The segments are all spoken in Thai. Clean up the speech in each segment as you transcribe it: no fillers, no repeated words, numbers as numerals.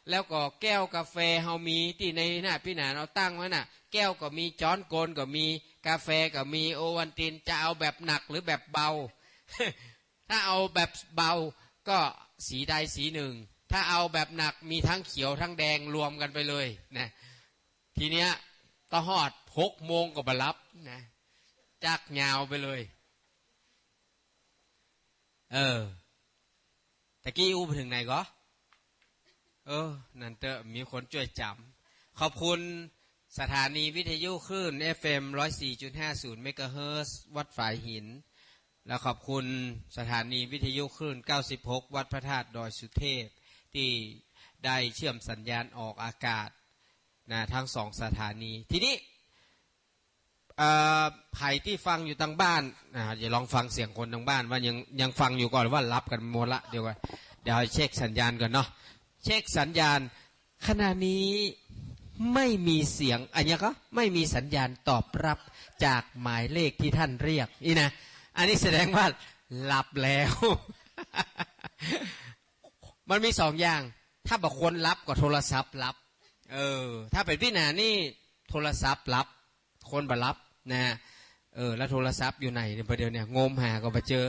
แล้วก็แก้วกาแฟเฮามีที่ในหน้าพี่หนาเราตั้งไว้น่ะแก้วก็มีจ้อนโกนก็มีกาแฟก็มีโอวัลตินจะเอาแบบหนักหรือแบบเบา ถ้าเอาแบบเบาก็สีใดสีหนึ่งถ้าเอาแบบหนักมีทั้งเขียวทั้งแดงรวมกันไปเลยนะทีเนี้ยตะหอด6 โมงก็บรรลับนะจักยาวไปเลยตะกี้อู้ไปถึงไหนก็นั่นเตอะมีคนช่วยจำขอบคุณสถานีวิทยุคลื่น FM 104.50 เมกะเฮิรตซ์วัดฝายหินแล้วขอบคุณสถานีวิทยุคลื่น96วัดพระธาตุดอยสุเทพที่ได้เชื่อมสัญญาณออกอากาศนะทั้ง2สถานีทีนี้ใครที่ฟังอยู่ทางบ้านอย่าลองฟังเสียงคนทางบ้านว่ายังฟังอยู่ก่อนว่ารับกันหมดละเดี๋ยวเช็คสัญญาณก่อนเนาะเช็คสัญญาณขณะนี้ไม่มีเสียงอันนี้ก็ไม่มีสัญญาณตอบรับจากหมายเลขที่ท่านเรียกนี่นะอันนี้แสดงว่าหลับแล้ว มันมี2 อย่างถ้าบอกคนรับก็โทรศัพท์รับถ้าเป็นพี่หนานี่โทรศัพท์รับคนบ่รับนะแล้วโทรศัพท์อยู่ไหนเนี่ยประเดี๋ยวเนี่ยงมหาก็ไปเจอ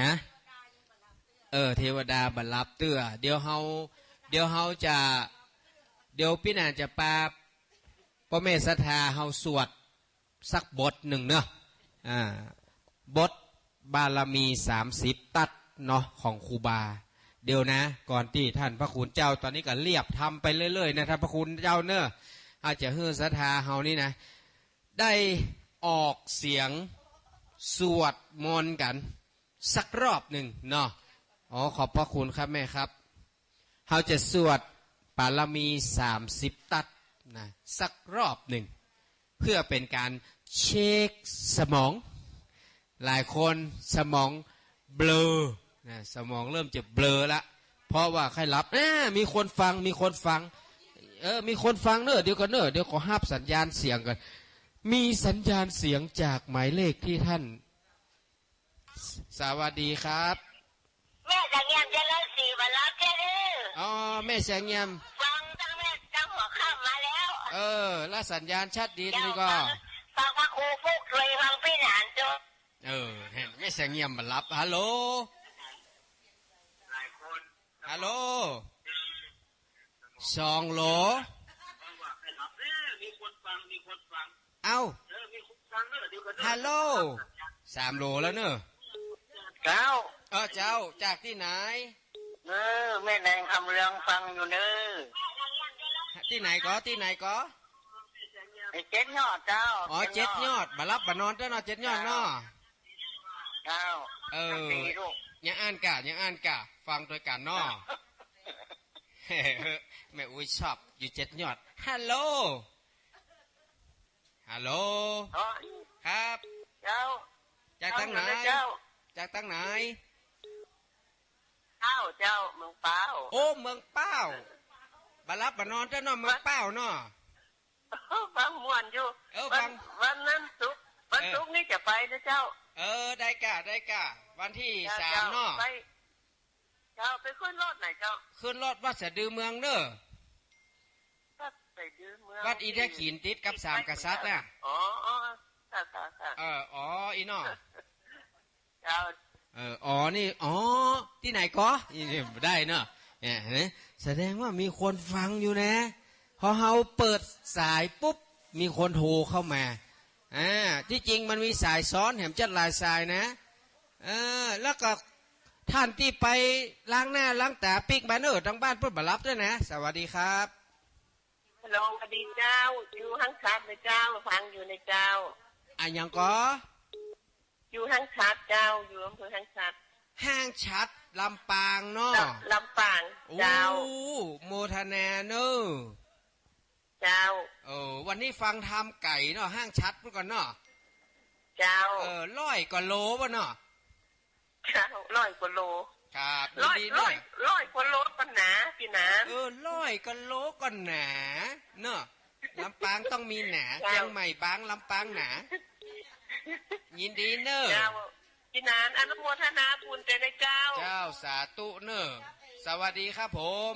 ฮะเทวดาบัลลับเตื้อเดี๋ยวเฮาจะเดี๋ยวพี่หนาจะปาพระเมสสทาเฮาสวดสักบทหนึ่งเนาะบทบารมี30ตัดเนาะของครูบาเดี๋ยวนะก่อนที่ท่านพระคุณเจ้าตอนนี้ก็เรียบทำไปเรื่อยๆนะท่านพระคุณเจ้าเนอะอาจจะฮือศรัทธาเฮานี่นะได้ออกเสียงสวดมนต์กันสักรอบหนึ่งเนาะขอบพระคุณครับแม่ครับเฮาจะสวดบารมี30ตัดนะสักรอบหนึ่งเพื่อเป็นการเช็คสมองหลายคนสมองเบลอนะสมองเริ่มจะเบลอละเพราะว่าใครรับมีคนฟังมีคนฟังเนอะเดี๋ยวก่อนเนอะเดี๋ยวขอห้าบสัญญาณเสียงกันมีสัญญาณเสียงจากหมายเลขที่ท่านสวัสดีครับแม่สังเงียมจะเลิกสีมารับแค่นี้แม่แสงเงียมฟังตั้งแม่ตั้งหัวข้ามมาแล้วแล้วสัญญาณชัดดีนี่ก็ฟังพระครูฟุกเลยฟังพี่หนานจ้ะเห็นแม่แสงเงียมมารับฮัลโหลฮัลโหล2 โหลเอ้าฮัลโหล3 โหลแล้วเนอะเจ้าเจ้าจากที่ไหนแม่แดงคำเรืองฟังอยู่เนอที่ไหนก็ไอ้7 ยอดเจ้า7 ยอดมารับบานอนเจ้าเนาะ7 ยอดเนาะเจ้ายังอ่านกะฟังโดยกันเนาะแม่อุ้ยชอบอยู่7 ยอดฮัลโหลครับเจ้าจากทางไหนเจ้าเมืองเป้าเมืองเป้าบารับบานอนเจ้าเนาะเมืองเป้าเนาะฟังม่วนอยู่วันนั้นวันศุกร์นี่จะไปนะเจ้าได้กะวันที่3เนาะเจ้าไปขึ้นรถไหนเจ้าขึ้นรถวัดสะดือเมืองเนอะวัดอีแทขีนติดกับ3 กษัตริย์น่ะอีเนาะเจ้านี่ที่ไหนก็นี่ได้เนอะเนี่ยแสดงว่ามีคนฟังอยู่นะพอเฮาเปิดสายปุ๊บมีคนโทรเข้ามาที่จริงมันมีสายซ้อนแถมจัดหลายสายนะแล้วก็ท่านที่ไปล้างหน้าล้างตาปิกแบนเนอร์ทั้งบ้านเพื่อมารับด้วยนะสวัสดีครับฮัลโหลสวัสดีเจ้าอยู่ห้างชัดเลยเจ้าฟังอยู่ในเจ้ายังก็อยู่ห้างชัดเจ้าอยู่อำเภอห้างชัดลำปางเนาะลำปางเจ้าโมทนาเนอเจ้าวันนี้ฟังทำไก่เนาะห้างชัดพูดก่อนเนาะเจ้า100 กว่าโลวะเนาะเจ้า100 กว่าโลครับร้อยกว่าโลก็หนาพี่หนา100 กว่าโลก็หนาเนาะลำปางต้องมีหนาเชียงใหม่บางลำปางหนายินดีเนอะพี่หนานอนุโมทนาบุญในเจ้าสาธุเนอะสวัสดีครับผม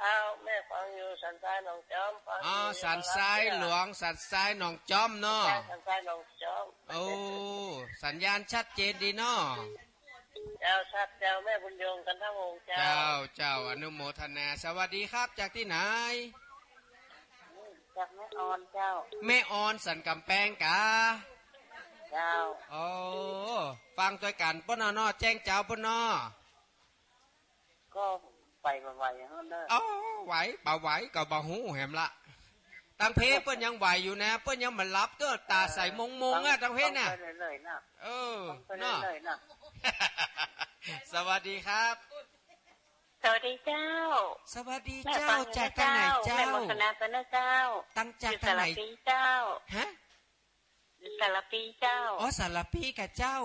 เอาแม่ฟังอยู่สันทรายหนองจอมฟังอ อ๋อยู่ สันทรายหลวงสันทรายหนองจอมเนาะ สันทรายหนองจอม โอ้สัญญาณชัดเจนดีเนาะ เจ้าชัดเจ้าแม่บุญยงกันทั้งวงเจ้า เจ้าอนุโมทนาสวัสดีครับจากที่ไหน จากแม่ออนเจ้า แม่ออนสันกำแพงกา เจ้า โอ้ฟังตัวกันป้นนอแจ้งเจ้าป้นนอ ก็ไปมาไหวเฮาเด้อ อ๋อไหวบ่ไหวก็บ่หูแหมละตังเพเปิ้นยังไหวอยู่นะเปิ้นยังมันรับก็ตาใส่มงอ่ะตังเพน่ะ ไปเรื่อยๆนะ เออ ไป เนาะ เรื่อยๆนะ สวัสดีครับ สวัสดีเจ้า สวัสดี แม่ เจ้า ฟังอยู่ จาก นะ ทางไหนเจ้า แม่โมทนาเป็นนะเจ้า ตั้งจาก อยู่ ทางไหน สารปีเจ้า ฮะ อยู่สารปีเจ้า อ๋อสารพีกับเจ้า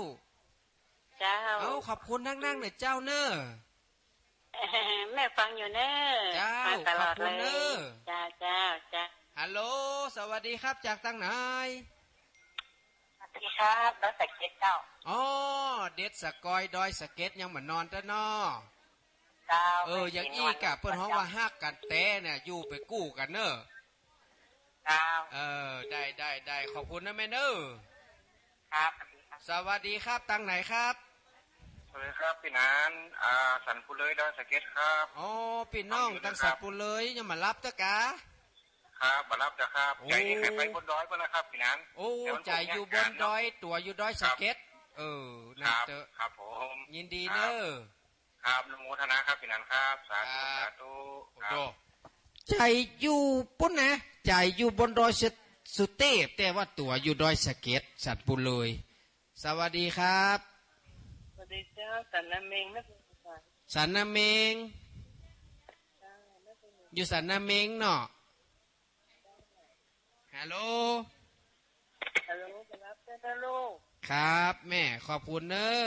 เจ้า เอาขอบคุณนั่งๆหน่อยเจ้าเนอะ แม่ฟังอยู่เนอะ เจ้า ฟังตลอด ขอบคุ เล ณเนอะ ยจ้าจ้าจ้า ฮัลโหลสวัสดีครับจากทางไหน สวัสดีครับแล้วใส่เก็ตเจ้า อ๋อเด็ดสกอยดอยสะเก็ตยังเหมือนนอนตะนอ เจ้า อย่างอี้กะเปิ้นฮ้องว่าฮักกันแต่เนี่ยอยู่ไปกู้กันเนอะ เจ้า ได้ขอบคุณนะแม่เนอะ ครับ สวัสดีครับตังไหนครับ สวัสดีครับพี่นานสันปุเลยดอยสะเก็ตครับ อ๋อพี่น้องตังสัตว์ปุเลยยังมารับตะกะ ครับมารับนะครับ โอ้ ใจนี้ใครไปบนดอยบ้างนะครับพี่นาน โอ้ใจอยู่บนดอยตัวอยู่ดอยสะเก็ตครั นะ บ เตอะ ครับผม ยินดีเนอะ ครับนโมทนาครับพี่นานครับสาธุสาธุครับ ใจอยู่ปุ่นนะใจอยู่บนดอยสุเทพแต่ว่าตัวอยู่ดอยสะเก็ตสัตว์ปุเลย สวัสดีครับ สวัสดีเจ้าสันน้ำเมงนะคุณผู้ชม สันนาเมงอยู่สันนาเมงเนาะฮัลโหล ฮัลโหลจะรับเจ้าลูก ครับแม่ขอบคุณเนอะ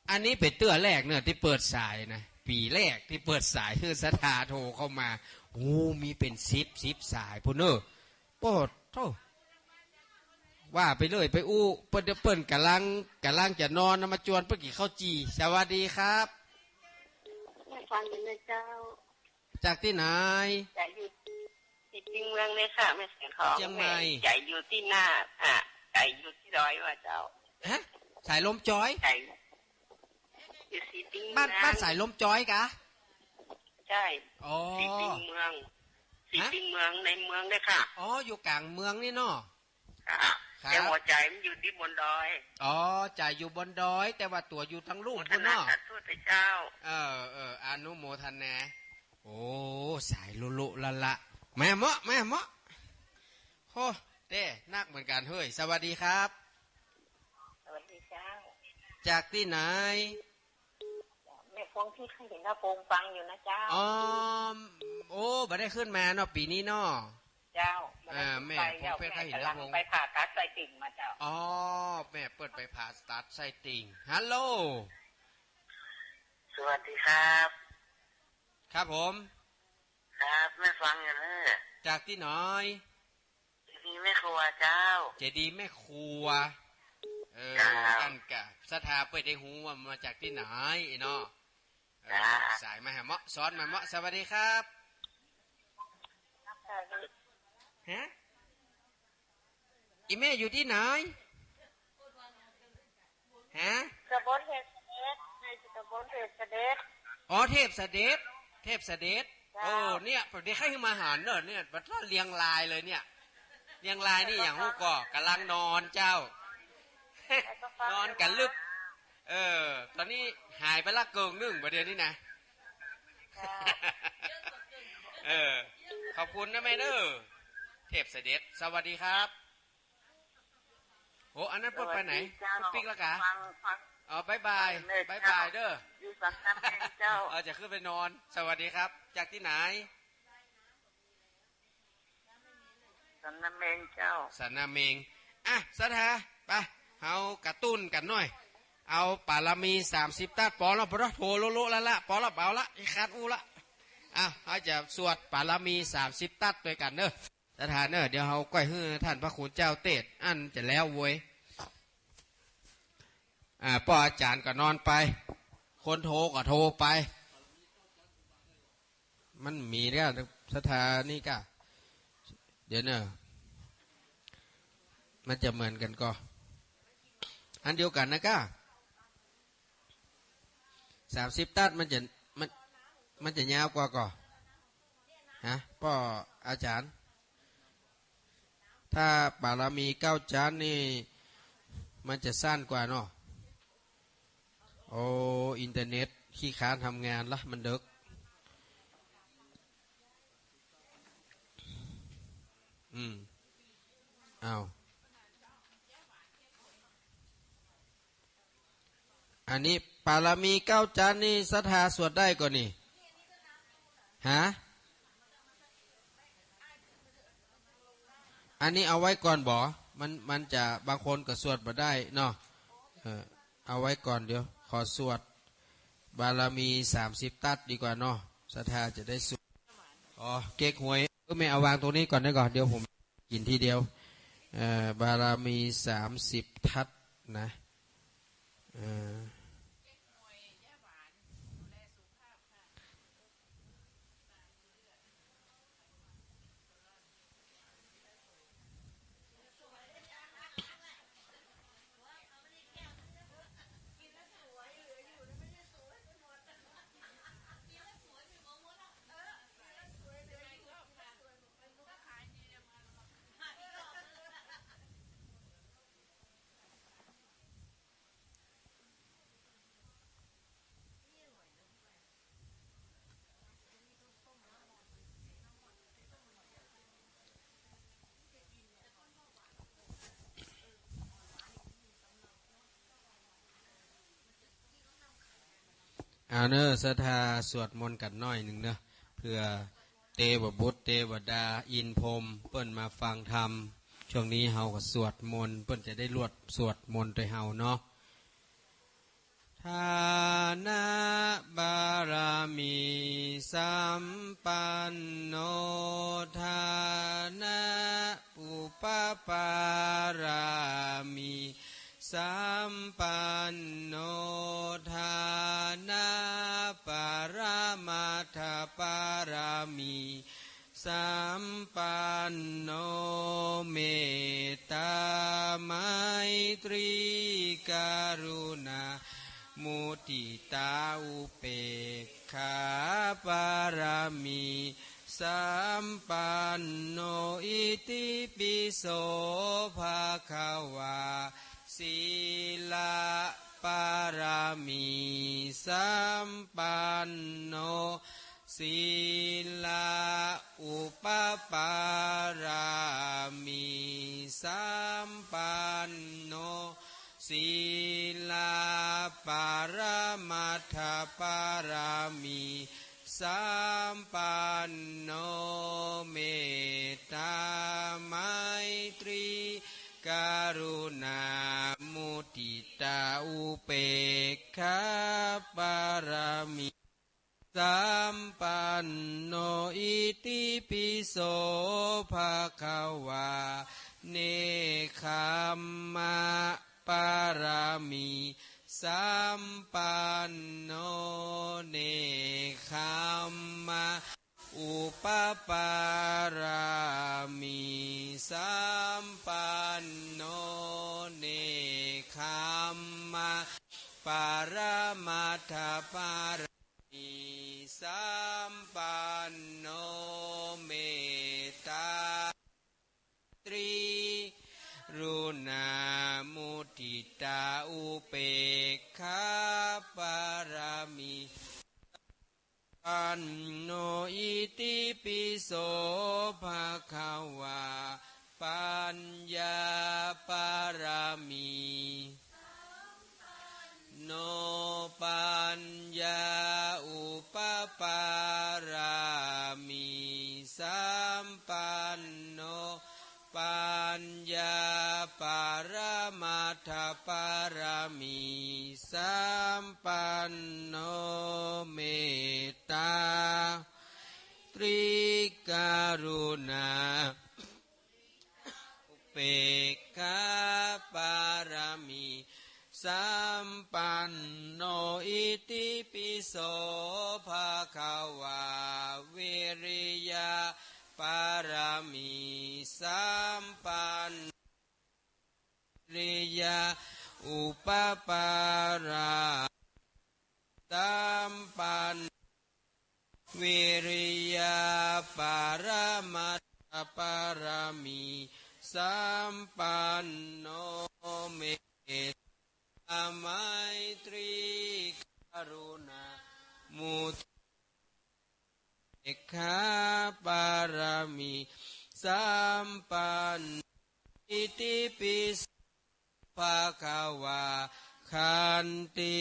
อันนี้เป็นเตื้อแรกเนอะที่เปิดสายนะปีแรกที่เปิดสายคือสถาโทรเข้ามาโอ้มีเป็น10สายพุ่นเนอะโปดโทว่าไปเลยไปอู้เปิ้นกำลังจะนอนนะมาจวนเปิ้นกี่ข้าวจีสวัสดีครับ แม่ฟังอยู่นะเจ้า จากที่ไหน ใจอยู่ที่จริงเมืองเลยค่ะแม่เสียงของ เชียงใหม่ ใจอยู่ที่หน้าใจอยู่ที่ดอยว่าเจ้า ฮะสายลมจอย ใจอยู่สีติง บ้านสายลมจอยกะ ใช่ อ๋อ สีติงเมืองสีติงเมืองในเมืองเลยค่ะ อ๋ออยู่กลางเมืองนี่เนาะ ครับ ครับ แต่หัวใจมันอยู่ที่บนดอย อ๋อจ่ายอยู่บนดอย แต่ว่าตัวอยู่ทั้งลูก โมท คุณ นา เนาะ สาธุเจ้า อนุโมทนาโอ้สายลุลุละแม่เมาะโอ้เต้นักเหมือนกันเฮ้ยสวัสดีครับ สวัสดีเจ้า จากที่ไหน แม่ฟงที่ข้างเห็นหน้าโปงฟังอยู่นะเจ้า อ๋อโอ้บ่ได้ขึ้นมาเนาะปีนี้เนาะ เจ้า แม่ ไป ผมเป็นใครเห็นห กำ น้า ลัง โปง ไปผ่าตัดไตติ่งมาเจ้า อ๋อแม่เปิดไปผ่าสตาร์ทไส้ติ่งฮัลโหล สวัสดีครับ ครับผม ครับแม่ฟังอยู่นะ จากที่ไหน ที่แม่ครัวเจ้า เจดีย์แม่ครัวครับ กันกะสถาเปิดได้หูว่ามาจากที่ไหนเนาะสายมาหาเมาะสอนมาเมาะสวัสดีครับฮะอีแม่อยู่ที่ไหนฮะ กระบวนเห็ดเด็ดในกระบวนเห็ดเด็ด อ๋อเทพเสด็จโอ้เนี่ยประเดี๋ยวให้มาหารเนอะเนี่ยบัดว่าเรียงลายเลยเนี่ยเรียงลายนี่อย่างหูก่อกำลังนอนเจ้า นอนกันลึบตอนนี้หายไปละเกิงนึ่งประเดี๋ยวนี้นะ ขอบคุณนะแม่เด้อเทพเสด็จสวัสดีครับโอ้อันนั้นเพิ่นไปไหนปิ๊กแล้วกะอ๋อบายบายเด้อ อยู่สันน้ำแข็งเจ้า จะขึ้นไปนอนสวัสดีครับจากที่ไหน สันน้ำเมงเจ้า สันนาเมงสถาไปเอากระตุ้นกันหน่อยเอาปารามี30ตัดปอแล้วพอโทรโลละปอละเบาละขาดอูละเขาจะสวดปารามี30ตัดด้วยกันเนอะสถานเนอะเดี๋ยวเขาก้อยให้ท่านพระคุณเจ้าเตศอันจะแล้วเว้ยป้ออาจารย์ก็นอนไปคนโทรก็โทรไป มันมีเนี่ยศรัทธานี่ก็เดี๋ยวเนอะมันจะเหมือนกันก็อันเดียวกันนะก็30 ตัดมันจะยาวกว่าก็ฮะพ่ออาจารย์ถ้าบารมี9 จานนี่มันจะสั้นกว่าเนาะโอ้อินเทอร์เน็ตขี้ค้านทำงานละมันเดึกเอาอันนี้บารมี9 จานนี่ศรัทธาสวดได้ก่อนนี่ฮะอันนี้เอาไว้ก่อนบ่มันจะบางคนก็สวดบ่ได้เนาะเอาไว้ก่อนเดี๋ยวขอสวดบารมี30 ตัดดีกว่าเนาะศรัทธาจะได้สวดอ๋อเก๊กหวยไม่เอาวางตรงนี้ก่อนได้ก่อนเดี๋ยวผมกินทีเดียวบารมี30 ทัดนะเอาเนอะศรัทธาสวดมนต์กันน้อยหนึ่งเนอะเพื่อเทวบุตรเทวดาอินพรหมเปิ้นมาฟังธรรมช่วงนี้เฮาก็สวดมนต์เปิ้นจะได้รวดสวดมนต์โดยเฮาเนาะทานะบารมีสัมปันโนทานะอุปปารามีสัมปันโนทานะปรมัตถปารามีสัมปันโนเมตตาไมตรีกรุณามุติตาอุเปกขาปารามีสัมปันโนอิติปิโสภะคะวาศีลปารามีสัมปันโนศีลอุปปารามีสัมปันโนศีลปารมัตถปารามีสัมปันโนเมตตาไมตรีกรุณามุติตาอุเปกขาปารามีสัมปันโนอิติปิโสภะคะวาเนคขมมะปารามีสัมปันโนเนคขมมะอุปปารามีสัมปันโนเนคขมมะปารมัตถปารามีสัมปันโนเมตตาตรีรุณามุทิตาอุเปกขาปารามีปันโนอิติปิโสภะคะวาปัญญาปารามีโนปัญญาอุปปารามีสัมปันโนปัญญาปารมัตถปารามีสัมปันโนเมตตาตรีกรุณาอุเปกขาปารามีสัมปันโนอิติปิโสภะคะวาเว ริยาปารมีสัมปันริยาอุปปาราสัมปันวิริยาปารมัตถปารมีสัมปันโนเมตตาไมตรีกรุณามุทิขาปารมีสัมปันอิติปิโสภะคะวาขันติ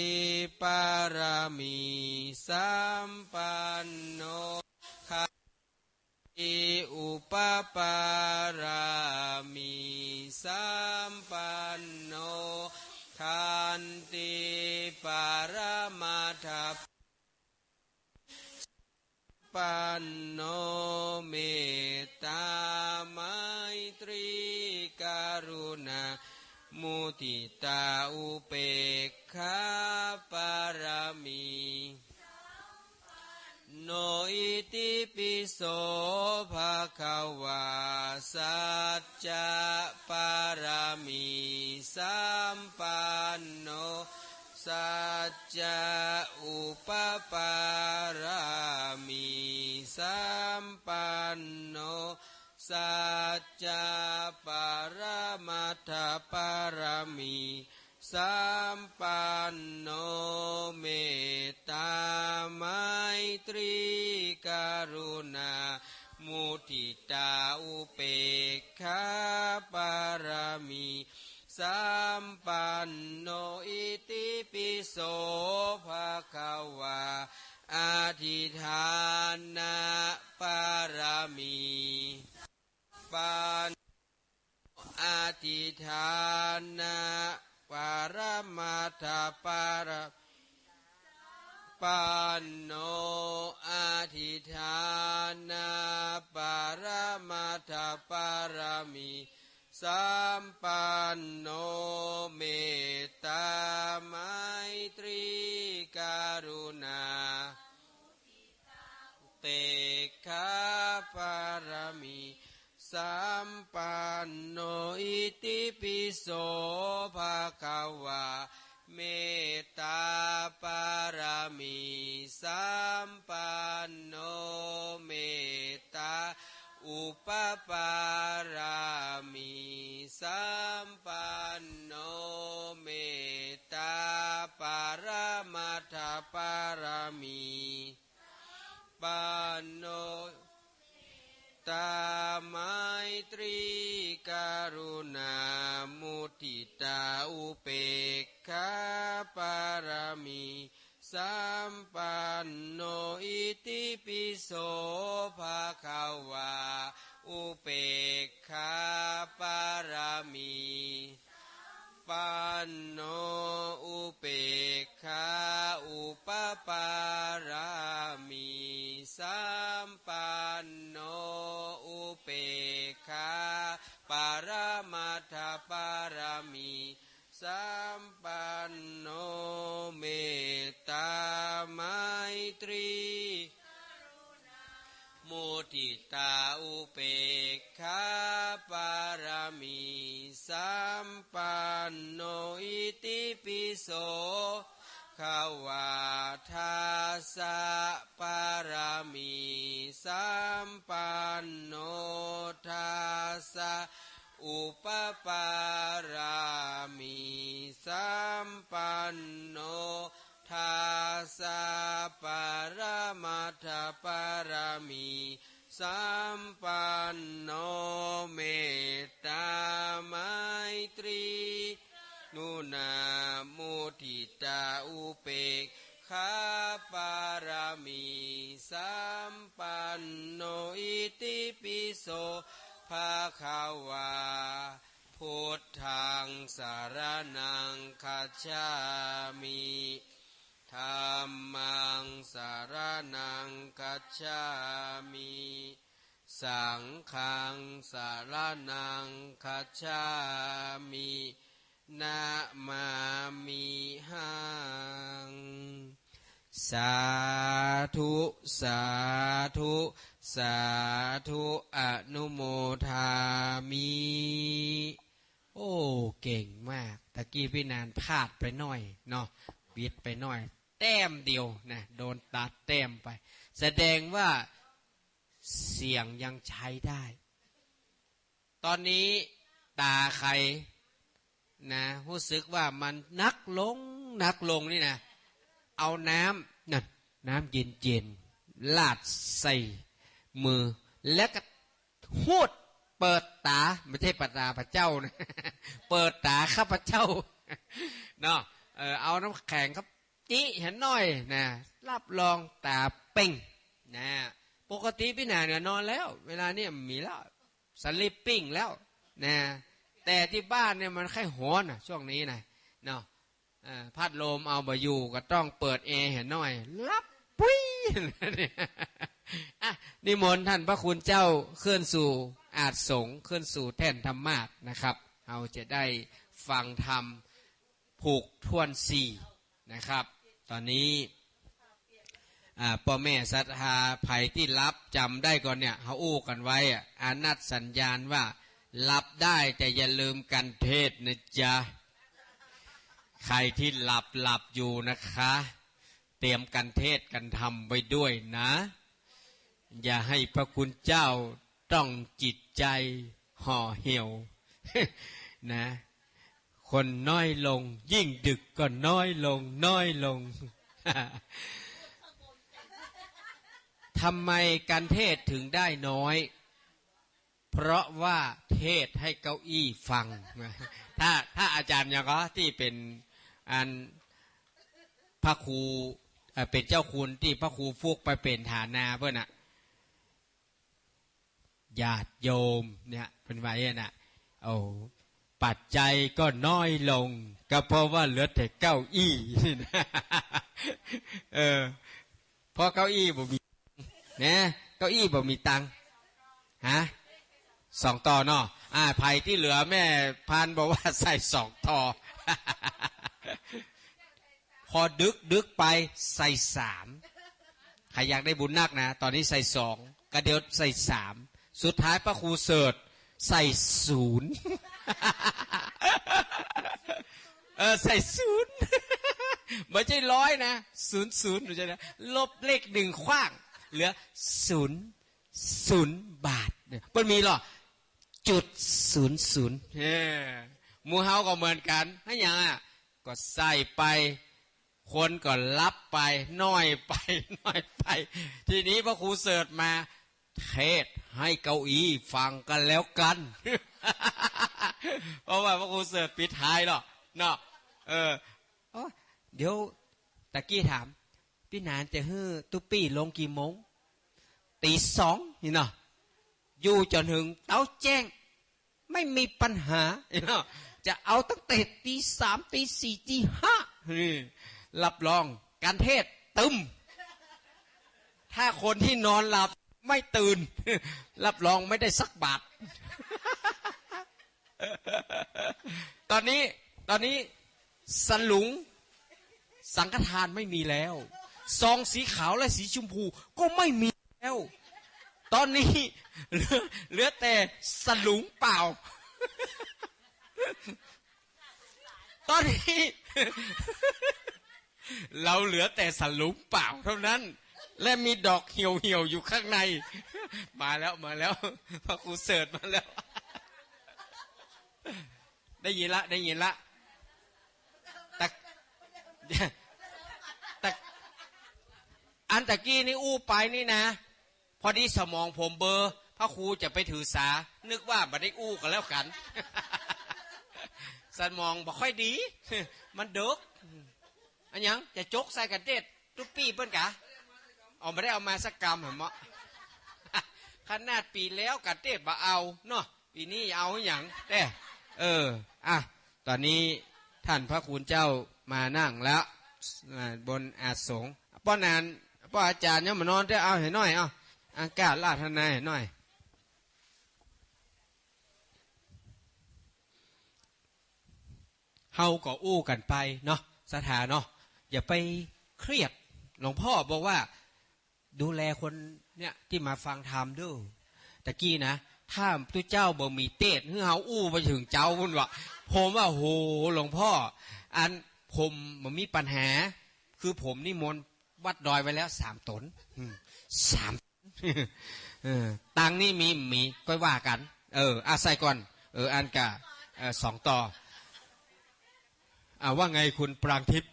ปารมีสัมปันโนขันติอุปปารามีสัมปันโนขันติปารมัตถปันโนเมตตาไมตรีกรุณามุทิตาอุเปกขาปารมีโนอิติปิโสภะคะวาสัจจะปารมีสัมปันโนสัจจะอุปปารามีสัมปันโนสัจจะปรมัตถปารมีสัมปันโนเมตตาไมตรีกรุณามุทิตาอุเปกขาปารมีสัมปันโนอิติปิโสภะคะวาอธิฐานะปารมีปันอธิฐานะปารมัตถปารปันโนอธิฐานะปารมัตถปารมีสัมปันโนเมตตาไมตรีกรุณาเปกขาปารมีสัมปันโนอิติปิโสภะคะวาเมตตาปารมีสัมปันโนเมตตาอุปปารามีสัมปันโนเมตตาปารมัตถปารมีปันโนตาไมตรีกรุณามุทิตาอุเปกขาปารมีสัมปันโนอิติปิโสภะคะวาอุเปกขาปารมีปันโนอุเปกขาอุปปารามีสัมปันโนอุเปกขาปารมัตถปารมีสัมปันโนเมตตาไมตรีมุทิตาอุเปกขาปารมีสัมปันโนอิติปิโสขวาทาสะปารมีสัมปันโนทาสะอุปปารามีสัมปันโนทาสะปารมัตถปารมีสัมปันโนเมตตาไมตรีนุนามุทิตาอุเปกขาปารมีสัมปันโนอิติปิโสภะคะวาพุทธังสารนังคัจฉามิธัมมังสารนังคัจฉามิสังฆังสารนังคัจฉามินะมามิหัง สาธุสาธุสาธุอนุโมทามิโอ้เก่งมากตะกี้พี่นานพลาดไปหน่อยเนาะบิดไปหน่อยแต้มเดียวนะโดนตัดแต้มไปแสดงว่าเสียงยังใช้ได้ตอนนี้ตาใครนะรู้สึกว่ามันนักลงนี่นะเอาน้ำนั่นน้ำเย็นลาดใส่มือแล้วก็หูดเปิดตาไม่ใช่ปัตตาพระเจ้านะ เปิดตาข้าพเจ้า เนาะเอาน้ำแข็งครับจิเห็นหน่อยนะรับรองตาเป่งนะปกติพี่นาเนี่ยนอนแล้วเวลานี้มีแล้วสลิปปิ้งแล้วนะแต่ที่บ้านเนี่ยมันแค่หัวนะช่วงนี้นะเนาะพัดลมเอาบ่อยู่ก็ต้องเปิดแอร์เห็นหน่อยรับปุ้ย นิมนต์ท่านพระคุณเจ้าเคลื่อนสู่อาจสงฆ์เคลื่อนสู่แท่นธรรมาสนะครับเราจะได้ฟังธรรมผูกทวนสี่นะครับตอนนี้พ่อแม่ศรัทธาไผ่ที่รับจำได้ก่อนเนี่ยเขาอู้กันไว้อานัดสัญญาณว่ารับได้แต่อย่าลืมกันเทศนะจ๊ะใครที่หลับอยู่นะคะเตรียมกันเทศกันทำไว้ด้วยนะอย่าให้พระคุณเจ้าต้องจิตใจห่อเหี่ยว นะคนน้อยลงยิ่งดึกก็น้อยลง ทำไมการเทศถึงได้น้อยเพราะว่าเทศให้เก้าอี้ฟัง ถ้าอาจารย์อย่างก็ที่เป็นอันพระครูเป็นเจ้าคุณที่พระครูฟุกไปเป็นฐานาเพื่อนน่ะญาติโยมเนี่ยเป็นไว้น่ะโอ้ปัจจัยก็น้อยลงก็เพราะว่าเหลือแต่เก้าอี้ เพราะเก้าอี้บ่มีเนี่ยเก้าอี้บ่มีตังค์ฮะ2 ต่อเนาะไผ่ที่เหลือแม่พันบอกว่าใส่2 ต่อ พอดึกไปใส่3ใครอยากได้บุญนักนะตอนนี้ใส่2ก็เดี๋ยวใส่3สุดท้ายพระครูเสิร์ชใส่0 ใส่0ไม่ใช่100นะ00หรือจะนะลบเลข1ขว้างเหลือ0 บาทมันมีหรอ.00หมู่เฮาก็เหมือนกันให้ยังก็ใส่ไปคนก็รับไปน้อยไป ทีนี้พระครูเสิร์ชมาเทศให้เก้าอี้ฟังกันแล้วกัน เพราะว่าพระครูเสิร์ชปิดท้ายเนาะเดี๋ยวตะกี้ถามพี่นานจะฮื้อตุ๊ปปี้ลงกี่โมงตี 2นี่เนาะอยู่จนถึงเต้าแจ้งไม่มีปัญหาเนาะจะเอาตั้งแต่ตี 3ตี 4ตี 5รับรองการเทศตึมถ้าคนที่นอนหลับไม่ตื่น รับรองไม่ได้สักบาท ตอนนี้สลุงสังฆทานไม่มีแล้วซองสีขาวและสีชมพูก็ไม่มีแล้วตอนนี้เหลือแต่สลุงเปล่า ตอนนี้ เราเหลือแต่สลุงเปล่าเท่านั้นและมีดอกเหี่ยวอยู่ข้างใน มาแล้วพระครูเสิร์ชมาแล้ว ได้ยินละแต่อันตะกี้นี่อู้ไปนี่นะพอดีสมองผมเบอร์พระครูจะไปถือสานึกว่าไม่ได้อู้กันแล้วกัน สมองบ่ค่อยดี มันเด็กอันยังจะจกใส่กันเด็ดตุ๊ปปี้เปิ้นกะเอาไม่ได้เอามาสักกรรมเหรอมะ ขนาดปีแล้วกันเด็ดบ่เอาเนาะปีนี้เอาอย่างแต่ตอนนี้ท่านพระคุณเจ้ามานั่งแล้วบนอาสงป้อนานป้ออาจารย์เนี่ยมานอนได้เอาเห็นหน่อยเอาอากาศลาดทนายเห็นหน่อยเฮาก็อู้กันไปเนาะสถานเนาะอย่าไปเครียด หลวงพ่อบอกว่าดูแลคนเนี่ยที่มาฟังธรรมด้วยตะกี้นะถ้าตุเจ้าบ่มีเตศเฮือเฮาอู้ไปถึงเจ้าพุ่นวะผมว่าโหหลวงพ่ออันผมมันมีปัญหาคือผมนิมนต์วัดดอยไว้แล้ว3 ตน3 ตังนี่มีก็ว่ากันอาศัยก่อนอันกะ2 ต่อว่าไงคุณปรางทิพย์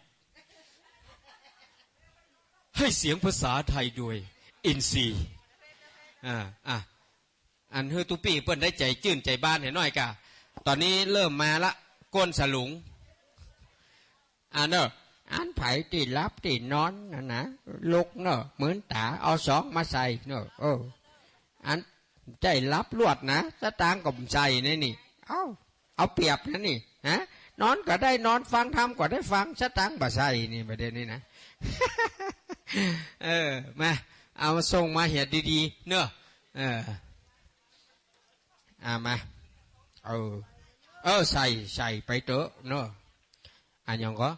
ให้เสียงภาษาไทยด้วยอินซีอันเฮตุปีเปิ้นได้ใจจื่นใจบ้านเห็นหน่อยกะตอนนี้เริ่มมาละก้นสลุงเนอะอันไผ่ตีรับตีนอนนะลุกเนอะเหมือนตาเอา2 มาใส่เนอะอันใจรับลวดนะสตางกับใจนี่เอาเปรียบนะนี่ฮะนอนก็ได้นอนฟังธรรมก็ได้ฟังสตางบ่ใส่นี่ประเด็นนี้นะ มาเอามาส่งมาเหียดดีๆเนอะมาใส่ไปเตอะเนอะยังก็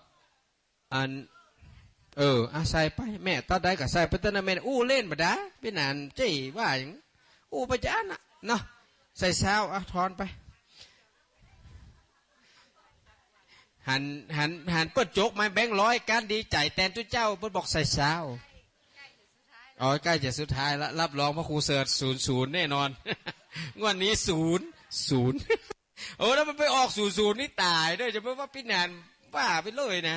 ใส่ไปแม่ตอนใดก็ใส่ไปตอนนั้นแม่อู้เล่นบ่ได้พี่นานจี้ว่าอย่างอู้ไปจ้าน่ะเนาะใส่เช้าทอนไปหันเปิดโจกมาแบงค์100การดีใจแทนทุกเจ้าเปิดบอกใส่เช้าใกล้จะสุดท้ายแล้วรับรองพระครูเสิร์ช00แน่นอนงวดนี้00แล้วมันไปออก00นี่ตายด้วยจะเพิ่ว่าพี่นานว่าไปเลยนะ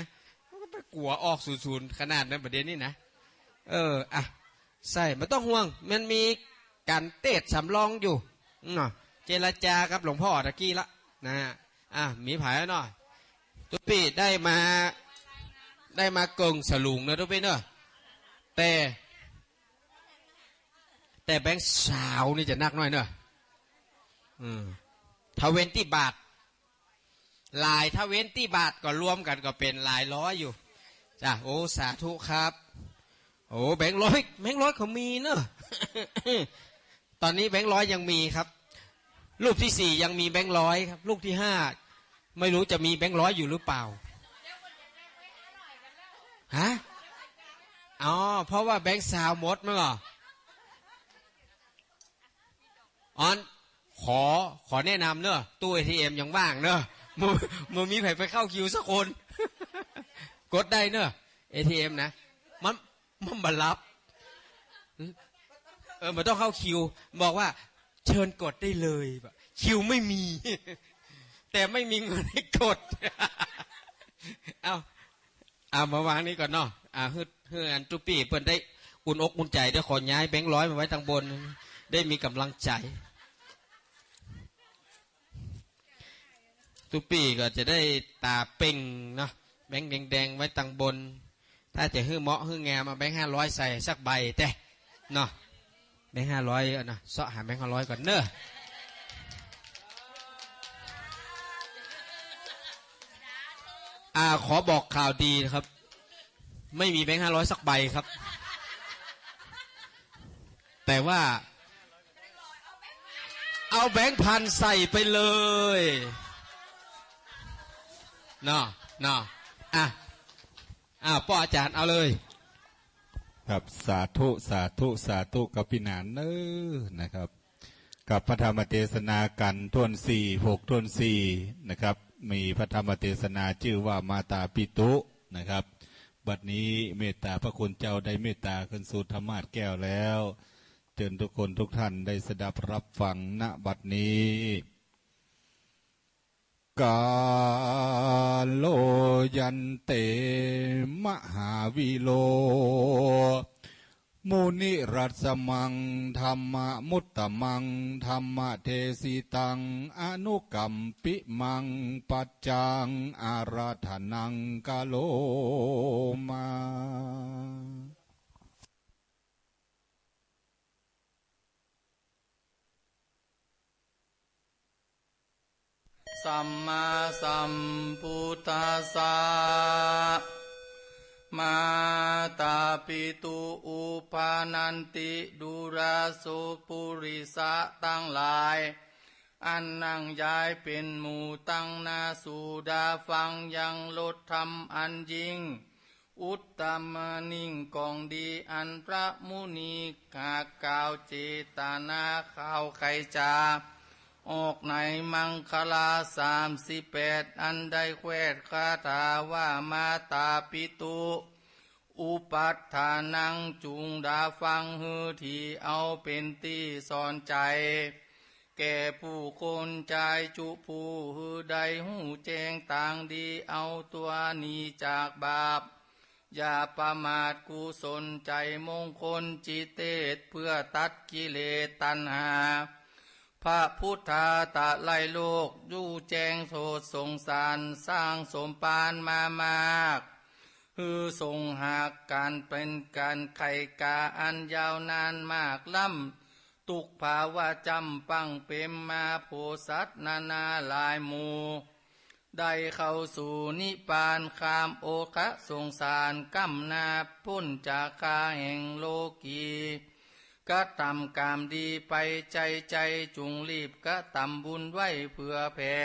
มันก็ไปกลัวออก00ขนาดนั้นประเด็นนี้นะใส่ไม่ต้องห่วงมันมีการเตะสำรองอยู่เจรจากับหลวงพ่อตะกี้ละนะมีไผ่หน่อยทุกปีได้มาเกิงสลุงนะทุกปีเนอะแต่แบงค์สาวนี่จะนักหน่อยเนอะ20 บาทลาย20 บาทก็รวมกันก็เป็นหลายร้อยอยู่จ้ะโอ้สาธุครับโอ้แบงค์ร้อยเขามีเนอะ ตอนนี้แบงค์100ยังมีครับรูปที่4ยังมีแบงค์100ครับรูปที่5ไม่รู้จะมีแบงค์100อยู่หรือเปล่าฮะเพราะว่าแบงค์สาวหมดมั้งขอแนะนำเนอะตู้ ATM ยังว่างเนอะมึงมีใครไปเข้าคิวสักคน กดได้เนอะ ATM นะมันบัรับมันต้องเข้าคิวบอกว่าเชิญกดได้เลยคิวไม่มี แต่ไม่มีเงินให้กด เอามาวางนี้ก่อนเนาะฮืออันตุปี้เพิ่นได้อุ่นอกอุ่นใจได้ขอย้ายแบงค์100มาไว้ทางบนได้มีกำลังใจตุปี้ก็จะได้ตาเป่งเนาะแบงค์แดงๆไว้ทางบนถ้าจะฮือเหมาะฮือแงมาแบงค์500ใส่สักใบแต่เนาะแบงค์500นะเสาะหาแบงค์500ก่อนเนอะขอบอกข่าวดีนะครับไม่มีแบงค์500สักใบครับแต่ว่าเอาแบงค์พันใส่ไปเลยเนาะป้ออาจารย์เอาเลยครับสาธุกับพี่นานเนอนะครับกับพระธรรมเทศนากันท่วน6ท่วน4นะครับมีพระธรรมเทศนาชื่อว่ามาตาปิตุนะครับบัดนี้เมตตาพระคุณเจ้าได้เมตตาขึ้นสู่ธรรมาสแก้วแล้วเชิญทุกคนทุกท่านได้สดับรับฟังณบัดนี้กาโลยันเตมหาวิโลมุนิรัสมังธรรมมุตตมังธรรมเทสิตังอนุกัมปิมังปัจจังอาราธนังกาโลมาสัมมาสัมพุทธัสสะมาตาปิตุอุปานันติดุราสุปุริสะตั้งหลายอันนั่งย้ายเป็นหมู่ตั้งนาสูดาฟังยังลดธรรมอันยิ่ง อุตตมนิ่งกองดีอันพระมุนีหากกล่าวเจตนาข่าวไขจาออกในมังคลา38อันได้แควดคาถาว่ามาตาปิตุอุปัฏฐานังจุงดาฟังฮือที่เอาเป็นที่สอนใจแก่ผู้คนใจจุผู้ฮือใดหูแจ้งต่างดีเอาตัวนี้จากบาปอย่าประมาทกุศลใจมงคลจิตเตศเพื่อตัดกิเลสตัณหาพระพุทธาตะไลโลกยู่แจ้งโสดสงสารสร้างสมปานมามากฮือทรงหากการเป็นการไขกาอันยาวนานมากล้ำตุกภาวะจำปังเปมมาโพสัตนานาลายหมู่ได้เข้าสู่นิพพานคามโอคะสงสารกำนาพ้นจากคาแห่งโลกีกะทำกามดีไปใจใจจุงรีบกะทำบุญไว้เพื่อแผ่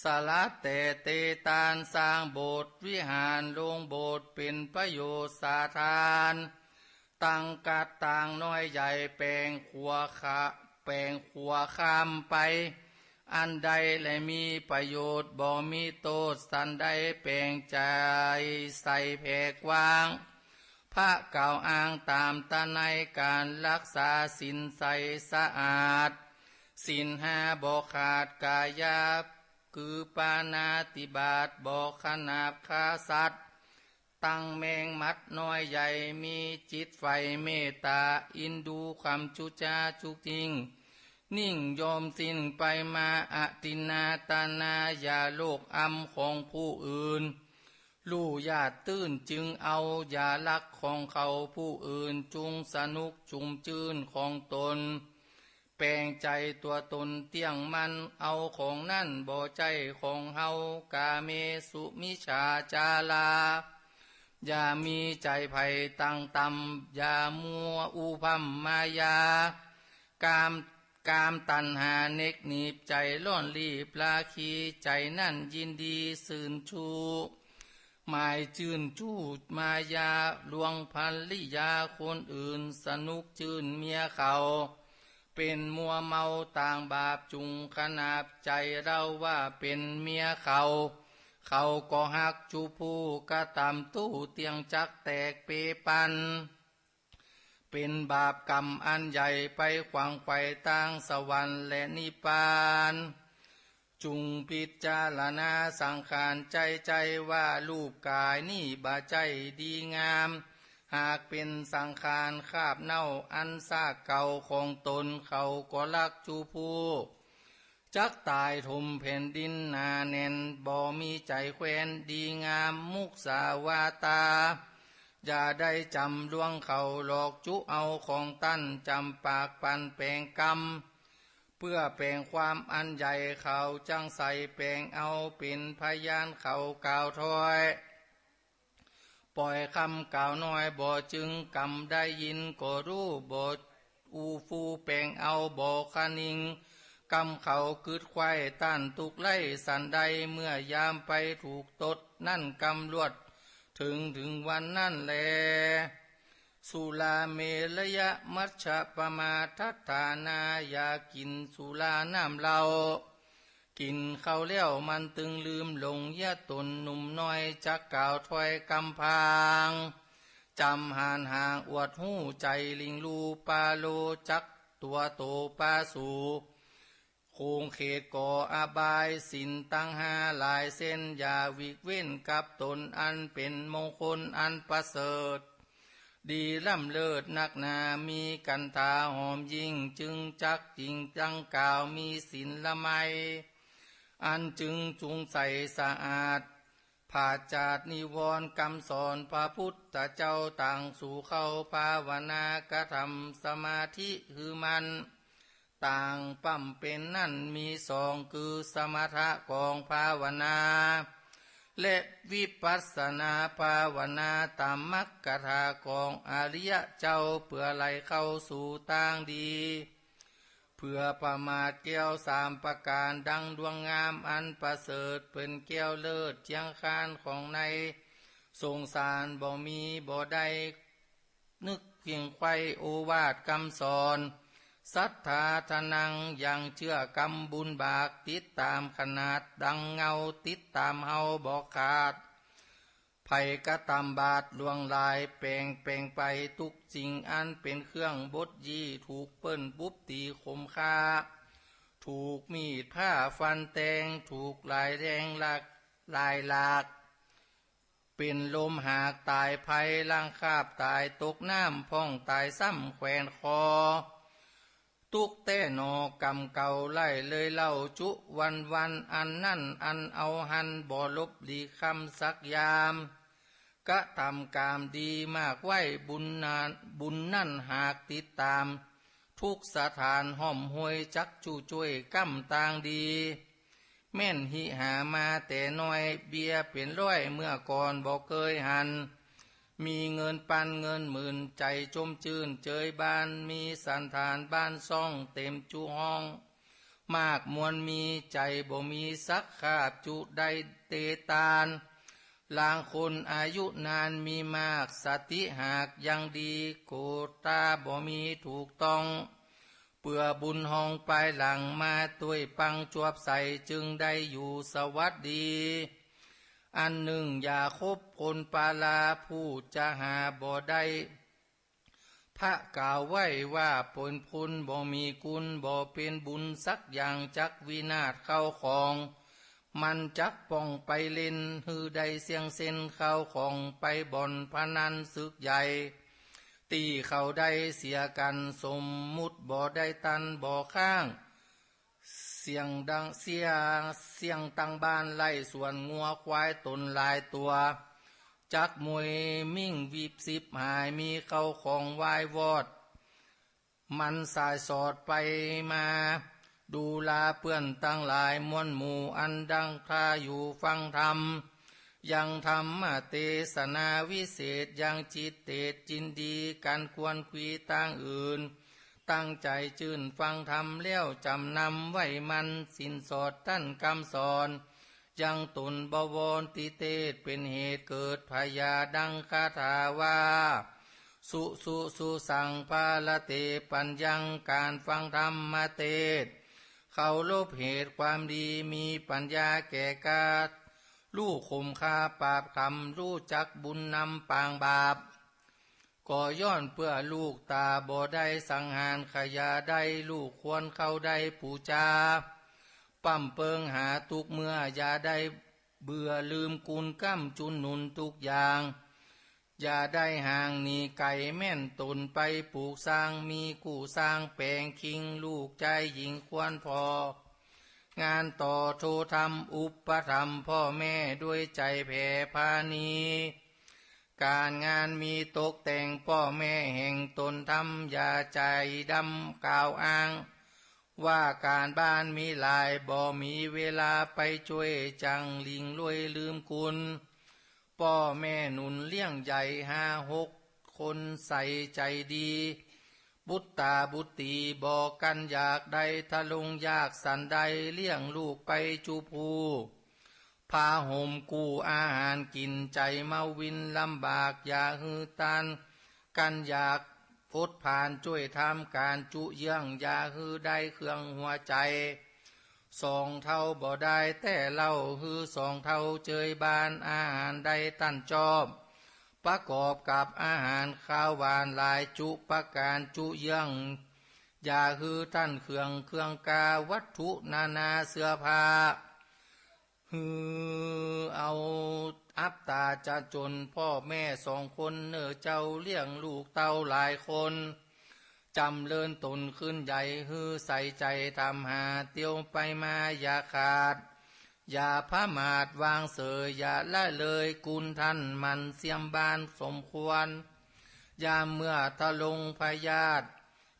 สละแต่เตตานสร้างโบสถ์วิหารโรงโบสถ์เป็นประโยชน์สาทานตั้งกัดต่างน้อยใหญ่แปลงขัวข้ามไปอันใดและมีประโยชน์บ่มีโทษสันใดแปลงใจใส่แผ่กว้างพระกล่าวอ้างตามตะในการรักษาศีลใสสะอาดศีลห้าบ่ขาดกายาคือปานาติบาตบ่ขนาบฆ่าสัตว์ตั้งแมงมัดน้อยใหญ่มีจิตไฟเมตตาอินดูความจุจาจุกจริงนิ่งยอมสิ้นไปมาอตินาตานาอย่าโลกอำของผู้อื่นลู่ญาติตื้นจึงเอาอย่าลักของเขาผู้อื่นจุงสนุกจุมจืนของตนแปลงใจตัวตนเตี้ยงมันเอาของนั่นบ่ใจของเฮากาเมสุมิชาจาลาอย่ามีใจไผ่ตั้งต่ำอย่ามัวอุพัมมายากามตัณหาเนกหนีบใจล่อนรีบลาคีใจนั่นยินดีสื่นชูหมายจื่นจูดมายาลวงพันลิยาคนอื่นสนุกจื่นเมียเขาเป็นมัวเมาต่างบาปจุงขนาบใจเราว่าเป็นเมียเขาก็หักจูผู้กะตำตู้เตียงจักแตกเปปันเป็นบาปกรรมอันใหญ่ไปขวางไขว่ตั้งสวรรค์และนิพพานจุงพิจารณาสังขารใจว่ารูปกายนี่บาใจดีงามหากเป็นสังขารคาบเน่าอันซากเก่าของตนเขาก็รักจูผู้จักตายทมแผ่นดินนาแน่นบ่มีใจแควนดีงามมุกสาวาตาอย่าได้จำลวงเขาหลอกจุเอาของตั้นจำปากปันแปลงกรรมเพื่อแปลงความอันใหญ่เขาจังใส่แปลงเอาเป็นพยานเขากล่าวถอยปล่อยคำกล่าวน้อยบ่จึงกำได้ยินก็รู้บ่อูฟูแปลงเอาบ่คณิงกำเขาคืดควายต้านตุกไล่สันใดเมื่อยามไปถูกตดนั่นกำลวดถึงวันนั่นแลสุลาเมรยะมัชฌะปมาทัฏฐานาอย่ากินสุราน้ำเหล้ากินข้าวแล้วมันตึงลืมหลงยะตนหนุ่มน้อยจักกล่าวถ้อยกำพางจำหานห่างอวดหูใจลิงลูปาโลจักตัวโตปาสูโคงเขตก่ออบายสินตั้งห้าหลายเส้นอย่าวิกเว้นกับตนอันเป็นมงคลอันประเสริฐดีล่ำเลิศนักหนามีกันตาหอมยิ่งจึงจักจริงจังกล่าวมีศีลละไมอันจึงจุงใสสะอาดผาดจากนิวรณ์คำสอนพระพุทธเจ้าต่างสู่เข้าภาวนากระทำสมาธิคือมันต่างปั้มเป็นนั่นมีสองคือสมถะของภาวนาและวิปัสสนาภาวนาตามมรรคทาของอริยเจ้าเพื่อไหลเข้าสู่ทางดีเพื่อประมาทแก้ว3ประการดังดวงงามอันประเสริฐเป็นแก้วเลิศเจียงคานของใน สงสารบ่มีบ่ได้นึกเพียงไขว้โอวาทคำสอนศรัทธาทะนังยังเชื่อกรรมบุญบากติดตามขนาดดังเงาติดตามเฮาบ่ขาดไผกะตามบาทลวงลายแปลงไปทุกสิ่งอันเป็นเครื่องบดยี่ถูกเปิ้นปุ๊บตีคมคาถูกมีดผ้าฟันแทงถูกลายแรงลายหลากเป็นลมหากตายภัยล่างคาบตายตกน้ำพ่องตายซ้ำแขวนคอตุกแต่นอกำเก่าไล่เลยเล่าจุวันอันนั่นอันเอาหันบ่ลบหลีคำสักยามกะทำกามดีมากไว้บุญนั่นหากติดตามทุกสถานห้อมห้วยจักจูช่วยกำต่างดีแม่นหิหามาแต่น้อยเบียเป็นร้อยเมื่อก่อนบ่เคยหันมีเงินปันเงินหมื่นใจจมจื่นเจยบ้านมีสันฐานบ้านซ่องเต็มจุห้องมากมวลมีใจบ่มีสักขาบจุได้เตตานลางคนอายุนานมีมากสติหากยังดีโกตาบ่มีถูกต้องเปื่อบุญห้องไปหลังมาตัวยปังจวบใส่จึงได้อยู่สวัสดีอันหนึ่งอย่าคบคนปาลาผู้จะหาบ่ได้พระกล่าวไว้ว่าผลพุนบ่มีกุลบ่เป็นบุญสักอย่างจักวินาศเข้าของมันจักป้องไปเล่นฮือใดเสียงเส้นเข้าของไปบ่อนพนันศึกใหญ่ตีเขาได้เสียกันสมมุติบ่ได้ตันบ่ข้างเสียงดังเสียงตั้งบ้านไล่ส่วนงัวควายตนหลายตัวจักมวยมิ่งวีบสิบหายมีเข้าของวายวอดมันสายสอดไปมาดูลาเพื่อนตั้งหลายมวลหมู่อันดังท่าอยู่ฟังธรรมยังธรรมเทศนาวิเศษยังจิตเตดจินดีการควรคุยต่างอื่นตั้งใจจื่นฟังธรรมแล้วจำนำไว้มันสินสอดท่านคำสอนยังตนบวรติเตศเป็นเหตุเกิดพยาดังคาถาว่าสุสังพาลเตปัญญังการฟังธรรมมาเทศเขาลบเหตุความดีมีปัญญาแก่กาศรู้ข่มคาปราบคำรู้จักบุญนำปางบาปก่อย้อนเพื่อลูกตาบ่ได้สังหารขยาได้ลูกควรเข้าได้ปูจาปั่มเปิงหาทุกเมื่ออย่าได้เบื่อลืมกุลก้ำจุนหนุนทุกอย่างอย่าได้ห่างหนีไก่แม่นตนไปปลูกสร้างมีกู้สร้างแปลงคิงลูกใจหญิงควรพองานต่อโทธรรมอุปธรรมพ่อแม่ด้วยใจแผ่พานีการงานมีตกแต่งพ่อแม่แห่งตนทำอย่าใจดำกล่าวอ้างว่าการบ้านมีหลายบ่มีเวลาไปช่วยจังลิงรวยลืมคุณพ่อแม่หนุนเลี้ยงใหญ่5-6 คนใส่ใจดีบุตตาบุตรีบอกกันอยากได้ทะลงยากสันใดเลี้ยงลูกไปจูภูพาห่มกู้อาหารกินใจเมาวินลำบากอย่าฮือตันกันอยากพดผ่านช่วยทำการจุเยื่องอย่าฮือได้เครื่องหัวใจ2 เท่าบ่ได้แต่เล่าฮือ2 เท่าเจยบานอาหารได้ตั้นจอบประกอบกับอาหารข้าวหวานหลายจุประการจุเยื่องอย่าฮือท่านเครื่องกาวัตถุนานาเสื้อผ้าเอาอับตาจะจนพ่อแม่2 คนเนื้อเจ้าเลี้ยงลูกเต้าหลายคนจำเลินตนขึ้นใหญ่ใส่ใจทำหาเตียวไปมาอย่าขาดอย่าพะมาดวางเสยอย่าละเลยกุลท่านมันเสียมบานสมควรยามเมื่อทะลงพยาธิ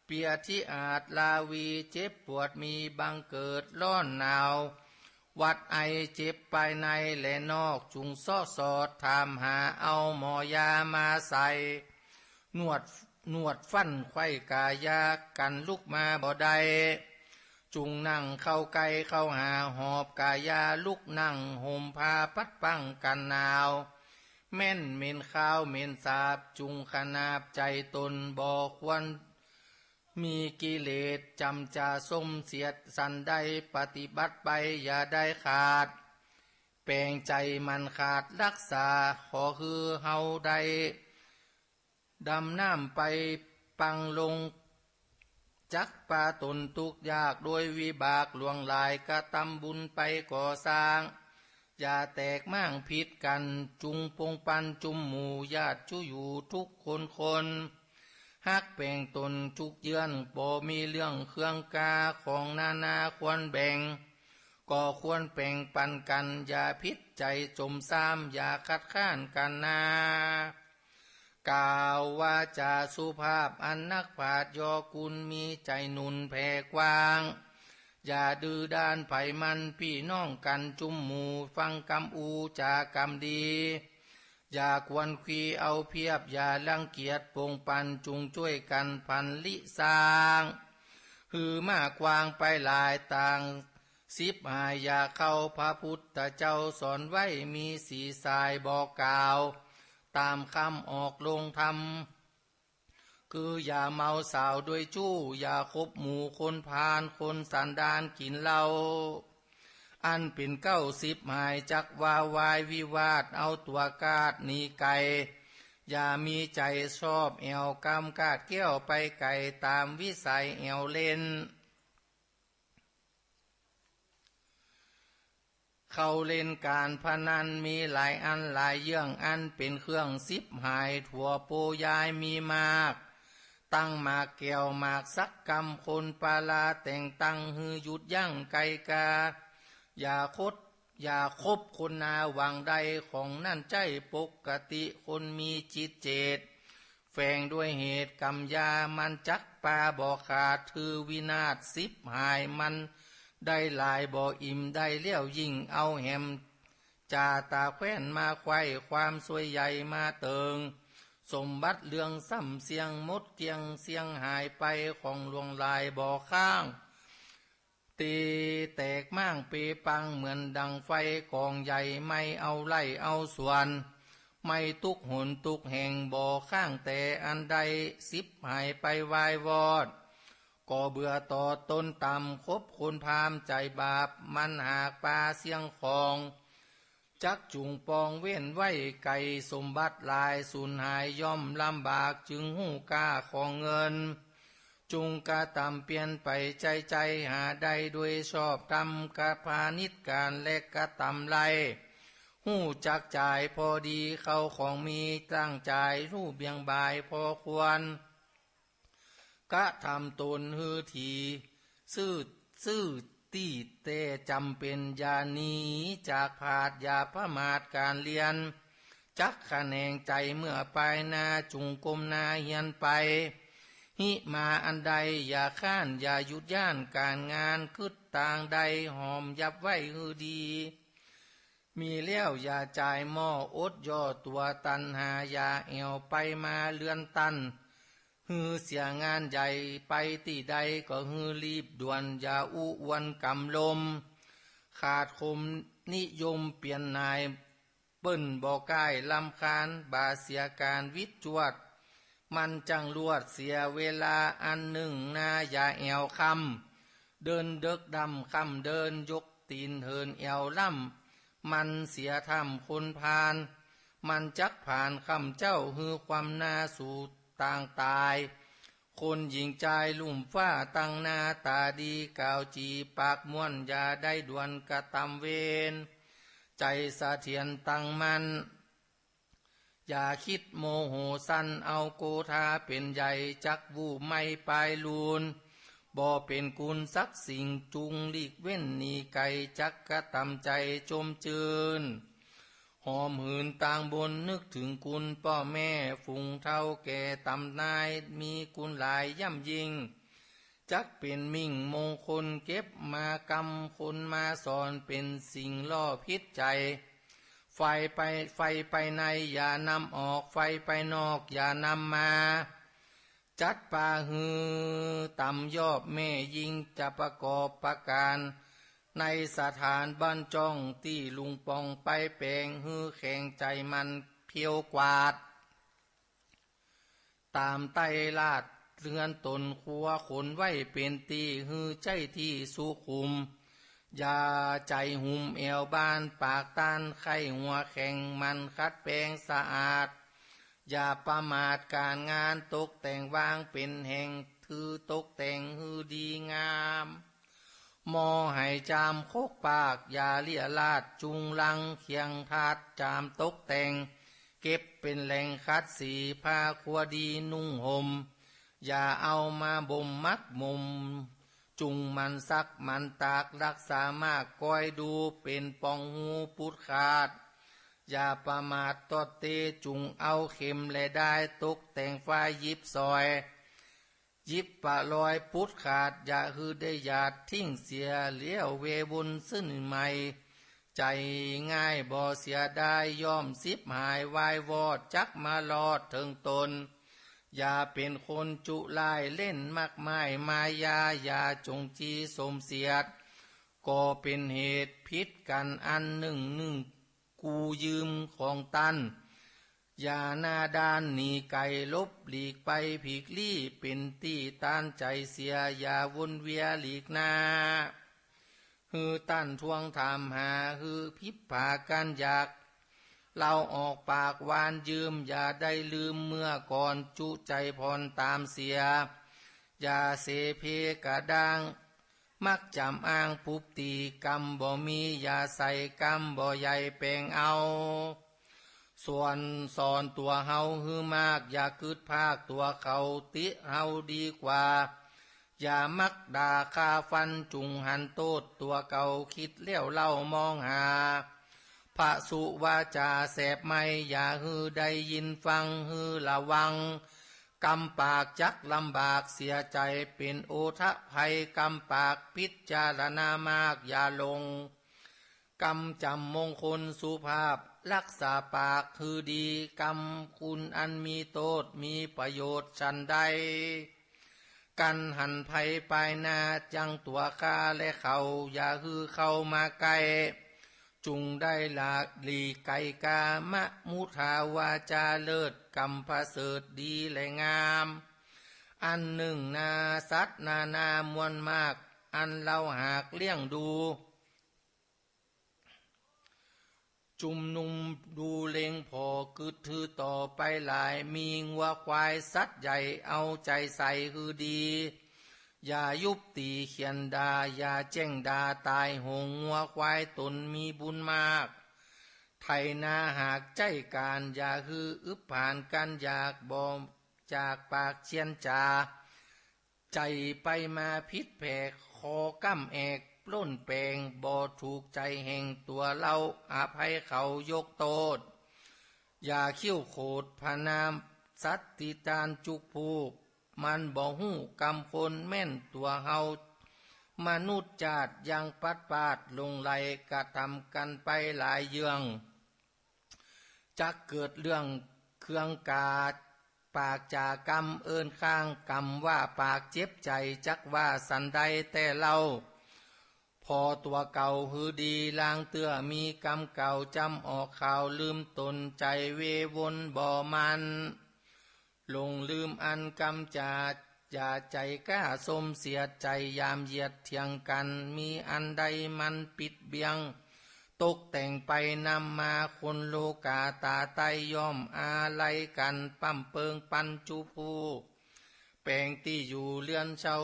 เปียที่อาจลาวีเจ็บปวดมีบังเกิดร้อนหนาววัดไอเจ็บภายในและนอกจุงซ้อสอดถามหาเอาหมอยามาใส่นวดฟันไข้กายากันลุกมาบ่ได้จุงนั่งเข้าไกลเข้าหาหอบกายาลุกนั่งห่มผ้าปัดปังกันหนาว แม่นเม่นข้าวเม่นสาบจุงขนาบใจตนบ่ควรมีกิเลสจำจะส้มเสียดสันได้ปฏิบัติไปอย่าได้ขาดแปลงใจมันขาดรักษาขอคือเฮาได้ดำน้ำไปปังลงจักปาตนทุกยากโดยวิบากหลวงหลายกระทำบุญไปก่อสร้างอย่าแตกมั่งผิดกันจุงปงปันจุมหมู่ญาติชูอยู่ทุกคนฮักแบ่งตนทุกเยือนบ่มีเรื่องเครื่องกาของนาควรแบ่งก็ควรแบ่งปันกันอย่าพิษใจจมซ้ำอย่าคัดค้านกันนากล่าวว่าจะสุภาพอันนักปราชญ์ยอกุลมีใจหนุนแผ่กว้างอย่าดื้อด้านไผมันพี่น้องกันจุมหมู่ฟังกำอูจากำดีอย่าควรคุยเอาเพียบอย่ารังเกียจปงปันจุงช่วยกันพันลิสร้างหือมากวางไปหลายต่างสิบหายอย่าเข้าพระพุทธเจ้าสอนไว้มีสีสายบอกกล่าวตามคำออกลงธรรมคืออย่าเมาสาวด้วยจู้อย่าคบหมู่คนพาลคนสันดานกินเหล้าอันเป็น90หายจักว่าวายวิวาทเอาตัวกาดหนีไก่อย่ามีใจชอบแอวกำกาดเกี้ยวไปไก่ตามวิสัยแอวเล่นเขาเล่นการพนันมีหลายอันหลายเยื่องอันเป็นเครื่องสิบหายถั่วโปยายมีมากตั้งหมากแก้วหมากสักกำคนปาลาแต่งตั้งฮือหยุดยั่งไกกาอย่าคบคนนาหวังใดของนั่นใจปกติคนมีจิตเจตแฝงด้วยเหตุกรรมยามันจักปาบ่ขาดถือวินาศสิบหายมันได้หลายบ่อิ่มได้เลี้ยวยิ่งเอาแหมจ่าตาแคว้นมาไขว้ความสวยใหญ่มาเติงสมบัติเรื่องซ้ำเสียงมดเกียงเสียงหายไปของหลวงลายบ่อข้างตีแตกมั่งเปปังเหมือนดังไฟกองใหญ่ไม่เอาไล่เอาส่วนไม่ตุกหนตุกแห่งบ่อข้างแต่อันใดสิบหายไปวายวอดก็เบื่อต่อต้นต่ำคบคนพามใจบาปมันหากปลาเสียงของจักจุงปองเว้นไว้ไก่สมบัติลายสูญหายย่อมลำบากจึงหูกล้าของเงินจุงกะตำเปลี่ยนไปใจหาได้ด้วยชอบทำกะพาณิชการและกะตำไรหูจักจ่ายพอดีเข้าของมีตั้งจ่ายรูปเบียงบายพอควรกะทำตนฮือทีซื่อตี้เตจำเป็นยานีจากผาดยาพมาดการเรียนจักคะแนงใจเมื่อไปนาจุงกลมนาเฮียนไปหิมาอันใดอย่าข้านอย่าหยุดย่านการงานคึดต่างใดหอมยับไว้ฮือดีมีเลี้ยวอย่าจ่ายหม้ออดย่อตัวตันหาอย่าแอวไปมาเลือนตันฮือเสียงานใหญ่ไปที่ใดก็ฮือรีบด่วนอย่าอ้วนกำลมขาดคมนิยมเปลี่ยนนายเปิ้นบ่ใกล้ลำคาญบาเสียการวิจวดมันจังลวดเสียเวลาอันหนึ่งนาอย่าแอวคำเดินเดึกดำคำเดินยกตีนเหินแอวล่ำมันเสียทำคนพานมันจักผ่านคำเจ้าฮือความนาสู่ต่างตายคนหญิงใจลุ่มฟ้าตั้งหน้าตาดีกล่าวจีปากม้วนอย่าได้ด่วนกระทำเวรใจสะเทียนตั้งมันอย่าคิดโมโหสั้นเอาโกธาเป็นใหญ่จักวูไม่ปลายลูนบ่เป็นกุลสักสิ่งจุงลีกเว้นหนีไก่จักกระทำใจจมจืนหอมหืนต่างบนนึกถึงคุณพ่อแม่ฝูงเท่าแก่ตำนายมีคุณหลายย่ำยิงจักเป็นมิ่งมงคลเก็บมากำคนมาสอนเป็นสิ่งล่อพิษใจไฟไปในอย่านำออกไฟไปนอกอย่านำมาจัดป่าฮือต่ำยอบแม่ยิงจะประกอบประการในสถานบ้านจ้องที่ลุงปองไปแปลงฮือแข่งใจมันพิ เพียวกวาดตามไต้ลาดเรือนตนครัวขนไว้เป็นตีฮือใจที่สุขุมยาใจหุ่มเอวบานปากต้านไข้หัวแข็งมันคัดแปลงสะอาดอย่าประมาทการงานตกแต่งวางเป็นแห่งถือตกแต่งฮือดีงามมอให้จามโคกปากอย่าเลี่ยลาดจุงลังเคียงทาดจามตกแต่งเก็บเป็นแหล่งคัดสีผ้าครัวดีนุ่งห่มอย่าเอามาบ่มมักมุมจุงมันซักมันตากรักษามากคอยดูเป็นปองหูปุดขาดอย่าประมาทตอดเตจุงเอาเข็มและได้ตกแต่งฟ้ายิบซอยยิบปะลอยปุดขาดอย่าฮือได้หยาดทิ้งเสียเลี้ยวเวบุญซึ่งใหม่ใจง่ายบ่เสียได้ย่อมสิบหายวายวอดจักมาลอดถึงตนอย่าเป็นคนจุลายเล่นมากมายมายาอย่าจงจีสมเสียดก็เป็นเหตุพิษกันอันหนึ่งกูยืมของตันอย่าหน้าด้านหนีไก่ลบหลีกไปผีกลี่เป็นตี้ต้านใจเสียอย่าวนเวียหลีกหน้าฮือตั้นทวงถามหาฮือพิบผากันอยากเราออกปากวานยืมอย่าได้ลืมเมื่อก่อนจุใจพรตามเสียอย่าเสเพกระด้างมักจำอ้างปุบตีกรรมบ่มีอย่าใส่กรรมบ่ใหญ่แปลงเอาส่วนสอนตัวเฮาฮือมากอย่าคืดภาคตัวเขาติเฮาดีกว่าอย่ามักด่าคาฟันจุงหันโตดตัวเก่าคิดเลี้ยวเล่ามองหาพระสุวาจาแสบไม่อย่าฮือได้ยินฟังฮือระวังกำปากจักลำบากเสียใจเป็นโอทะภัยกำปากพิจารณามากอย่าลงกำจำมงคลสุภาพรักษาปากคือดีกำคุณอันมีโทษมีประโยชน์ชันใดกันหันภัยปลายนาจังตัวข้าและเขาอย่าฮือเข้ามาใกล้จุงได้หลากหลีไก่กามะมุทาวาจาเลิศกำพระเสดดีและงามอันหนึ่งนาสัตนานามวลมากอันเราหากเลี้ยงดูจุมนุมดูเลงพอกึดถือต่อไปหลายมีงัวควายสัตว์ใหญ่เอาใจใส่คือดีอย่ายุบตีเขียนดาอย่าแจ้งดาตายหงงัวควายตนมีบุญมากไทยนาหากใจการอย่าฮืออึบผ่านกันอยากบ่จากปากเชียนจาใจไปมาพิษแผกคอกำแอกปล้นแปลงบ่ถูกใจแห่งตัวเราอภัยเขายกโทษอย่าเขี้ยวโขดพนามสัตติตานจุกผูกมันบ่หู้กำคนแม่นตัวเฮามนุษย์จาดยังปัดปาดลงไหลกระทำกันไปหลายเยืองจะเกิดเรื่องเครื่องกาปากจากรรมเอินข้างกรรมว่าปากเจ็บใจจักว่าสันใดแต่เราพอตัวเก่าหือดีลางเตื้อมีกรรมเก่าจำออกข่าวลืมตนใจเววนบ่มันลงลืมอันกำจาอย่าใจกล้าสมเสียใจยามเหยียดเถียงกันมีอันใดมันปิดเบียงตกแต่งไปนำมาคนโลกาตาไตย่อมอาลัยกันปั้มเปิงปันจุภูแปลงที่อยู่เรือนเชา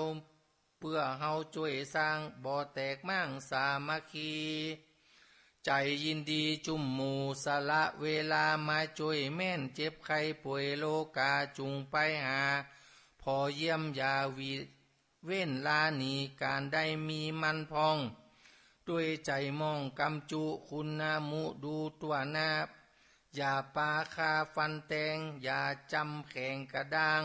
เพื่อเฮาช่วยสร้างบ่อแตกมั่งสามัคคีใจยินดีจุ่มหมู่สละเวลามาช่วยแม่นเจ็บไข้ป่วยโลกาจุงไปหาพอเยี่ยมยาวีเว้นลาหนีการได้มีมันพองด้วยใจมองกำจุคุณนามุดูตัวนาอย่าปาคาฟันแตงอย่าจำแข่งกระด้าง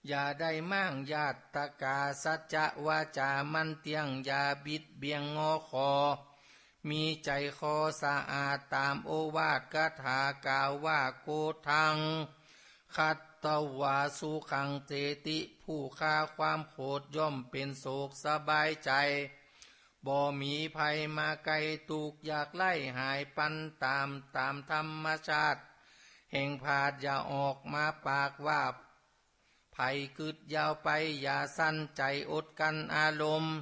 อย่าได้มั่งญาตกาสัจจะวาจามันเตียงอย่าบิดเบียงงอคอมีใจคอสะอาดตามโอวาทคาถากล่าวว่าโกทังคัตตวาสุขังเจติผู้ฆ่าความโคดย่อมเป็นโศกสบายใจบ่มีภัยมาไกลตูกอยากไล่หายปันตามธรรมชาติ แห่งพาดอย่าออกมาปากว่าไผกึดยาวไปอย่าสั้นใจอดกันอารมณ์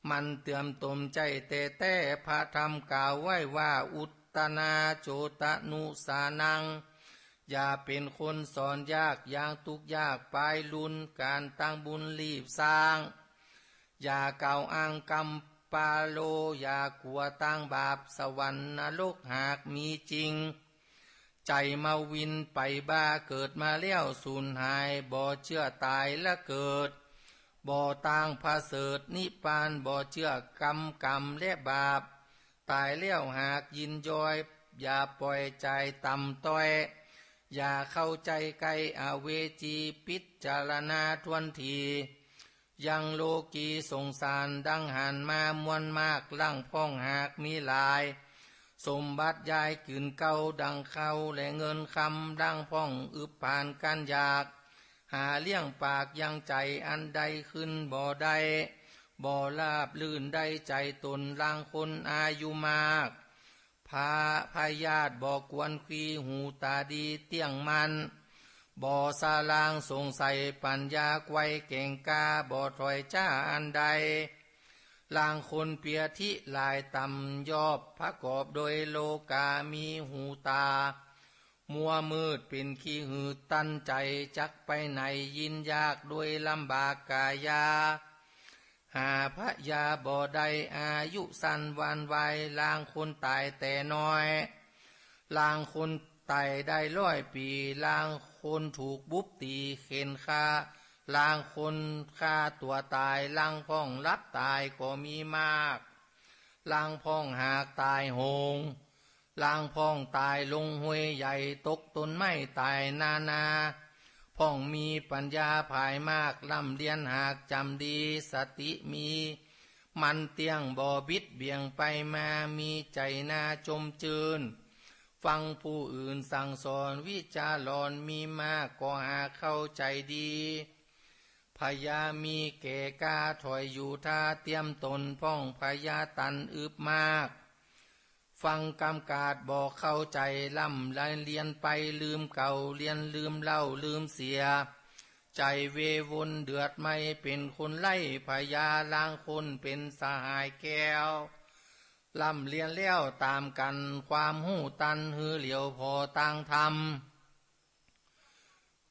มันเตือมตมใจแต่พระธรรมกล่าวไว้ว่าอุตตนาโจตนุสานังอย่าเป็นคนสอนยากอย่างทุกข์ยากปลายลุนการตั้งบุญรีบสร้างอย่ากล่าวอ้างกรรมปาโลอย่ากลัวตั้งบาปสวรรค์นรกหากมีจริงใจมาวินไปบ้าเกิดมาเลี้ยวสูญหายบ่เชื่อตายและเกิดบ่ต่างพาเสดนิพพานบ่เชื่อกรรมและบาปตายเลี้ยวหากยินยอยอย่าปล่อยใจต่ำต้อยอย่าเข้าใจไกลอเวจีพิจารณาทวนทียังโลกีสงสารดังหันมามวลมากลั่งพ้องหากมีหลายสมบัติยายกืนเก่าดังเข้าและเงินคำดังพ้องอึบผ่านกันอยากหาเลี้ยงปากยังใจอันใดขึ้นบ่ได้บ่ลาบลื่นได้ใจตนล่างคนอายุมากพายาตบ่กวนคีหูตาดีเตี้ยงมันบ่ซาลางสงสัยปัญญาไกวเก่งกาบ่ถอยจ้าอันใดลางคนเปียทิลายต่ำยอบพระกอบโดยโลกามีหูตามัวมืดเป็นขี้หืดตั้นใจจักไปไหนยินยากด้วยลำบากกายาหาพระยาบ่ได้อายุสั้นวันวัยลางคนตายแต่น้อยลางคนตายได้100 ปีลางคนถูกบุบตีเข็นฆ่าลางคนฆ่าตัวตายลางพ้องรับตายก็มีมากลางพ้องหากตายโหงลางพ้องตายลงห้วยใหญ่ตกต้นไม้ตายนาพ้องมีปัญญาภายมากล่ำเรียนหากจำดีสติมีมันเตียงบ่บิดเบี่ยงไปมามีใจน่าจมจืนฟังผู้อื่นสั่งสอนวิจารณ์มีมากก็หาเข้าใจดีพยามีเกกาถอยอยู่ท่าเตรียมตนพ้องพยาตันอึบมากฟังกำกาดบอกเข้าใจล่ำเรียนไปลืมเก่าเรียนลืมเล่าลืมเสียใจเววนเดือดไม่เป็นคนไล่พยาลางคนเป็นสหายแก้วล่ำเรียนแล้วตามกันความหูตันหือเหลียวพอตั้งทำ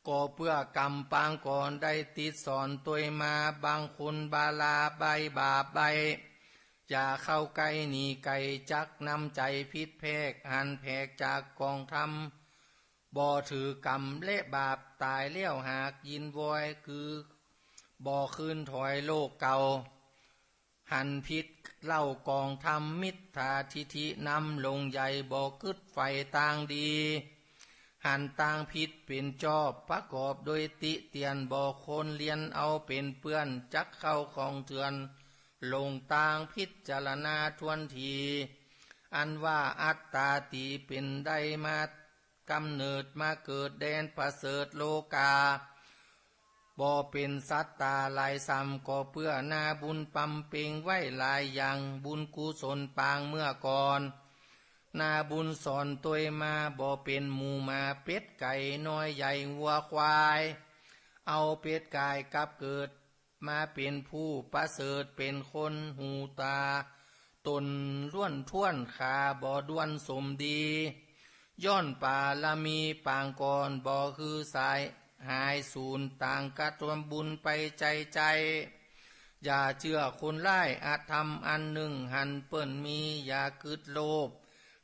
ก็เพื่อกรรมปางก่อนได้ติดสอนตัวมาบางคนบาลาใบบาปใบอย่าเข้าใกล้หนีไก่จักนำใจพิษแพกหันแพกจากกองทำบ่ถือกรรมและบาปตายเลี้ยวหากยินวอยคือบ่คืนถอยโลกเก่าหันพิษเล่ากองทำมิตรธาทิฐินำลงใหญ่บ่กึดไฟต่างดีหันต่างพิษเป็นจอบประกอบโดยติเตียนบ่คนเลียนเอาเป็นเปื้อนจักเข้าของเถื่อนลงต่างพิจารณาทวนทีอันว่าอัตตาตีเป็นได้มากำเนิดมาเกิดแดนประเสริฐโลกาบ่เป็นสัตตาลายซ้ำก็เพื่อหน้าบุญปำเพ็งไว้หลายอย่างบุญกุศลปางเมื่อก่อนหน้าบุญสอนตัวมาบ่เป็นหมูมาเป็ดไก่น้อยใหญ่วัวควายเอาเป็ดกายกับเกิดมาเป็นผู้ประเสริฐเป็นคนหูตาตนล้วนท่วนขาบ่ด้วนสมดีย้อนป่าละมีปางก่อนบ่คือสายหายสูญต่างกระทำบุญไปใจอย่าเชื่อคนไล่อาจทำอันหนึ่งหันเปิ้นมีอย่าคืดโลภ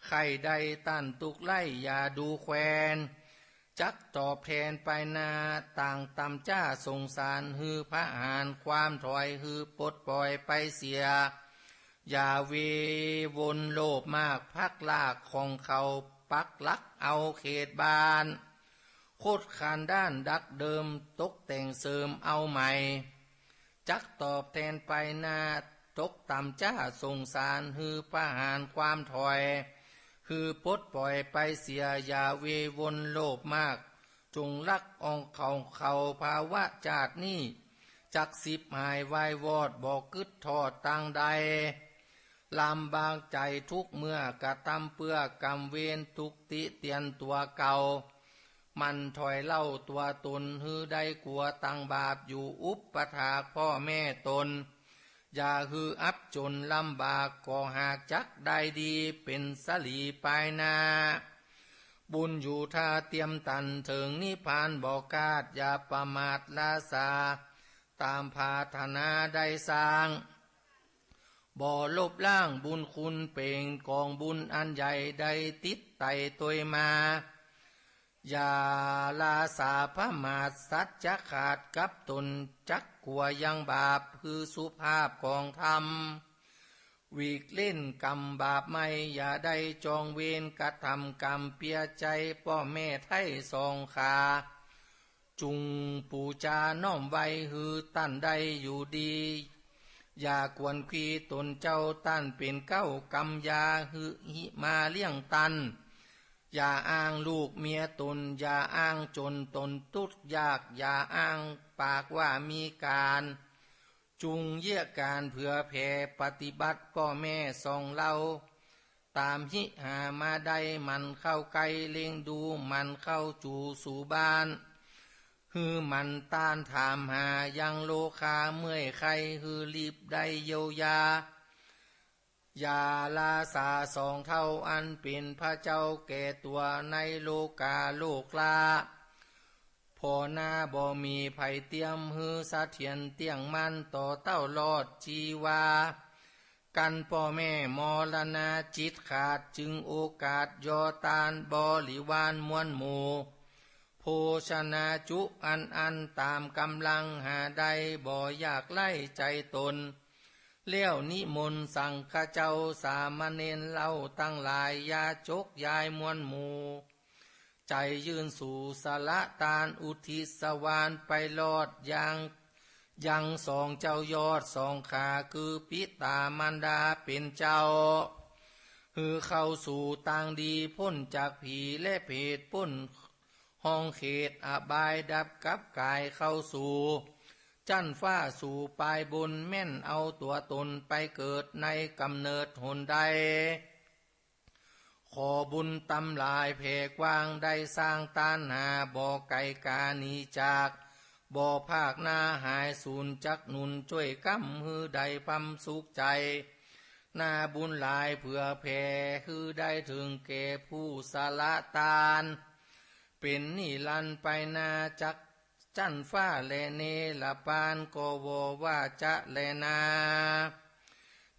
ใครใดต้านตุกไล่อย่าดูแควนจักตอบแทนไปนาต่างตำจ้าสงสารฮือพระหารความถอยฮือปลดปล่อยไปเสียอย่าเววนโลภมากพักลากของเขาปักลักเอาเขตบานโคตรขานด้านดักเดิมตกแต่งเสริมเอาใหม่จักตอบแทนไปนาตกต่ำจ้าสงสารฮือพระหารความถอยคือปลดปล่อยไปเสียอย่าเววนโลภมากจงรักองเขาภาวะจาดนี้จักสิบหายวายวอดบอกกึดทอดต่างใด ลำบากใจทุกเมื่อกระทำเพื่อกรรมเวรทุกติเตียนตัวเก่ามันถอยเล่าตัวตนฮือได้กลัวตั้งบาปอยู่อุปปถากพ่อแม่ตนอย่าฮืออับจนลำบากก็หากจักได้ดีเป็นสลีปลายนาบุญอยู่ท่าเตรียมตันถึงนิพพานบอกาดอย่าประมาทลาสาตามภาธนาได้สร้างบ่ลบล้างบุญคุณเป่งกองบุญอันใหญ่ได้ติดไต่ตัวมาอย่าลาสาพระมาทสัจจะขาดกับตนจักกลัวยังบาปคือสุภาพของธรรมวีกเล่นกรรมบาปไม่อย่าได้จองเวรกระทำกรรมเปียใจพ่อแม่ไทยสองขาจุงปูจาน้อมไว้ฮือตั้นได้อยู่ดีอย่ากวนขีตนเจ้าตั้นเป็นเก้ากรรมยาฮือหิมาเลี้ยงตันอย่าอ้างลูกเมียตนอย่าอ้างจนตนทุกข์ยากอย่าอ้างปากว่ามีการจุงเยี่ยการเผื่อแผ่ปฏิบัติพ่อแม่ส่องเล่าตามหิหามาได้มันเข้าไกลเล็งดูมันเข้าจูสู่บ้านฮือมันต้านถามหายังโลคาเมื่อยไข้ฮือรีบได้เยียวยาอย่าลาสาสองเท่าอันเป็นพระเจ้าแก่ตัวในโลกาโลกลาพอหน้าบ่มีไผเตรียมฮือสะเทียนเตียงมันต่อเต้ารอดจีวากันพ่อแม่มรณาจิตขาดจึงโอกาสยอตานบริวารมวลหมู่โภชนาจุอันตามกำลังหาได้บ่อยากไล่ใจตนเลี้ยวนิมนต์สั่งข้าเจ้าสามเณรเล่าตั้งหลายยาจกยายมวลหมู่ใจยื่นสู่สละตานอุทิศสวานไปลอดยังสองเจ้ายอดสองขาคือปิตามารดาเป็นเจ้าฮือเข้าสู่ต่างดีพ้นจากผีและเพศพ้นห้องเขตอบายดับกับกายเข้าสู่จันฟ้าสู่ปลายบนแม่นเอาตัวตนไปเกิดในกำเนิดหนใดขอบุญตำลายเพกวางได้สร้างตานหาบ่อไก่กานีจากบ่อภาคนาหายสูญจักหนุนช่วยกำฮือใดพัมสุขใจนาบุญหลายเพื่อแผ่ฮือได้ถึงแก่ผู้สละตานเป็นนิรันดร์ไปนาจักจันฟ้าแลเนละปานโกโวว่าจะแลนา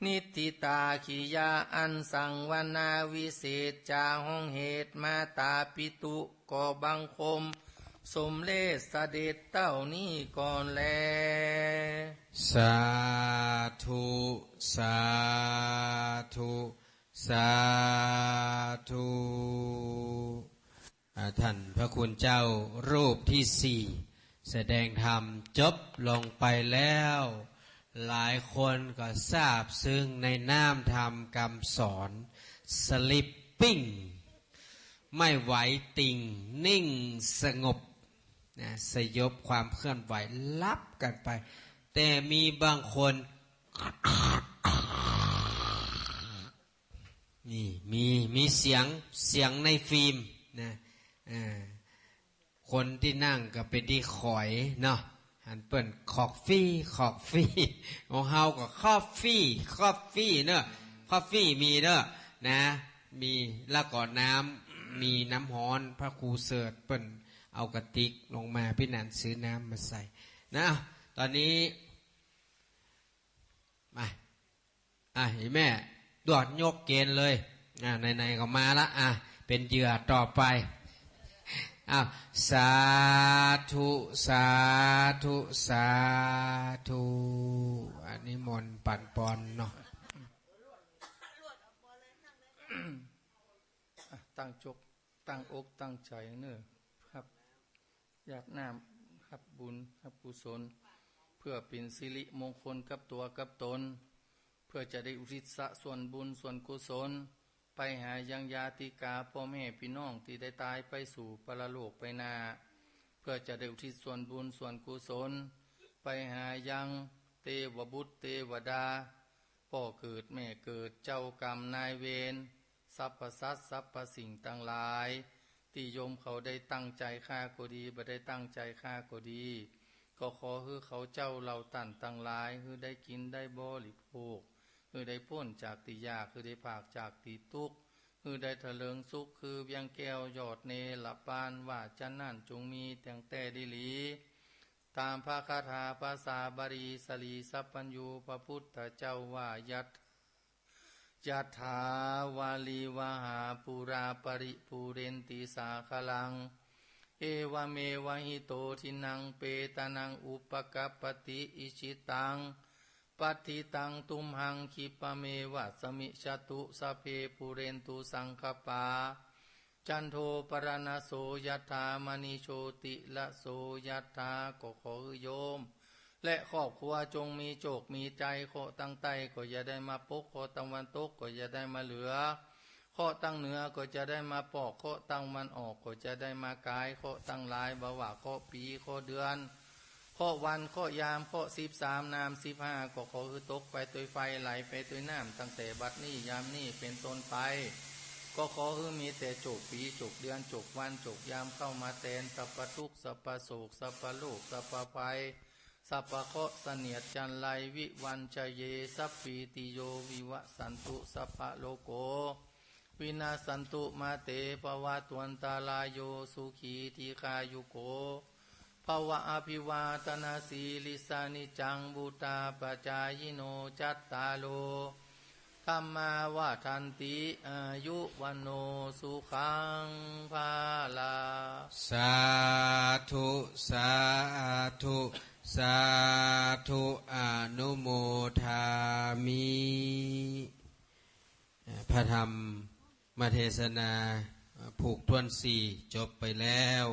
นิติตาขียาอันสังวนาวิเศษจาห้องเหตุมาตาปิตุก่อบังคมสมเลสเสด็จเต้านี้ก่อนแลสาธุสาธุสาธุท่านพระคุณเจ้ารูปที่สี่แสดงธรรมจบลงไปแล้วหลายคนก็ทราบซึ้งในน้ำธรรมคำสอนสลิปปิ้งไม่ไหวติงนิ่งสงบนะสยบความเคลื่อนไหวลับกันไปแต่มีบางคนนี่มีเสียงในฟิล์มนะคนที่นั่งก็เป็นที่ขอยเนาะหันเปิ่นขอกฟี่ของเฮาก็คอฟฟี่เนอะคอฟฟี่มีเนอะนะมีแล้วก็น้ำมีน้ำฮ้อนพระครูเสิร์ชเปิ่นเอากระติกลงมาพี่นันซื้อน้ำมาใส่นะตอนนี้มาเห็นแม่ดอดยกเกณฑ์เลยไหนๆก็มาละเป็นเหยื่อต่อไปสาธุสาธุสาธุอันนี้มนต์ปั่นปอนเนาะตั้งอกตั้งใจเนอะครับอยากน้ำครับบุญครับกุศลเพื่อเป็นสิริมงคลกับตัวกับตนเพื่อจะได้อุทิศส่วนบุญส่วนกุศลไปหายังญาติกาพ่อแม่พี่น้องที่ได้ตายไปสู่ปรโลกไปนาเพื่อจะได้อุทิศส่วนบุญส่วนกุศลไปหายังเทวบุตรเทวดาพ พ่อเกิดแม่เกิดเจ้ากรรมนายเวรสรรพสัตว์สรรพสิ่งต่างหลายที่โยมเขาได้ตั้งใจฆ่าก็ดีบ่ได้ตั้งใจฆ่าก็ดีก็ขอให้เขาเจ้าเราตันต่างหลายให้ได้กินได้บริโภคให้ได้พ้นจากติยากให้ได้ภาคจากติทุกข์ให้ได้เถลิงสุขคือเวียงแก้วยอดเนรปานว่าจันนั่นจงมีแต่งแต่ดิลีตามพระคาถาภาษาบาลีสลีสัพพัญญูพระพุทธเจ้าว่ายัตถาวาลีวหาปุราปริปูเรนติสาคลังเอวเมวะหิโตทินังเปตานังอุปกัปปติอิชิตังปัฏฐิตังตุมหังคิปะเมวะสมิชตุสพเพปุเรนตุสังคปาจันโทปรณโสยัตถามณิโชติละโสยัตถาก็ขอโยมและครอบครัวจงมีโจกมีใจโคตั้งใต้ก็อย่าได้มาปกโคตะวันตกก็อย่าได้มาเหลือโคตั้งเหนือก็จะได้มาปอกโคตั้งมันออกก็จะได้มากายโคตั้งลายบ่ว่าโคปีโคเดือนโควันโคยามโค13 นาม15ก็ขอคือตกไปตัวยไฟไหลไปตัวยน้ำตั้งแต่บัดนี้ยามนี้เป็นต้นไปก็ขอให้มีแต่โจกปีโจกเดือนโจกวันโจกยามเข้ามาแทนสัพพทุกข์สัพพโศกสัพพโลกสัพพภัยสัพพะเคราะห์เสนียดจันไรวิวันชเยสัพปีติโยวิวะสันตุสัพพะโลโกวินาสันตุมาเตภวะตวันตาลายโยสุขีทีคายุโกภวะอภิวาตนาสีลิสานิจังบุตาปจายโนจัตตาโลธรรมาวาทันติอายุวันโนสุขังภาลาสาธุสาธุสาธุอนุโมทามิพระธรรมมาเทศนาผูกทวน4จบไปแล้ว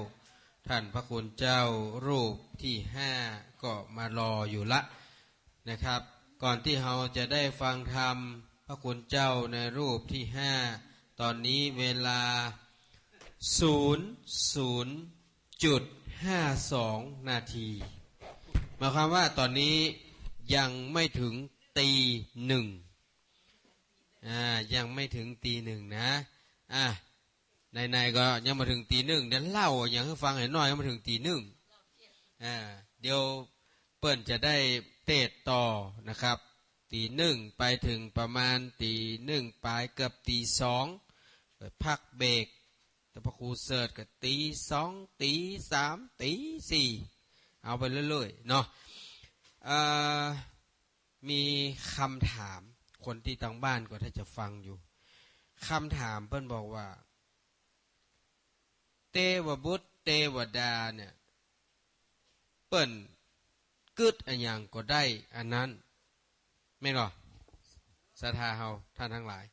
ท่านพระคุณเจ้ารูปที่5ก็มารออยู่ละนะครับ ก่อนที่เราจะได้ฟังธรรมพระคุณเจ้าในรูปที่5ตอนนี้เวลา 00:52 นาทีหมายความว่าตอนนี้ยังไม่ถึงตี 1ยังไม่ถึงตี 1นะในก็ยังมาถึงตี 1เดี๋ยวเล่าอย่างให้ฟังให้หน่อยยังมาถึงตี 1เดี๋ยวเปิ้นจะได้เตะต่อนะครับตี 1ไปถึงประมาณตี 1ปลายเกือบตี 2ไปพักเบรกแต่พระครูเสิร์ชก็ตี 2ตี 3ตี 4เอาไปเรื่อยๆเนาะมีคำถามคนที่ทางบ้านก็ถ้าจะฟังอยู่คำถามเพิ่นบอกว่าเทวบุตรเทวดาเนี่ยเปิ้นกึดอันอย่างก็ได้อันนั้นไม่หรอศรัทธาเฮาท่านทั้งหลาย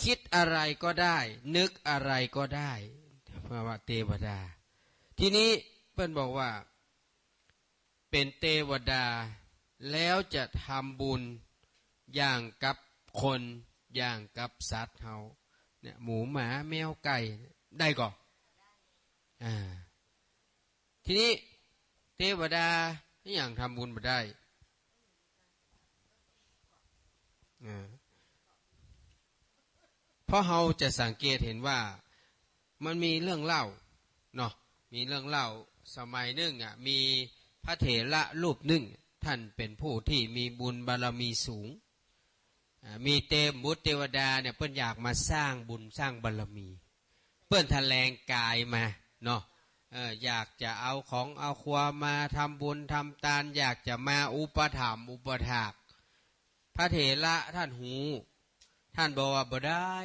คิดอะไรก็ได้นึกอะไรก็ได้เพราะว่าเทวดาทีนี้เปิ้นบอกว่าเป็นเทวดาแล้วจะทำบุญอย่างกับคนอย่างกับสัตว์เฮาเนี่ยหมูหมาแมวไก่ได้ก่อนทีนี้เทวดาอย่างทำบุญมาได้เพราะเราจะสังเกตเห็นว่ามันมีเรื่องเล่าเนาะมีเรื่องเล่าสมัยหนึ่งมีพระเถระรูปหนึ่งท่านเป็นผู้ที่มีบุญบารมีสูงมีเทพบุตรเทวดาเนี่ยเพิ่นอยากมาสร้างบุญสร้างบารมีเพิ่นแถลงกายมาเนาะอยากจะเอาของเอาความมาทำบุญทำทานอยากจะมาอุปถัมภ์อุปถากพระเถระท่านหูท่านบอกว่าบ่ได้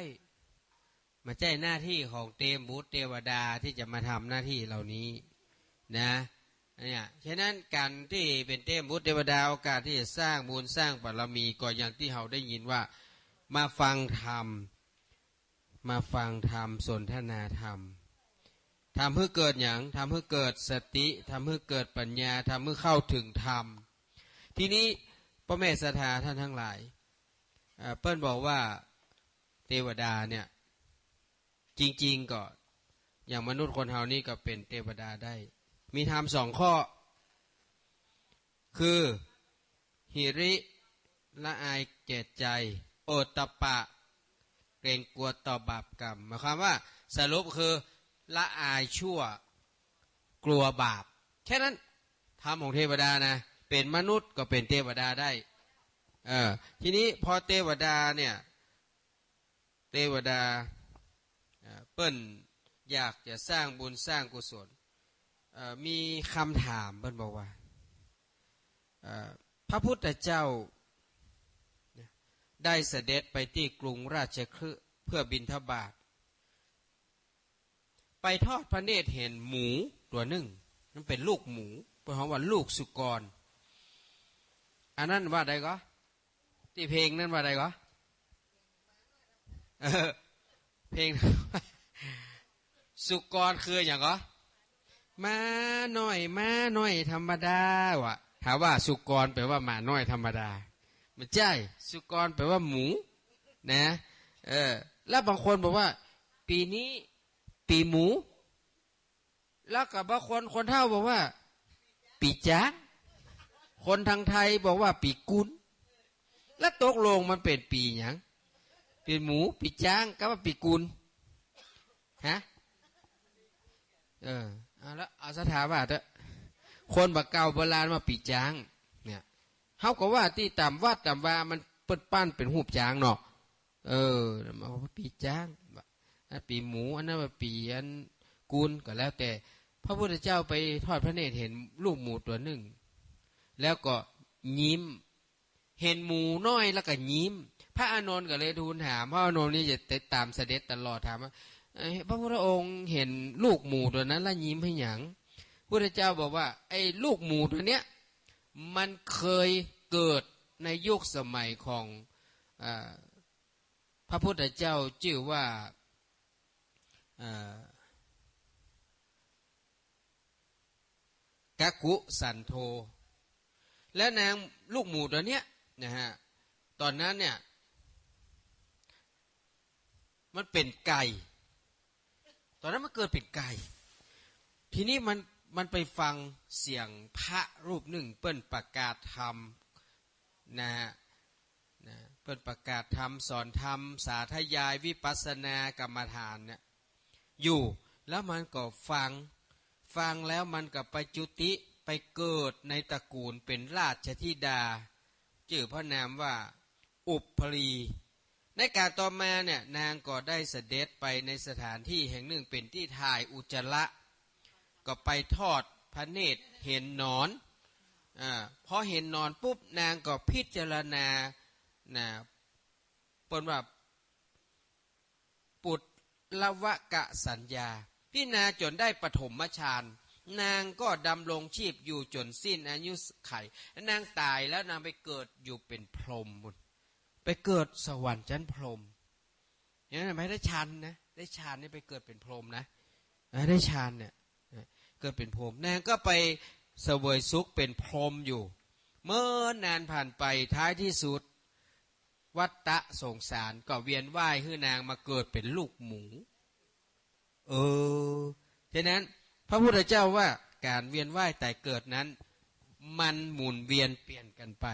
มาใช่หน้าที่ของเทพบุตรเทวดาที่จะมาทำหน้าที่เหล่านี้นะเนี่ยฉะนั้นการที่เป็นเทพบุตรเทวดาโอกาสที่จะสร้างบุญสร้างบารมีก็อย่างที่เราได้ยินว่ามาฟังธรรมสนทนาธรรมทำเพื่อเกิดอย่างทำเพื่อเกิดสติทำเพื่อเกิดปัญญาทำเพื่อเข้าถึงธรรมทีนี้พระแม่ศรัทธาท่านทั้งหลายเปิ้ลบอกว่าเทวดาเนี่ยจริงๆก็อย่างมนุษย์คนเฮานี่ก็เป็นเทวดาได้มีธรรม2 ข้อคือหิริ ละอายแก่ใจโอตตปะเกรงกลัวต่อบาปกรรมหมายความว่าสรุปคือละอายชั่วกลัวบาปแค่นั้นธรรมของเทวดานะเป็นมนุษย์ก็เป็นเทวดาได้ทีนี้พอเทวดาเนี่ยเทวดาเปิ้นอยากจะสร้างบุญสร้างกุศลมีคำถามเปิ้นบอกว่าพระพุทธเจ้าได้เสด็จไปที่กรุงราชคฤห์เพื่อบิณฑบาตไปทอดพระเนตรเห็นหมูตัวหนึ่งนั่นเป็นลูกหมูเพราะว่าลูกสุกรอันนั้นว่าใดก็ที่เพลงนั้นว่าใดก็เพลงสุกรคืออย่างก็มาหน่อยมาหน่อยธรรมดาวะถามว่าสุกรแปลว่ามาหน่อยธรรมดาไม่ใช่สุกรแปลว่าหมูนะแล้วบางคนบอกว่าปีนี้ปีหมูแล้วกับบางคนเท่าบอกว่าปีจ้างคนทางไทยบอกว่าปีกุลแล้วตกลงมันเป็นปีหยังเป็นหมูปีจ้างกับว่าปีกุลฮะเอาละเอาสถาบันเถอะคนบักเก่าโบราณมาปีจ้างเนี่ยเขาก็ว่าที่ต่ำวัดต่ำวามันเปิ้นปั้นเป็นหูปจ้างเนาะมาว่าปีจ้างปีหมูอันนั้นว่าปีอันกุลก็แล้วแต่พระพุทธเจ้าไปทอดพระเนตรเห็นลูกหมูตัวหนึ่งแล้วก็ยิ้มเห็นหมูน้อยแล้วก็ยิ้มพระอานนท์ก็เลยทูลถามพระอานนท์นี่จะติดตามเสด็จตลอดถามว่าพระพุทธองค์เห็นลูกหมูตัวนั้นแล้วยิ้มให้หยังพระพุทธเจ้าบอกว่าไอ้ลูกหมูตัวเนี้ยมันเคยเกิดในยุคสมัยของพระพุทธเจ้าชื่อว่ากักกุสันโธและนางลูกหมูตัวเนี้ยนะฮะตอนนั้นเนี่ยมันเป็นไก่ตอนนั้นมันเกิดเป็นไก่ทีนี้มันไปฟังเสียงพระรูปหนึ่งเปิ้นประกาศธรรมนะเปิ้นประกาศธรรมสอนธรรมสาธยายวิปัสสนากรรมฐานเนี่ยอยู่แล้วมันก็ฟังแล้วมันก็ไปจุติไปเกิดในตระกูลเป็นราชธิดาชื่อพระนามว่าอุปปลีในการต่อมาเนี่ยนางก็ได้เสด็จไปในสถานที่แห่งหนึ่งเป็นที่ถ่ายอุจจาระก็ไปทอดพระเนตรเห็นหนอนพอเห็นหนอนปุ๊บนางก็พิจารณาเปิ้นว่าปุตละวะกะสัญญาพิจารณาจนได้ปฐมฌานนางก็ดำรงชีพอยู่จนสิ้นอายุไขนางตายแล้วนางไปเกิดอยู่เป็นพรหมไปเกิดสวรรค์ชั้นพรหมอย่างนั้นไม่ได้ฌานนะได้ฌานนี่ไปเกิดเป็นพรหมนะได้ฌานเนี่ยเกิดเป็นพรหมนางก็ไปเสวยสุขเป็นพรหมอยู่เมื่อนานผ่านไปท้ายที่สุดวัฏฏะสงสารก็เวียนว่ายให้นางมาเกิดเป็นลูกหมูฉะนั้นพระพุทธเจ้าว่าการเวียนว่ายแต่เกิดนั้นมันหมุนเวียนเปลี่ยนกันไป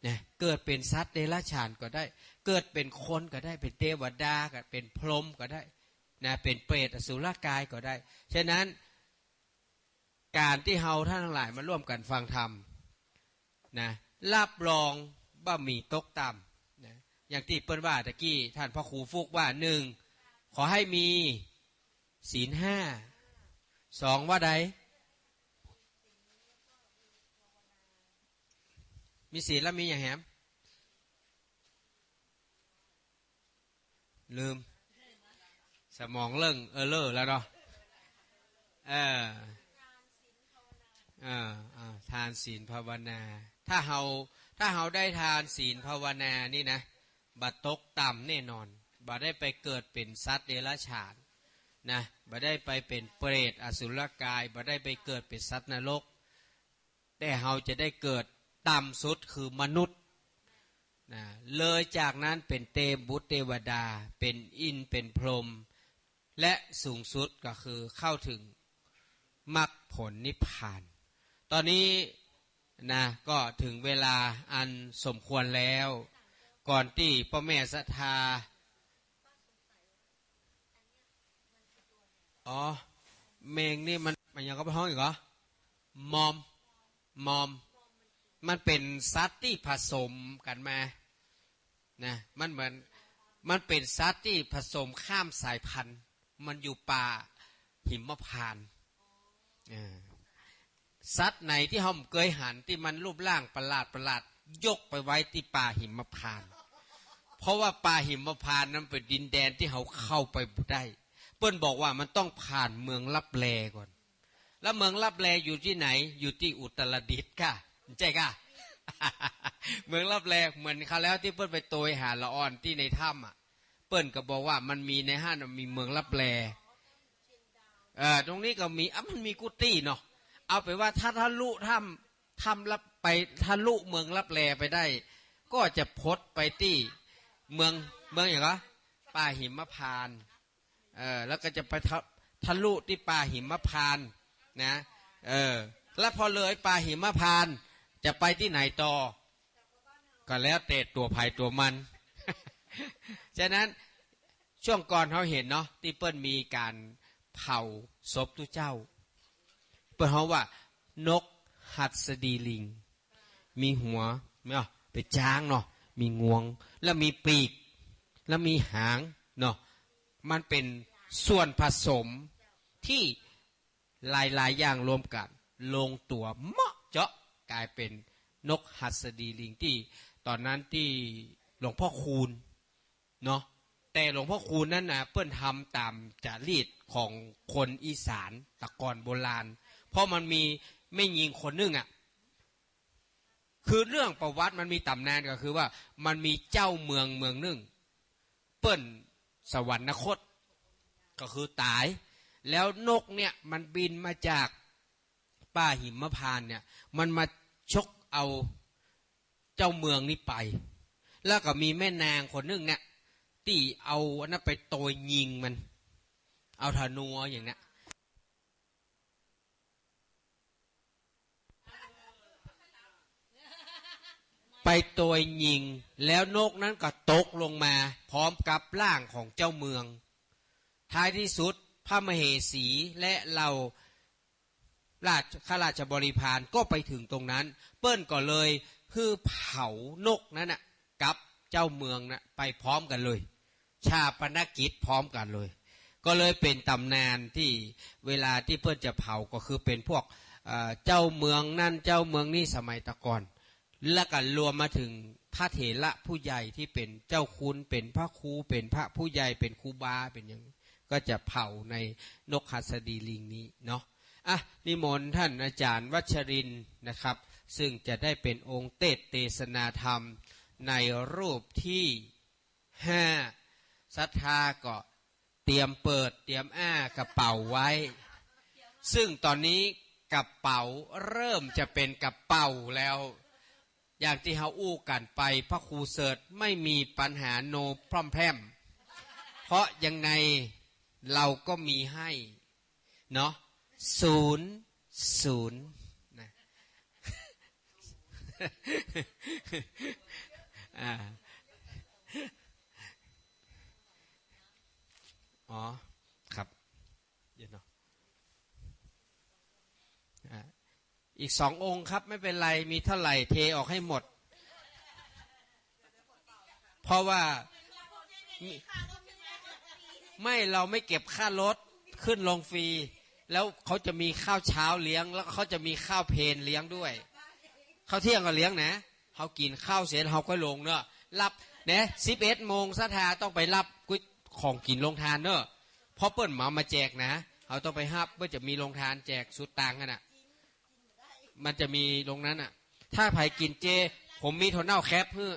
นะเกิดเป็นสัตว์เดรัจฉานก็ได้เกิดเป็นคนก็ได้เป็นเทวดาก็เป็นพรหมก็ได้นะเป็นเปรตอสุรกายก็ได้ฉะนั้นการที่เฮาท่านทั้งหลายมาร่วมกันฟังธรรมนะรับรองว่ามีตกต่ำนะอย่างที่เปิ้นว่าตะกี้ท่านพระครูฟุกว่าหนึ่งขอให้มีศีลห้าสองว่าใดมีศีลแล้วมีอย่างแหมลืมสมองเลิ่งเล่อแล้วเนาะทานศีลภาวนาถ้าเฮาได้ทานศีลภาวนานี่นะบัดตกต่ำแน่นอนบัดได้ไปเกิดเป็นสัตว์เดรัจฉานนะบัดได้ไปเป็นเปรตอสุรกายบัดได้ไปเกิดเป็นสัตว์นรกแต่เฮาจะได้เกิดต่ำสุดคือมนุษย์นะเลยจากนั้นเป็นเทพบุตรเทวดาเป็นอินทร์เป็นพรหมและสูงสุดก็คือเข้าถึงมรรคผลนิพพานตอนนี้ นะก็ถึงเวลาอันสมควรแล้ว ก่อนที่พ่อแม่ศรัทธาอ๋อเมงนี่มันยังก็ไปห้องอีกเหรอมอมมันเป็นสัตว์ที่ผสมกันมานะมันเหมือนมันเป็นสัตว์ที่ผสมข้ามสายพันธุ์มันอยู่ป่าหิมพานต์สัตว์ไหนที่เราเคยหันที่มันรูปร่างประหลาดยกไปไว้ที่ป่าหิมพานต์เพราะว่าป่าหิมพานต์นั้นเป็นดินแดนที่เขาเข้าไปได้เปิ้นบอกว่ามันต้องผ่านเมืองลับแลก่อนแล้วเมืองลับแลอยู่ที่ไหนอยู่ที่อุตรดิตถ์ค่ะใช่ค่ะ เมืองลับแลเหมือนเขาแล้วที่เปิ้นไปโตยหาละอ่อนที่ในถ้ำอ่ะเปิ้นก็บอกว่ามันมีในห้างมีเมืองลับแลตรงนี้ก็มีมันมีกุฏิเนาะเอาไปว่าถ้าทะลุถ้ำลับไปทะลุเมืองลับแลไปได้ก็จะพดไปที่เมืองอย่างก็ป่าหิมพานต์แล้วก็จะไปทะลุที่ป่าหิมพานต์นะแล้วพอเลยป่าหิมพานต์จะไปที่ไหนต่อก็แล้วแต่ตัวภัยตัวมัน ฉะนั้นช่วงก่อนเขาเห็นเนาะที่เปิ้ลมีการเผาศพทุเจ้าเปิ้ลเขาว่านกหัดสดีลิงมีหัวเนาะเป็นช้างเนาะมีงวงแล้วมีปีกแล้วมีหางเนาะมันเป็นส่วนผสมที่หลายอย่างรวมกันลงตัวเหมาะเจาะกลายเป็นนกหัสดีลิงที่ตอนนั้นที่หลวงพ่อคูณเนาะแต่หลวงพ่อคูณนั้นนะเปิ้นทำตามจารีตของคนอีสานตะกอนโบราณเพราะมันมีไม่ยิงคนนึงอ่ะคือเรื่องประวัติมันมีตำนานก็คือว่ามันมีเจ้าเมืองนึงเปิ้นสวรรคตก็คือตายแล้วนกเนี่ยมันบินมาจากป่าหิมพานต์เนี่ยมันมาชกเอาเจ้าเมืองนี้ไปแล้วก็มีแม่นางคนนึงเนี่ยที่เอาอันนั้นไปโตยยิงมันเอาธนูอย่างเนี้ยไปโตยยิงแล้วนกนั้นก็ตกลงมาพร้อมกับร่างของเจ้าเมืองท้ายที่สุดพระมเหสีและเราข้าราชบริพารก็ไปถึงตรงนั้นเปิ้ลก็เลยคือเผานกนั้นน่ะกับเจ้าเมืองน่ะไปพร้อมกันเลยชาปนกิจพร้อมกันเลยก็เลยเป็นตำนานที่เวลาที่เปิ้ลจะเผาก็คือเป็นพวกเจ้าเมืองนั่นเจ้าเมืองนี่สมัยตะก่อนแล้วก็รวมมาถึงพระเถระผู้ใหญ่ที่เป็นเจ้าคุณเป็นพระครูเป็นพระผู้ใหญ่เป็นครูบาเป็นอย่างก็จะเผาในนกหัสดีลิงนี้เนาะนิมนต์ท่านอาจารย์วัชรินทร์นะครับซึ่งจะได้เป็นองค์เทศนาธรรมในรูปที่5ศรัทธาก็เตรียมเปิดเตรียมกระเป๋าไว้ซึ่งตอนนี้กระเป๋าเริ่มจะเป็นกระเป๋าแล้วอย่างที่เขาอู้กันไปพระครูเสิร์ชไม่มีปัญหาโนพร่อมแพร่มเพราะยังไงเราก็มีให้เนาะ00นะอ๋อครับเดี๋ยวเนาะอีก2 องค์ครับไม่เป็นไรมีเท่าไหร่เทออกให้หมดเพราะว่าไม่เราไม่เก็บค่ารถขึ้นลงฟรีแล้วเขาจะมีข้าวเช้าเลี้ยงแล้วเขาจะมีข้าวเพลเลี้ยงด้วยข้าวเที่ยงก็เลี้ยงนะเขากินข้าวเสร็จเขาก็ลงเนอะรับเนี่ย11 โมงศรัทธาต้องไปรับของกินลงทานเนอะเพราะเปิ้ลมาแจกนะเขาต้องไปฮับเพื่อจะมีลงทานแจกสุดตังกันอ่ะมันจะมีตรงนั้นอ่ะถ้าใครกินเจผมมีถั่วเน่าแคปเพื่อ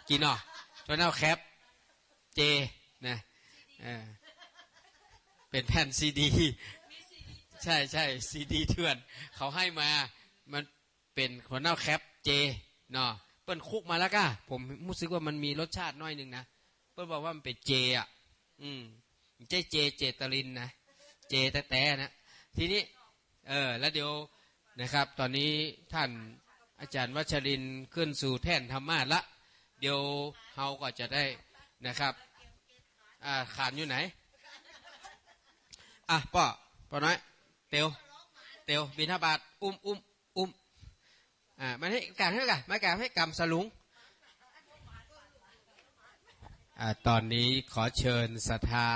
กินเนาะถั่วเน่าแคปเจนะเป็นแผ่นซีดีใช่ซีดีเถื่อนเขาให้มามันเป็นถั่วเน่าแคปเจเนาะเปิ้ลคุกมาแล้วก็ผมรู้สึกว่ามันมีรสชาติน้อยนึงนะเปิ้ลบอกว่ามันเป็นเจอ่ะเจตลินนะเจแต่นะทีนี้แล้วเดี๋ยวนะครับตอนนี้ท่าน อาจารย์วัชรินทร์ขึ้นสู่แท่นธรรมาสละเดี๋ยวเฮาก็จะได้นะครับขานอยู่ไหนป้อน้อยเตียวบิณฑบาตอุ้มมันให้การให้กันมาการให้กรรมสลุงตอนนี้ขอเชิญศรัทธา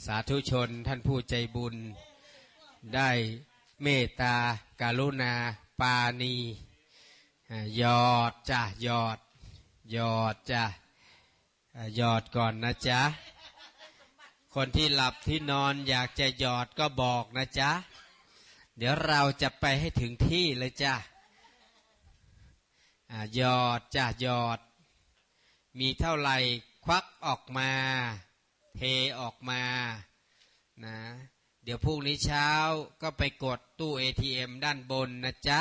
สาธุชนท่านผู้ใจบุญได้เมตตาการุณาปาณีหยอดจ้ะหยอดจ้ะหยอดก่อนนะจ๊ะคนที่หลับที่นอนอยากจะหยอดก็บอกนะจ๊ะเดี๋ยวเราจะไปให้ถึงที่เลยจ้ะหยอดจ้ะหยอดมีเท่าไหร่ควักออกมาเทออกมานะเดี๋ยวพรุ่งนี้เช้าก็ไปกดตู้ ATM ด้านบนนะจ๊ะ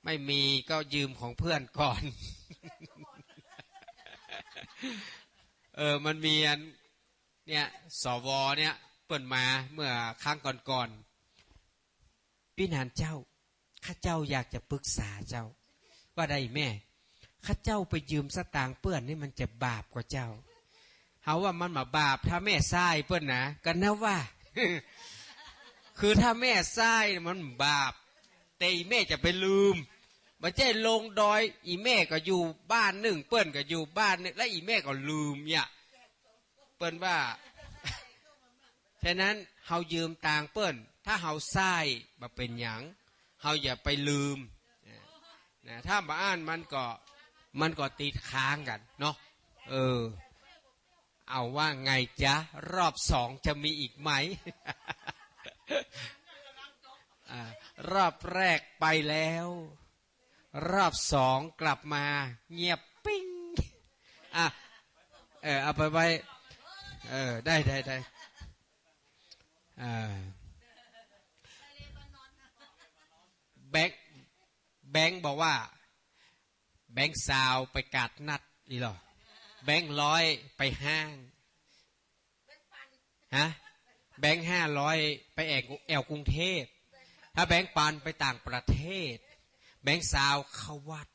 ไม่มีก็ยืมของเพื่อนก่อน มันมีอันเนี่ยสวเนี่ยเปิดมาเมื่อครั้งก่อนพี่นานเจ้าข้าเจ้าอยากจะปรึกษาเจ้าว่าได้แม่ข้าเจ้าไปยืมสตางค์เปื้อนนี่มันจะบาปกว่าเจ้าเฮาว่ามันมาบาปถ้าแม่ทรายเปื้อนนะกันนะว่า คือถ้าแม่ทรายมันบาปแต่อีแม่จะไปลืมมาเจ้ลงดอยอีแม่ก็อยู่บ้านหนึ่งเปิ้นก็อยู่บ้านนึงและอีแม่ก็ลืมเนี่ยเปิ้นว่า ฉะนั้นเฮายืมตังเปิ้นถ้าเฮาทรายมาเป็นหยังเฮาอย่าไปลืมนะถ้ามาอ่านมันก็ติดค้างกันเนาะเอาว่าไงจ๊ะรอบสองจะมีอีกไหม รอบแรกไปแล้วรอบสองกลับมาเงียบปิ้งเอาไปไว้ได้แบงค์บอกว่าแบงค์ซาวไปกัดนัดอีหรอแบงค์100ไปห้างฮะแบงค์500ไปแอวกรุงเทพถ้าแบงค์ปันไปต่างประเทศแบงค์ซาวเข้าวัด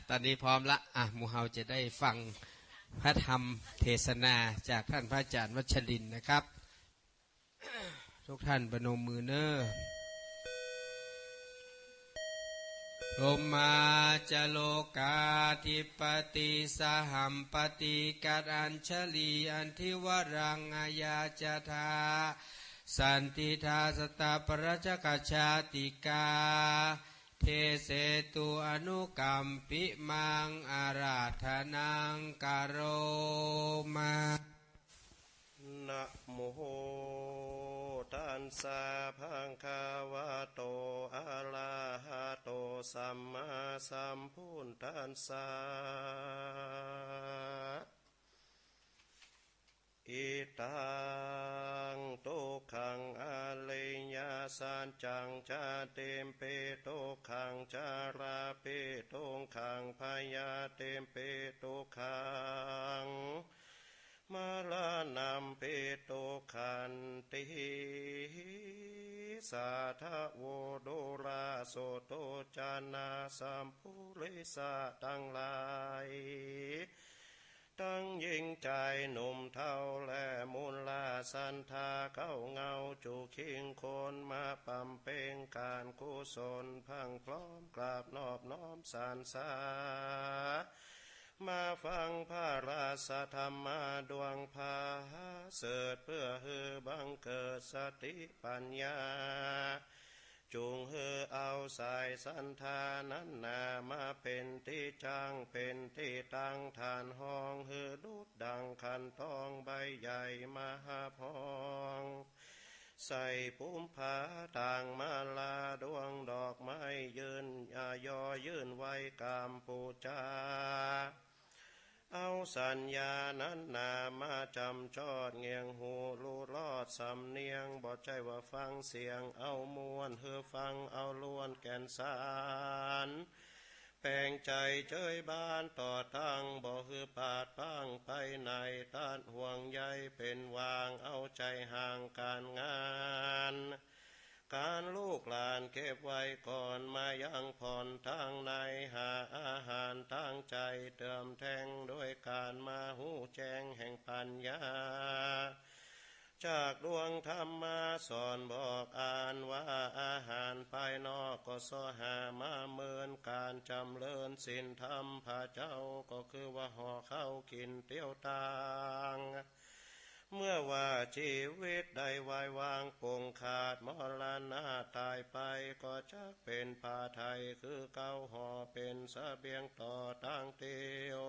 ตอนนี้พร้อมละหมู่เฮาจะได้ฟังพระธรรมเทศนาจากท่านพระอาจารย์วัชรินทร์นะครับ ทุกท่านประนมมือเนอโลมาจโลกาธิปติสหัมปติกัดอัญชลีอันทิวรังอายาจทาสันติทาสตาปรัชกชาติกาเทเสตุอนุกัมปิมังอาราธนังกโรมานะโมตัสสะภะคะวะโตอะระหะโตสัมมาสัมพุทธัสสะอิตังตุขังอะเลญาสัจจังชาเตมเปตุขังจาราเปตุขังพยาเตมเปตุขังมาลานัมเปตุขันติสาทะโวโดราโสโตจานาสัมภูริสาตั้งหลายตั้งยิ่งใจหนุ่มเท่าและมูลลาสันทาเข้าเงาจูคิงคนมาปำเพ็งการกุศลพังพร้อมกราบนอบน้อมสรรสามาฟังพระราชธรรมาดวงพาเสดเพื่อฮือบังเกิดสติปัญญาจุงฮือเอาสายสันธานั้นนามาเป็นที่จ้างเป็นที่ตั้งฐานห้องฮือดุดดังขันทองใบใหญ่มหาพองใส่ปุ้มผาต่างมาลาดวงดอกไม้ยืนยอยืนไว้กามปูจาเอาสัญญานั้นนามาจำจอดเงียงหูรูลอดสำเนียงบ่ใจว่าฟังเสียงเอามวนเฮือฟังเอาล้วนแก่นสารแปลงใจเจยบ้านต่อทั้งบ่ฮือปาดป้างไปในต้านห่วงใยเป็นวางเอาใจห่างการงาน การลูกหลานเก็บไว้ก่อนมายังผ่อนทางในหาอาหารทางใจเติมแทงด้วยการมาหูแจ้งแห่งปัญญาจากดวงธรรมมาสอนบอกอ่านว่าอาหารภายนอกก็สหามาเมินการจำเริญศีลธรรมพระเจ้าก็คือว่าห่อข้าวกินเตี้ยวตางเมื่อว่าชีวิตได้วายวางปงขาดมรณะตายไปก็จะเป็นผ้าไทยคือเก้าห่อเป็นเสบียงต่อทางเตียว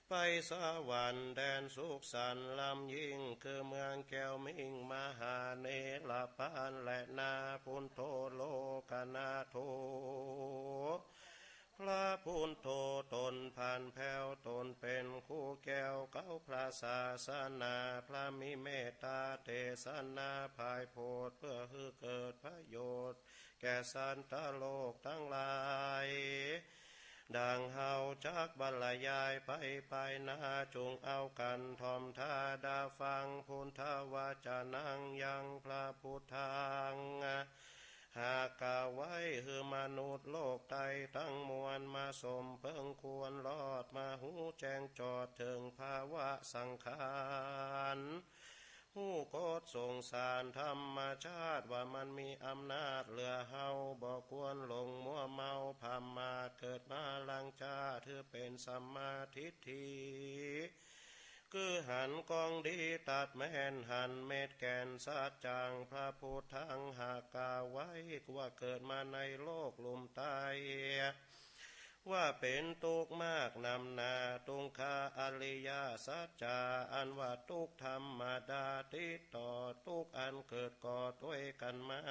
ไปสวรรค์แดนสุขสันต์ลำยิ่งคือเมืองแก้วมิ่งมหาเนรพานและนาพุนโทโลกนาโทพระพุนโทตนผ่านแผ้วตนเป็นคู่แก้วเก้าพระศาสนาพระมิเมตตาเทศนาภายโพธเพื่อให้เกิดประโยชน์แก่สันตโลกทั้งหลายดังเฮาจักบรรยายไปนาจงเอากันทอมทาดาฟังพุทธวาจานังยังพระพุทธังหากกล่าวไว้คือมนุษย์โลกไตทั้งมวลมาสมเพิ่งควรรอดมาหูแจ้งจอดถึงภาวะสังขารหูโคตรสงสารธรรมชาติว่ามันมีอำนาจเหลือเฮาบอกควรหลงมัวเมาพามาเกิดมาลังชาถือเป็นสัมมาทิฏฐิคือหันกองดีตัดแม่นหันเม็ดแก่นสัจจังพระพุทธังหากกล่าวไว้ว่าเกิดมาในโลกลุมตายว่าเป็นทุกข์มากนำนาตุงคาอริยสัจจาอันว่าทุกข์ธรรมดาติดต่อทุกข์อันเกิดก่อด้วยกันมา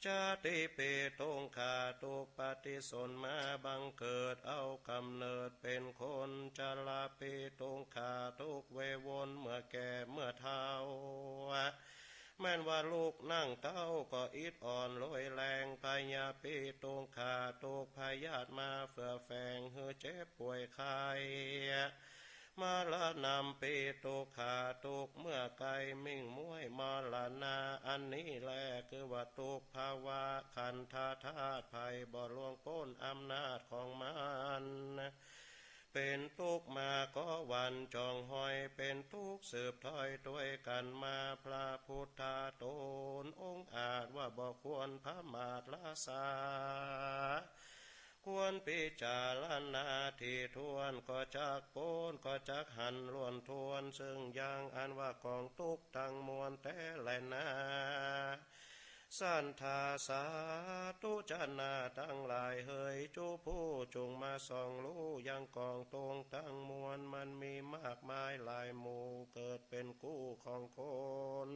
ชาติเปตงขาทุกปฏิสนมาบังเกิดเอากำเนิดเป็นคนจลาเปตงขาทุกเววนเมื่อแก่เมื่อเฒ่าแม้นว่าลูกนั่งเต้าก็อิดอ่อนลอยแรงพยาปีตงขาตุกพยาธิมาเฟื่อแฝงเฮือเจ็บป่วยไข้มาละนำปีตุขาตุกเมื่อไกลมิ่งมวยมาละนาอันนี้แลคือว่าตุกภาวะขันธาธาตุภัยบ่ลวงพ้นอำนาจของมันเป็นทุกข์มาก็วันจองหอยเป็นทุกข์สืบถอยด้วยกันมาพระพุทธาตนองค์อาจว่าบ่ควรพระมาทละสาควรพิจารณาที่ทวนก็จักโปนก็จักหันล้วนทวนซึ่งยังอันว่ากองทุกข์ทั้งมวลแต่แลนาสันทาสาตุจนาทั้งหลายเฮยจูผู้จงมาส่องรู้ยังกองตรงทั้งมวลมันมีมากมายหลายหมู่เกิดเป็นกู้ของคน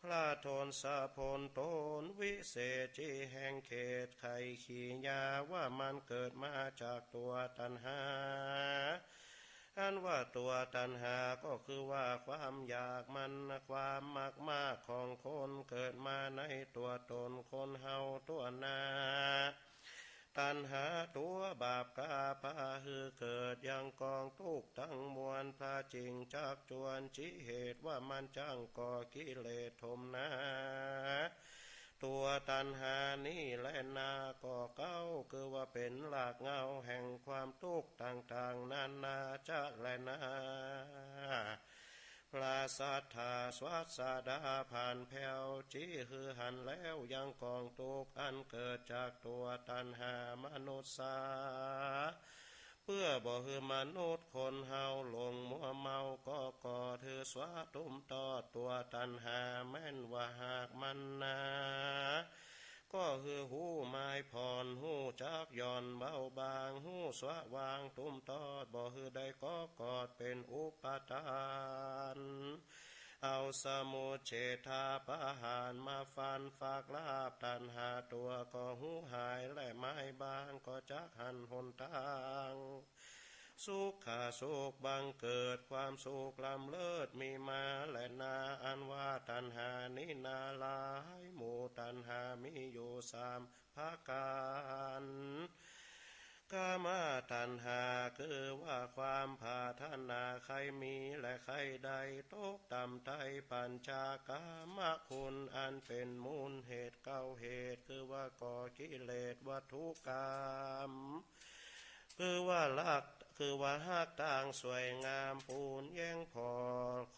พระโทนสะพลตนวิเศษจีแห่งเขตไข่ขีญาว่ามันเกิดมาจากตัวตัณหาอันว่าตัวตัณหาก็คือว่าความอยากมันความมากมากของคนเกิดมาในตัวตนคนเฮาตัวนาตัณหาตัวบาปกาพาหือเกิดยังกองทุกข์ทั้งมวลพระจริงจักจวนชี้เหตุว่ามันจังก่อกิเลสทมนาตัวตัณหานี่แลนาก็เก้าคือว่าเป็นหลากเงาแห่งความทุกข์ต่างๆนานาจะแลนาพระสัทธาสวัสดาผ่านแผ่วจี้ฮือหันแล้วยังกองทุกข์อันเกิดจากตัวตัณหามนุษย์สาเพื่อบ่ฮือมนุษย์คนเฮาหลงมัวเมาก็ก่อถือสวะตุ้มต่อตัวตัณหาแม่นว่าหากมันนาก็คือหูไม้ผ่อนหูจักย่อนเบาบางหูสวะวางตุ้มตอดบ่คือได้ก็กอดเป็นอุปทานเอาสมุเฉทาปะหารมาฟันฝากลาบตันหาตัวก็หูหายและไม้บางก็จักหันหนทางสุขขาสุขบังเกิดความสุขลำเลิศมีมาและนาอันว่าตัณหานินาลายหมู่ตัณหามีอยู่สามภาการ กามาตัณหาคือว่าความปรารถนาใครมีและใครใดตกต่ำไตปัญจากามคุณอันเป็นมูลเหตุเก้าเหตุคือว่าก่อกิเลสวัตถุกรรมคือว่าลักคือว่าหักต่างสวยงามปูนแย่งพอ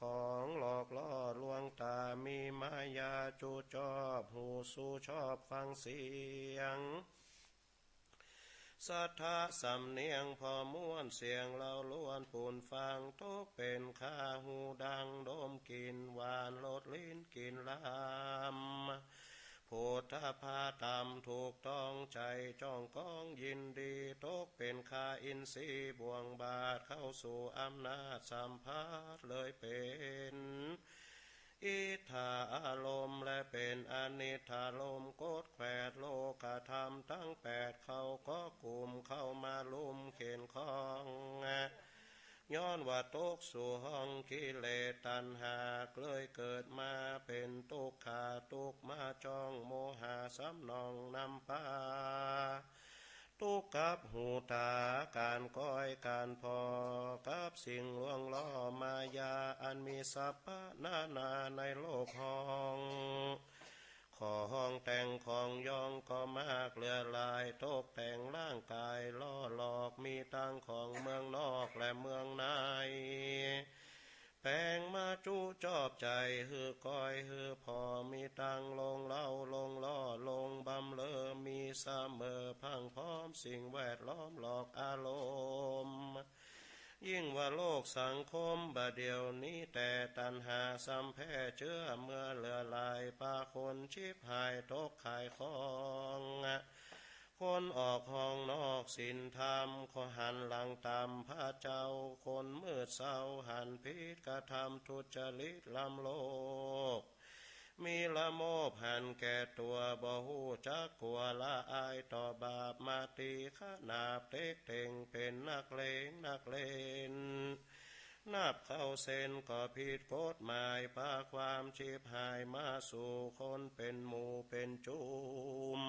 ของหลอกล่อลวงตามีมายาจูจอบหูสู้ชอบฟังเสียงสัทธาสำเนียงพอม้วนเสียงเราล้วนปูนฟังตกเป็นข้าหูดังดมกลิ่นหวานลดลิ้นกลิ่นลำโพธาภาตามถูกต้องใจจ้องก้องยินดีตกเป็นข้าอินทรีย์บ่วงบาทเข้าสู่อำนาจสัมภาษเลยเป็นอิทธาอารมณ์และเป็นอนิธาลมโกดแขวดโลกธรรมทั้ง8เขาก็กลุ่มเข้ามาลุมเข็นคองย้อนว่าตกสู่ห้องกิเลสตัณหาเลยเกิดมาเป็นทุกขาทุกมาจ้องโมหะสำนองนำพาทุกกับหูตาการก้อยการพอกับสิ่งลวงล่อมายาอันมีสัพพะนาในโลกห้องขอห้องแต่งของยองก็มากเลือลายตกแต่งร่างกายล่อหลอกมีตั้งของเมืองนอกและเมืองในแปลงมาจูจอบใจฮือก้อยฮือพอมีตังลงเล่าลงล่อลงบำเลอมีเสมอพังพร้อมสิ่งแวดล้อมหลอกอารมณ์ยิ่งว่าโลกสังคมบาเดียวนี้แต่ตัณหาสัมแพ้เชื้อเมื่อเลือลายปาคนชิบหายตกขายของคนออกห้องนอกศีลธรรมขอหันหลังตามพระเจ้าคนมืดเศร้าหันพิษกระทำทุจริตลำโลกมีละโมบหันแก่ตัวบ่หูจักกลัวละอายต่อบาปมาตีขนาบเต็กเต่งเป็นนักเลงนักเลนนับเข้าเส้นก็ผิดกฎหมายพาความชีพหายมาสู่คนเป็นหมู่เป็นจุม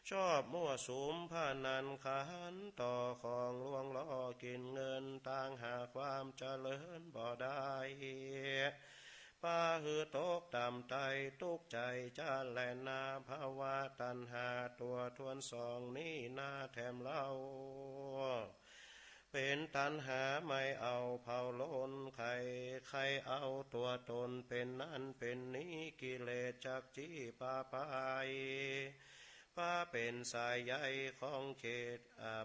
ชอบมั่วสุมพานันขันต่อของลวงล่อกินเงินต่างหาความเจริญบ่ได้ป้าหือตกต่ำไตตุกใจจ้าแลนาภาวะตัณหาตัวทวนสองนี้นาแถมเล่าเป็นตัณหาไม่เอาเผาล้นใครใครเอาตัวตนเป็นนั่นเป็นนี้กิเลสจักจี้ป้าไปป้าเป็นสายใยของเขต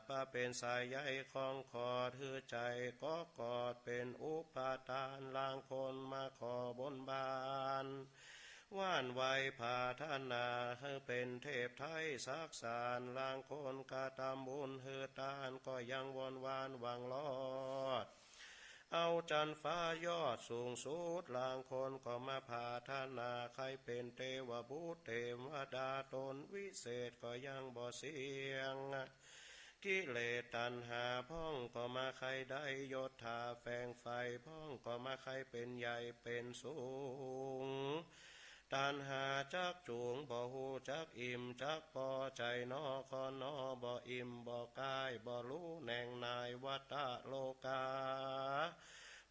ป้าเป็นสายใยของขอดหือใจก็กอดเป็นอุปาทานลางคนมาขอบนบานว่านไวผาท่านาให้เป็นเทพไทยสักสารลางคนกาตามบุญหือตานก็ยังวนวานหวังลอดเอาจันฟ้ายอดสูงสุดลางคนก็มาพาท่านาใครเป็นเทวบุตรเทวดาตนวิเศษก็ยังบ่เสียงกิเลสตัณหาพ่องก็มาใครได้ยศถาแฝงไฟพ่องก็มาใครเป็นใหญ่เป็นสูงตัณหาจักจูงบ่หูจักอิ่มจักพอใจนอคอนอบ่อิ่มบ่กายบ่รู้แหน่งนายวัตะโลกา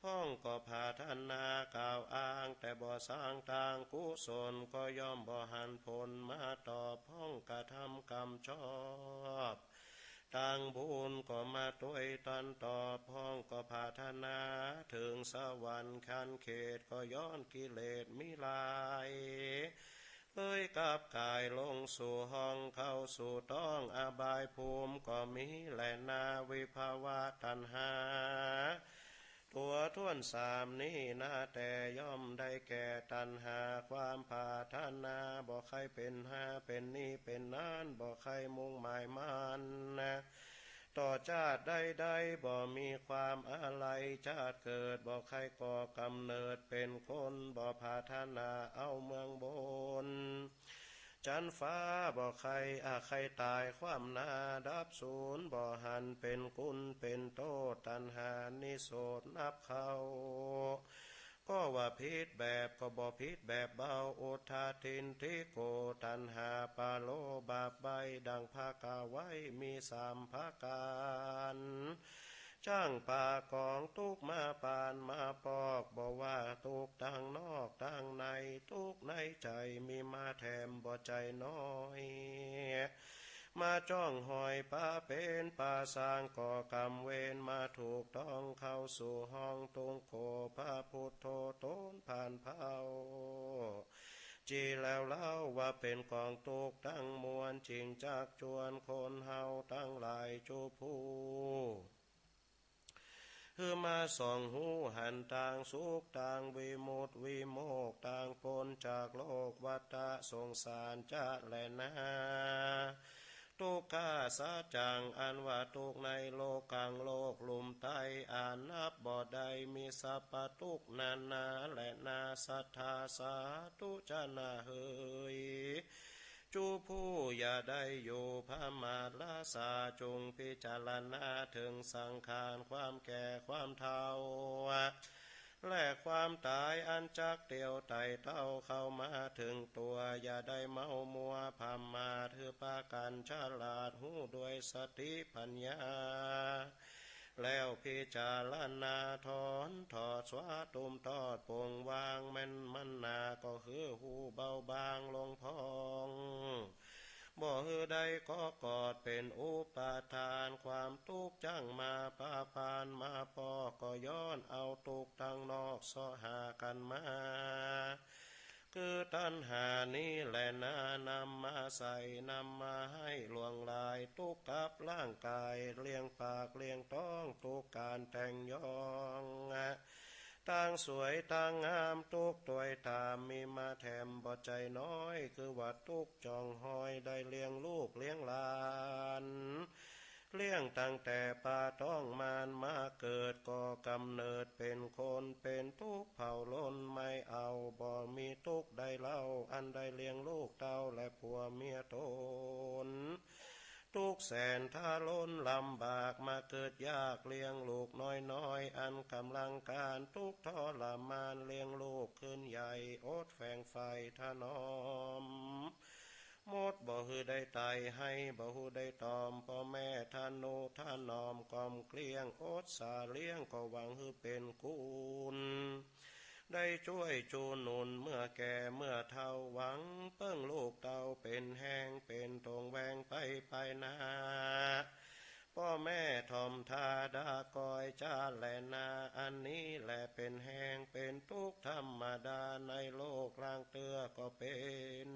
พ้องก็พาท่านนากล่าวอ้างแต่บ่สร้างต่างกุศลก็ย่อมบ่หันผลมาตอบพ้องกระทำกรรมชอบต่างบุญก็มาด้วยตันตอบพ้องก็พาธนาถึงสวรรค์คันเขตก็ย้อนกิเลสมิลายเลยกับกายลงสู่ห้องเข้าสู่ต้องอบายภูมิก็มีแลนาวิภาวะตัณหาตัวท่วนสามนี้นาแต่ย่อมได้แก่ตัณหาความปรารถนาบ่ใครเป็นหาเป็นนี้เป็นนั่นบ่ใครมุ่งหมายมันต่อชาติใดๆบ่มีความอะไรชาติเกิดบ่ใครก่อกำเนิดเป็นคนบ่ปรารถนาเอาเมืองบนจันฟ้าบ่ใครใครตายความนาดับศูนย์บ่หันเป็นกุลเป็นโตตัณหานิโสดนับเขา ก็ว่าพิษแบบก็บ่พิษแบบเบาอุทาทินทิโกตันหาปาโลบาปใบดังภากาไว้มีสามภาการจ้างป่ากองทุกมาปานมาปอกบอกว่าทุกตั้งนอกตั้งในทุกในใจมีมาแถมบ่ใจน้อยมาจ้องหอยป้าเป็นป้าสร้างก่อกรรมเวรมาถูกต้องเข้าสู่ห้องตุงโคพระพุทโธต้นผ่านเผาจีแล้วเล่าว่าเป็นกองตุกตั้งมวลจริงจากจวนคนเฮาตั้งหลายจูผู้คือมาส่องหูหันต่างสุขต่างวิมุตติวิโมกข์ต่างพ้นจากโลกวัฏสงสารจะแลนาทุกข้าสาจังอันว่าทุกในโลกังโลกลุมไตอ่านนับบ่ได้มีสัพพทุกนานาและนาสัทธาสาธุจนาเฮยจูผู้อย่าได้อยู่พระมาลาสาจงพิจารณาถึงสังขารความแก่ความเฒ่าและความตายอันจักเตียวไต่เต้าเข้ามาถึงตัวอย่าได้เมามัวพามาถือปากันฉลาดหูด้วยสติปัญญาแล้วพิจารณาถอนถอดสวาตุมทอดปงวางมันนาก็คือหูเบาบางลงพองบ่ฮือใดก็กอดเป็นอุปาทานความทุกข์จังมาปาปานมาปอก็ย้อนเอาทุกข์ทางนอกสอหากันมาคือตัณหานี้แหละนานำมาใส่นำมาให้ลวงลายทุกข์กับร่างกายเลี้ยงปากเลี้ยงท้องทุกการแต่งยองต่างสวยต่างงามทุกตัวตามมีมาแถมบ่ใจน้อยคือว่าทุกจองหอยได้เลี้ยงลูกเลี้ยงหลานเลี้ยงตั้งแต่ป่าต้องมานมาเกิดก่อกำเนิดเป็นคนเป็นทุกเผ่าล้นไม่เอาบ่มีทุกใดเล่าอันใดเลี้ยงลูกเต้าและผัวเมียตนทุกแสนท่าล้นลำบากมาเกิดยากเลี้ยงลูกน้อยอันกำลังการทุกทรมานเลี้ยงลูกขึ้นใหญ่อดแฝงไฟถนอมหมดบ่ฮือได้ไตให้บ่ฮือได้ตอมพ่อแม่ท่านโนท่านนอมกอมเกลี้ยงอดสาเลี้ยงก็หวังฮือเป็นคุณได้ช่วยจูหนุนเมื่อแก่เมื่อเฒ่าหวังเปิ้งลูกเต่าเป็นแห้งเป็นทงแวงไปนาพ่อแม่ทอมทาดากอยจ้าแลนาอันนี้แหละเป็นแห้งเป็นทุกธรรมดาในโลกล่างเตือก็เป็น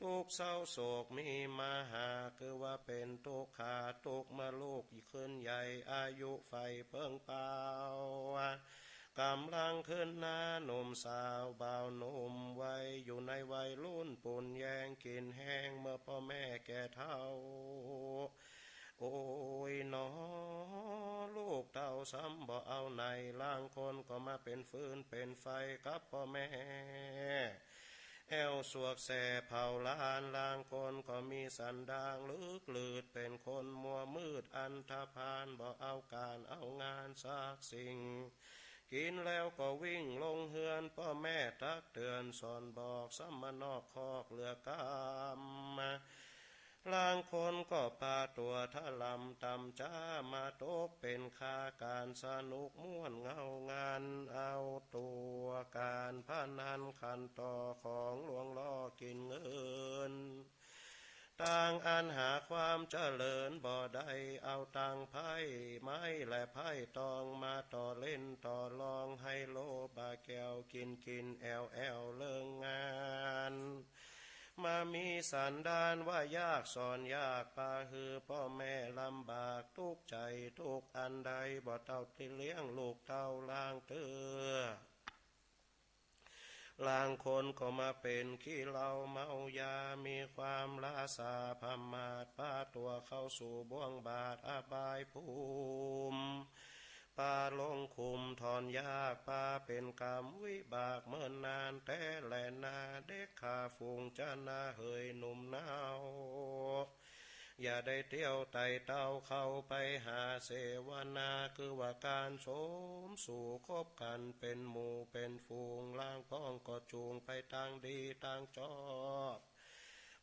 ทุกเศร้าโศกมีมาหาคือว่าเป็นทุกขาทุกเมื่อลูกขึ้นใหญ่อายุไฟเพิ่งเปล่ากำลังขึ้นหน้าหนุ่มสาวบ่าวหนุ่มวัยอยู่ในวัยรุ่นปุ่นแยงกินแห้งเมื่อพ่อแม่แก่เฒ่าโอ้ยหนอลูกเต่าซ้ำบ่เอาไหนล่างคนก็มาเป็นฟืนเป็นไฟกับพ่อแม่แอวสวกแสเผาล้านล่างคนก็มีสันดางลึกลืดเป็นคนมัวมืดอันธพาลบ่เอาการเอางานสักสิ่งกินแล้วก็วิ่งลงเฮือนพ่อแม่ตักเตือนสอนบอกซ้ำมานอกคอกเหลือกำลางคนก็พาตัวทะลำตำจ้ามาตกเป็นค่าการสนุกม่วนเงางานเอาตัวการพนันขันต่อของหลวงล่อกินเงินต่างอันหาความเจริญบ่ได้เอาตังไพ่ไม้และไพ่ตองมาต่อเล่นต่อลองให้โลบาแก้วกินแอวเลิงงานมามีสันดานว่ายากสอนยากปาฮือพ่อแม่ลำบากทุกใจทุกอันใดบ่เต้าที่เลี้ยงลูกเต้าล่างเตือลางคนก็มาเป็นขี้เหล้าเมายามีความลาสาพมาดพาตัวเข้าสู่บ่วงบาทอบายภูมิปาลงคุมถอนยากปาเป็นกรรมวิบากเมื่อนานแต่แลนาเด็กขาฝูงจะนาเหยหนุ่มนาว อย่าได้เที่ยวไต่เต้าเข้าไปหาเสวนาคือว่าการโสมสู่คบกันเป็นหมู่เป็นฝูงล่างพ้องก็จูงไปทางดีทางชอบ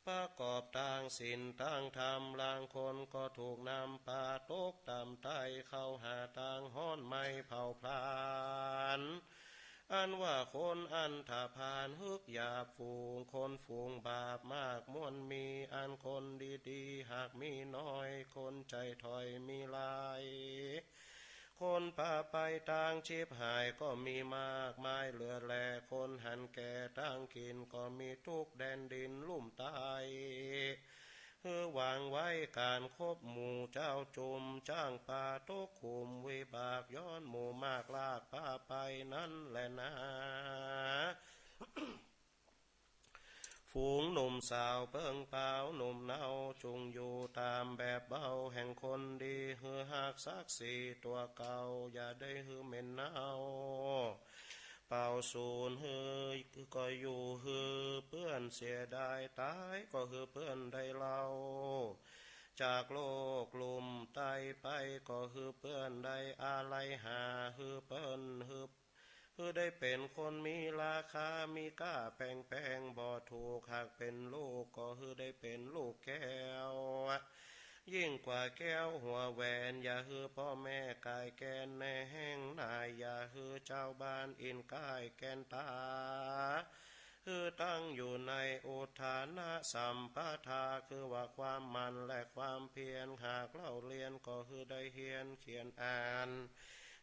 ประกอบทางศีลทางธรรมลางคนก็ถูกนำปาตกตามไตเข้าหาทางห้อนไม่เผาพลานอันว่าคนอันถ้าผ่านฮึกหยาบฝูงคนฝูงบาปมากม่วนมีอันคนดีๆหากมีน้อยคนใจถอยมีหลายคนพาไปทางชีพหายก็มีมากมายเหลือแลคนหันแก่ตั้งกินก็มีทุกแดนดินลุ่มตายวางไว้การคบหมู่เจ้าจุมจ้างป่าตกขุมวิบากย้อนหมู่มากลากพาไปนั่นแหละนะ ฝูงหนุ่มสาวเปิ้งเปล่าหนุ่มเนาจุงอยู่ตามแบบเบาแห่งคนดีหือหากซักสีตัวเก่าอย่าได้หือเหม็นเน่าเป่าสูนหือก็อยู่หือเพื่อนเสียดายตายก็หือเพื่อนได้เล่าจากโลกลุมไตไปก็หือเพื่อนได้อะไรหาหือเปิ้นหือได้เป็นคนมีราคามีก้าแปลงบ่ถูกหากเป็นลูกก็หือได้เป็นลูกแก้วยิ่งกว่าแก้วหัวแหวนอย่าฮือพ่อแม่กายแกนแน่แห้งนายอย่าฮือเจ้าบ้านอินกายแกนตาฮือตั้งอยู่ในอุทานะสัมปทาคือว่าความมันและความเพียรหากเล่าเรียนก็ฮือได้เฮียนเขียนอ่าน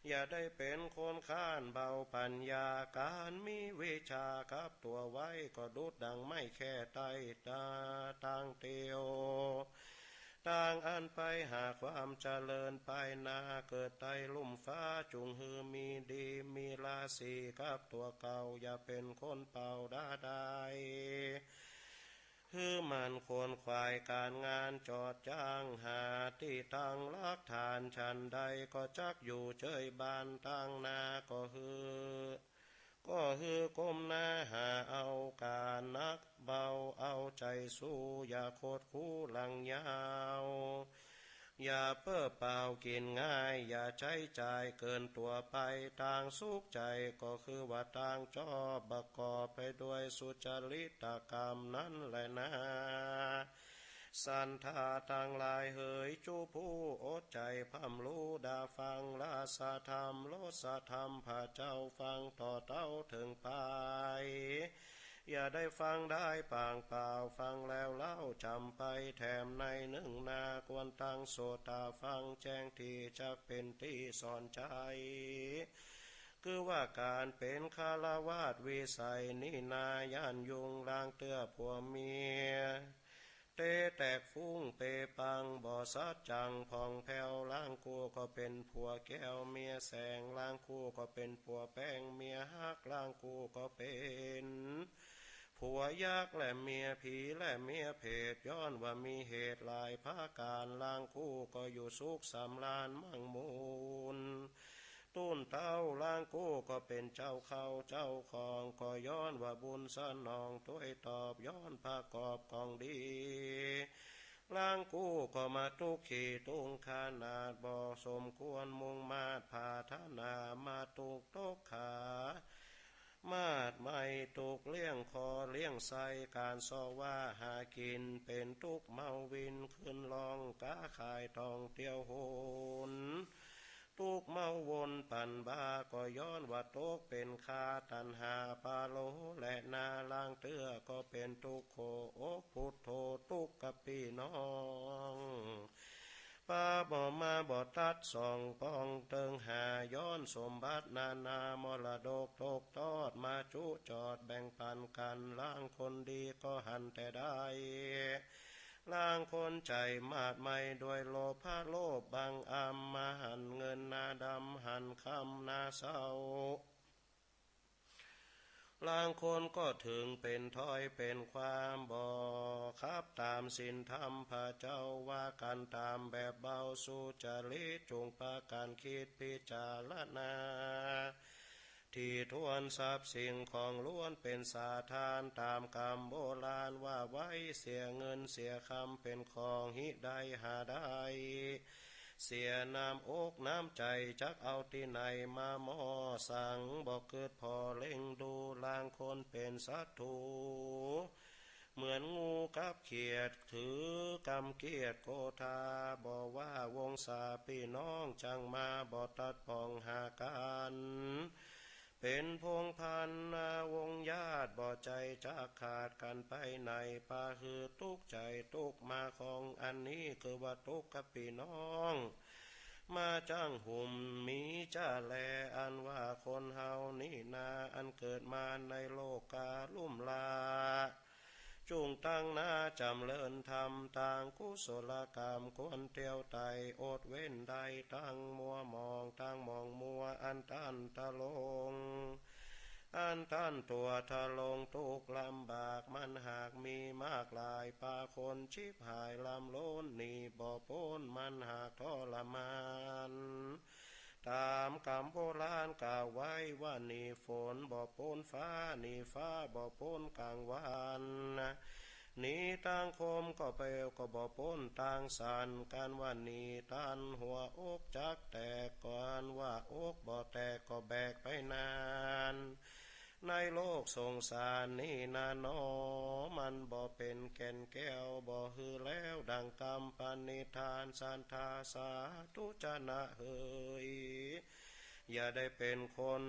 อย่าได้เป็นคนข้านเบาปัญญาการมีวิชากับตัวไว้ก็ดุดดังไม่แค่ไตตาตั้งเตียวต่างอันไปหาความเจริญไปนาเกิดไตลุ่มฟ้าจุงฮือมีดีมีราศีกับตัวเก่าอย่าเป็นคนเป่าด่าได้ฮือมันควรควายการงานจอดจ้างหาที่ตั้งลักฐานชันใดก็จักอยู่เฉยบานตั้งนาก็ฮือก้มหน้าหาเอาการนักเบาเอาใจสู้อย่าโคตรคู่หลังยาวอย่าเพ้อเปล่ากินง่ายอย่าใช้จ่ายเกินตัวไปต่างสุขใจก็คือว่าต่างชอบประกอบไปด้วยสุจริตกรรมนั้นแหละนะสันทาทั้งหลายเหยจูผู้อดใจพัมลูดาฟังลาสาธรรมโลสาธรรมพระเจ้าฟังต่อเต้าถึงไปอย่าได้ฟังได้ปางเปล่าฟังแล้วเล่าจำไปแถมในหนึ่งนาควรตั้งโสตาฟังแจ้งที่จะเป็นที่สอนใจคือว่าการเป็นคารวาสวิสัยนินาย่านยุงลางเตื้อผัวเมียเตแตกฟุ้งเปปังบ่อซัดจังพองแผ่วล้างคู่ก็เป็นผัวแก้วเมียแสงล้างคู่ก็เป็นผัวแป้งเมียฮักล้างคู่ก็เป็นผัวยักษ์และเมียผีและเมียเพศย้อนว่ามีเหตุหลายภาการล้างคู่ก็อยู่สุขสำราญมั่งมูลตุ้นเต้าล้างกู้ก็เป็นเจ้าเขาเจ้าของก็ย้อนว่าบุญสนองตัวตอบย้อนประกอบของดีล้างกู้ก็มาทุกขีตุงขนาดบ่สมควรมุ่งมาดพาธนามาตุกตกขามาดไม่ตุกเลี้ยงคอเลี้ยงใสการสอว่าหากินเป็นทุกเมาวินขึ้นลองกาขายทองเที่ยวโหนทุกเมาวนปันบาก็ย้อนว่าตกเป็นคาตันหาปาโลและนาลางเตื้อก็เป็นทุกโคโอพุทโธทุกกับพี่น้องป้าบ่มาบ่ตัดส่องปองเติงหาย้อนสมบัตินานามรดกตกทอดมาจุจอดแบ่งปันกันล้างคนดีก็หันแต่ได้ล้างคนใจมาดไม่ด้วยโลภะโลภบังอำมาหันเงินนาดำหันคำนาเศร้าล้างคนก็ถึงเป็นถ้อยเป็นความบ่ครับตามศีลธรรมพระเจ้าว่ากันตามแบบเบาสุจริตจงปาการคิดพิจารณา ที่ทวนทรัพย์สิ่งของล้วนเป็นสาทานตามกรรมโบราณว่าไว้เสียเงินเสียคำเป็นของหิใดหาได้เสียน้ำอกน้ำใจจักเอาที่ไหนมาหมอสังบอกเกิดพอเล่งดูลางคนเป็นศัตรูเหมือนงูกับเขียดถือกำเกียดโกธาบอกว่าวงศาพี่น้องจังมาบ่ตัดปองหากันเป็นพงพันนาวงญาติบ่ใจจะขาดกันไปไหนปาคือทุกใจทุกมาของอันนี้คือว่าทุกกับพี่น้องมาจ้างหุ่มมีจ้าแลอันว่าคนเฮานี่นาอันเกิดมาในโลกกาลุ่มลาจุงตั้งหน้าจำเลินทำต่างกุศลกรรมควรเตียวไตอดเว้นใดตั้งมัวมองตั้งมองมัวอันตันตะลงอันตันตัวทะลงทุกลำบากมันหากมีมากลายปาคนชิบหายลำล้นนี่บ่พ้นมันหากทรมานตามคำโบราณกล่าวไว้ว่านี่ฝนบ่พ้นฟ้านี่ฟ้าบ่พ้นกลางวันนี่ต่างคมก็เปลวก็บ่พ้นต่างสันการว่านี่ตันหัวอกจักแตกก่อนว่าอกบ่แตกก็แบกไปนานในโลกสงสารนี่นาหนอมันบ่เป็นแก่นแก้วบ่ฮือแล้วดังกรรมปณิธานสันทาสาธุจนะเฮยอย่าได้เป็นคน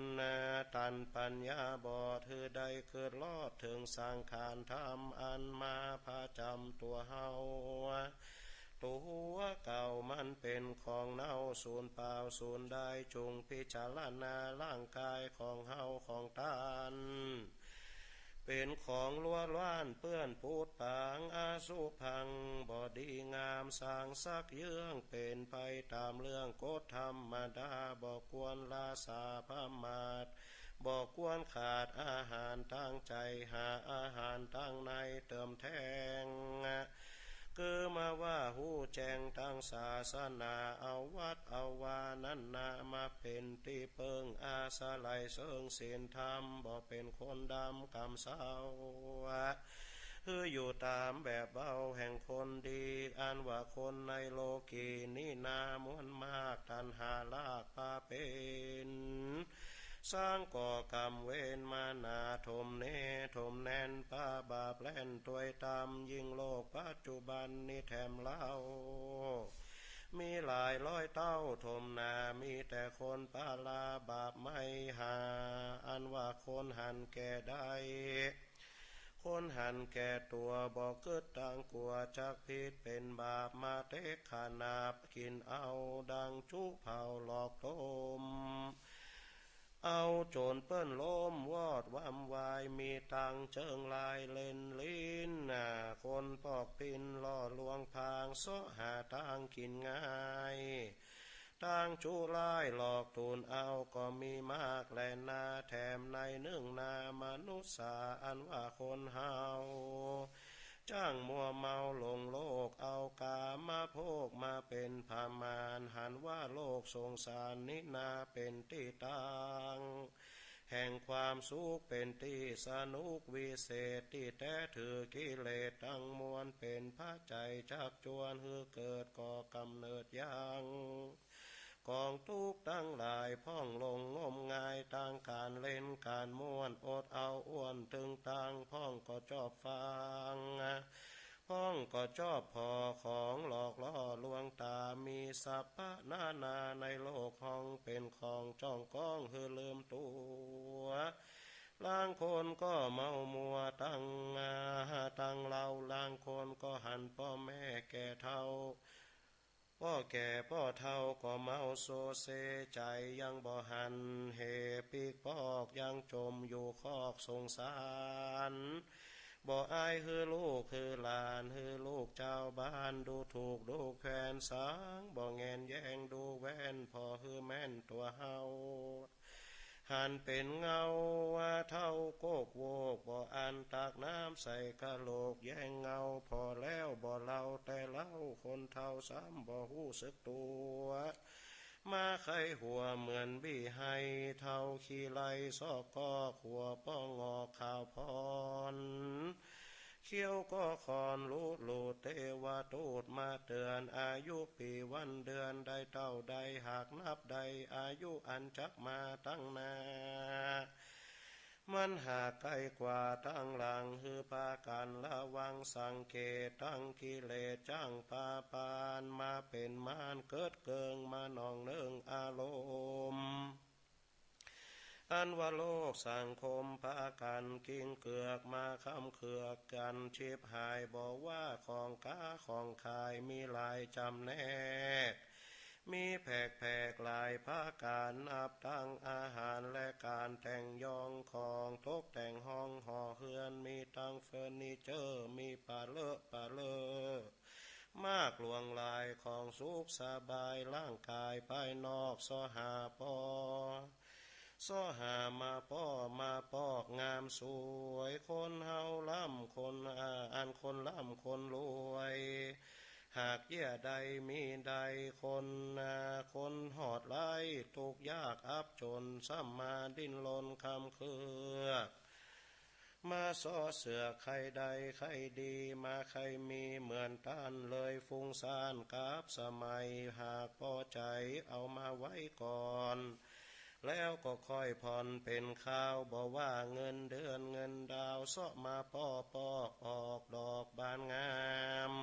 ตันปัญญาบอดฮือได้เกิดลอดถึงสังขารธรรมอันมาพาจำตัวเฮาตัวเก่ามันเป็นของเน่าสูญเปล่าสูญได้จงพิจารณาร่างกายของเฮาของตานเป็นของล้วนล้านเปื้อนปูดปางอาสุพังบอดีงามสร้างซักเยื่องเป็นไปตามเรื่องกฎธรรมดาบอกควรลาสาพมาดบอกควรขาดอาหารตั้งใจหาอาหารตั้งในเติมแทงคือมาว่าหูแจงตั้งศาสนาเอาวัดเอาวานั้นนามาเป็นที่เปิงอาสาไลเสิงศีลธรรมบ่เป็นคนดำกำเศร้าคืออยู่ตามแบบเบาแห่งคนดีอันว่าคนในโลกีนี่นามวนมากตันหาลากปาเป็นสร้างก่อกรรมเวรมานาถมเนถมแน่นป้าบาปแล่นตัวยตามยิ่งโลกปัจจุบันนี้แถมเล่ามีหลายร้อยเต้าถมนามีแต่คนปาลาบาปไม่หาอันว่าคนหันแก่ได้คนหันแก่ตัวบอกเกิดต่างกลัวจักพิษเป็นบาปมาเทกขานาบกินเอาดังจุเผาหลอกต้มเอาโจรเปิ้นล้มวอดวำวายมีตังเจิงลายเล่นลิ้นคนปอกปินล่อลวงพางโซหาทางกินง่ายทางชูลายหลอกตูนเอาก็มีมากแลนาแถมในเนื่องนามนุษย์สาอันว่าคนเฮาจ้างมัวเมาหลงโลกเอากามาโภกมาเป็นพามานหันว่าโลกสงสารนินาเป็นที่ตั้งแห่งความสุขเป็นที่สนุกวิเศษที่แท้ถือกิเลสทั้งมวลเป็นพระใจจักจวนฮือเกิดก่อกำเนิดยังกองทุกตั้งหลายพ่องลงงมงายตั้งการเล่นการม่วนอดเอาอ้วนตึงตังพ่องก็ชอบฟังพ่องก็ชอบพอของหลอกล่อลวงตามีสัพพะนาในโลกห้องเป็นของจ้องก้องคือลืมตัวล่างคนก็เมามัวตั้งเราล่างคนก็หันพ่อแม่แก่เท่าพ่อแก่พ่อเฒ่าก็เมาโซเซใจยังบ่หันเหปีกปอกยังจมอยู่คอกสงสารบ่อายฮือลูกคือหลานฮือลูกเจ้าบ้านดูถูกดูแคลนสางบ่แงนแย่งดูแว่นพอฮือแม่นตัวเฮาหันเป็นเงาว่าเท่าโกกโวกบ่อันตากน้ำใส่กะโหลกแย่งเงาพอแล้วบ่เล่าแต่เล่าคนเท่าซ้ำบ่หู้สึกตัว มาไขหัวเหมือนบี้ให้เท่าขี้ไหลซอกก็ขัวป้องออกข่าวพรเขี้ยวก็คอนลูดลูดเทวาตูดมาเตือนอายุปีวันเดือนได้เท่าใดหากนับใดอายุอันจักมาตั้งนามันหากไกลกว่าตั้งหลังคือปากันระวังสังเกตตั้งกิเลสจ้างปาปานมาเป็นมานเกิดเกิงมานองเนืองอารมณ์อันว่าโลกสังคมพากันกิ้งเกือกมาค้ำเขือกกันชีพหายบอกว่าของค้าของขายมีหลายจำแนกมีแผกหลายภาการนับตั้งอาหารและการแต่งยองของตกแต่งห้องห่อเฮือนมีตั้งเฟอร์นิเจอร์มีปาเลอะมากลวงลายของสุขสบายร่างกายภายนอกสหาปอซ้อหามาปอกงามสวยคนเฮาล่ำคนอันคนล่ำคนรวยหากเยี่ยใดมีใดคนหอดไล่ทุกยากอับจนซ้ำมาดิ้นรนคำเคือกมาซ้อเสือใครใดใครดีมาใครมีเหมือนต้านเลยฟุ้งซ่านกับสมัยหากพอใจเอามาไว้ก่อนแล้วก็ค่อยผ่อนเป็นข้าวบอกว่าเงินเดือนเงินดาวเสาะมาปอกออกดอกบานงาม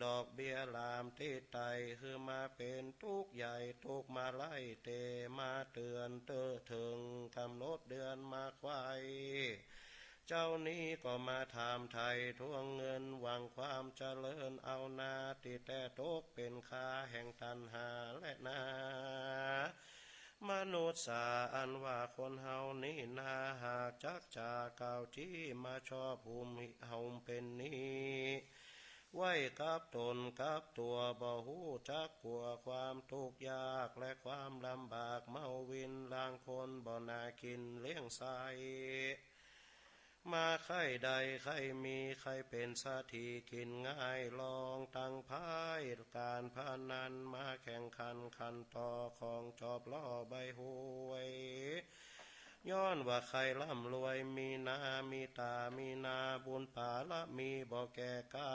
ดอกเบี้ยลามที่ไตคือมาเป็นทุกใหญ่ทุกมาไล่เตมาเตือนถึงกำหนดเดือนมาควายเจ้านี้ก็มาถามไทยทวงเงินหวังความเจริญเอานาติแต่ตกเป็นค่าแห่งตันหาและนามนุษย์สาอันว่าคนเฮานี่นาหากจักจากเก่าที่มาชอบหุมเฮาเป็นนี้ไว้กับตนกับตัวบ่หูจักกลัวความทุกข์ยากและความลำบากเมาวินลางคนบ่นากินเลี้ยงใสมาใครใดใครมีใครเป็นสาธีกินง่ายลองตั้งพายการพานันมาแข่งขันขันต่อของจอบล่อใบหวยย้อนว่าใครร่ำรวยมีนามีตามีนาบุญป่าละมีบ่แก่กา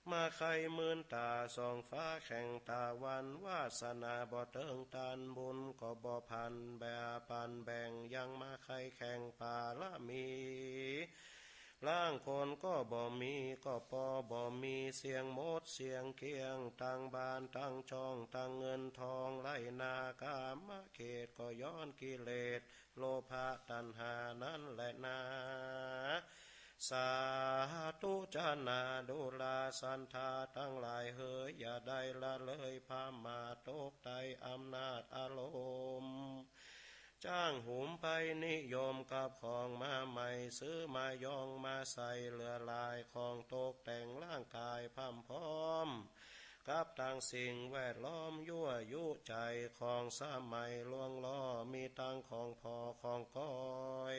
มาใครมื่นตาส่องฟ้าแข่งตาวันวาสนาบ่เติงตันบุญก็บ่พันแบบปันแบ่งยังมาใครแข่งป่าละมีล่างคนก็บ่มีก็ปอบ่มีเสียงมดเสียงเคียงตั้งบ้านตั้งช่องตั้งเงินทองไล่นากามเขตก็ย้อนกิเลสโลภะตัณหานั้นแหละนาสาธุจานาดุลาสันธาทั้งหลายเฮยอย่าได้ละเลยพามาตกไตอำนาจอารมณ์จ้างหุมไปนิยมกับของมาใหม่ซื้อมายองมาใส่เหลือลายของตกแต่งร่างกายพัมพร้อมกับต่างสิ่งแวดล้อมยั่วยุใจของสมัยลวงล้อมีตั้งของพอของก้อย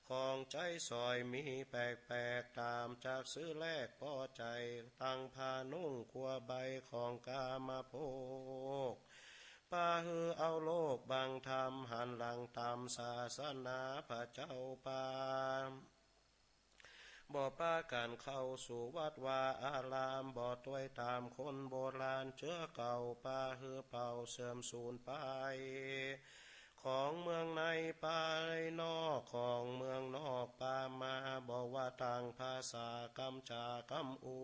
ของใจซอยมีแปลกตามจากซื้อแลกพอใจตั้งพานุ่งขัวใบของกามาโพกปาฮือเอาโลกบังธรรมหันหลังตามศาสนาพระเจ้าปามบ่ป้ากันเข้าสู่วัดวาอารามบ่ต้วยตามคนโบราณเชื้อเก่าปาฮือเป่าเสื่อมสูญไปของเมืองในไปนอกของเมืองนอกปามาบอกว่าต่างภาษากำจากำอู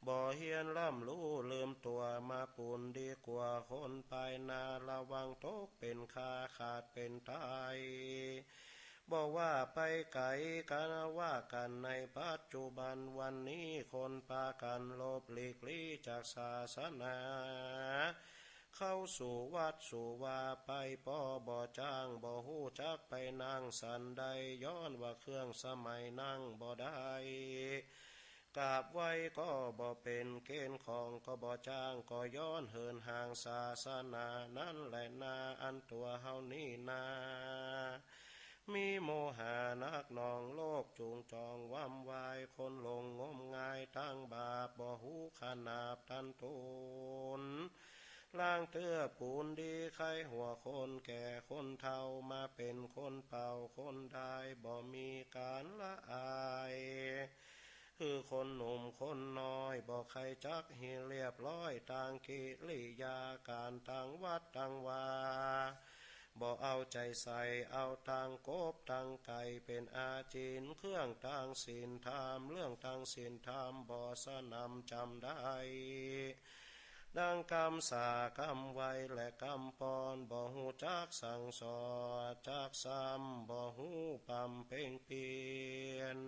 บ่เฮียนล่ำรู้ลืมตัวมาปุ่นดีกว่าคนไปนาระวังตกเป็นค่าขาดเป็นตายบอกว่าไปไกลกันว่ากันในปัจจุบันวันนี้คนปากันลบหลีกลี่จากศาสนาเข้าสู่วัดสู่วาไปป้อบ่จ้างบ่หู้จักไปนั่งสันใดย้อนว่าเครื่องสมัยนั่งบ่ได้กราบไว้ก็บ่เป็นเกณฑ์ของก็บ่จ้างก็ย้อนเหินห่างศาสนานั่นแหละนาอันตัวเฮานี่นามีโมหานักนองโลกจูงจองว่ำวายคนหลงงมงายตั้งบาปบ่หูขนาบตันทุน ล้างเตื้อปูนดีไข้หัวคนแก่คนเฒ่ามาเป็นคนเป่าคนได้บ่มีการละอายคือคนหนุ่มคนน้อยบอกใครจักให้เรียบร้อยต่างกิริยาการต่างวัดต่างวาบอกเอาใจใส่เอาต่างกบต่างไก่เป็นอาจีนเครื่องต่างศีลธรรมเรื่องต่างศีลธรรมบ่สนำจำได้ดังกรรมสากรรมไว้และกรรมปอนบ่หูจักสั่งสอนจักซ้ำบ่หูปั๊มเพ่งเปลี่ยน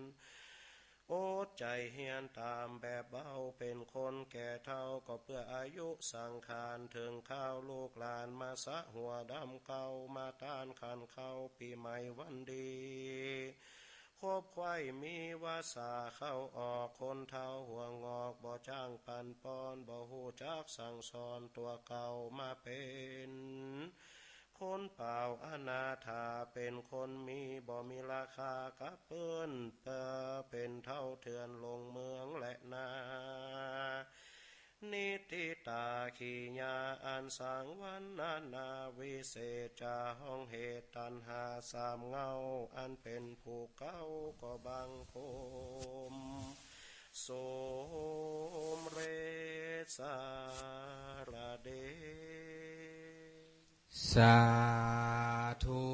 โอดใจเฮียนตามแบบเบาเป็นคนแก่เท่าก็เพื่ออายุสังขารถึงข้าวลูกหลานมาสะหัวดำเก่ามาต้านขันเข้าปีใหม่วันดีคบไข่มีวาสาเข้าออกคนเท่าหัวงอกบ่จ้างปันปอนบ่หูจักสั่งสอนตัวเก่ามาเป็นคนเปล่าอนาถาเป็นคนมีบ่มีราคากับเปิ้นเป็นเท่าเถื่อนลงเมืองและนานิติตาขีญาอันสังวันนาวิเศษจาห้องเหตุตันหาสามเงาอันเป็นผู้เก้าก็บังคมสมเรสารเดสาธุ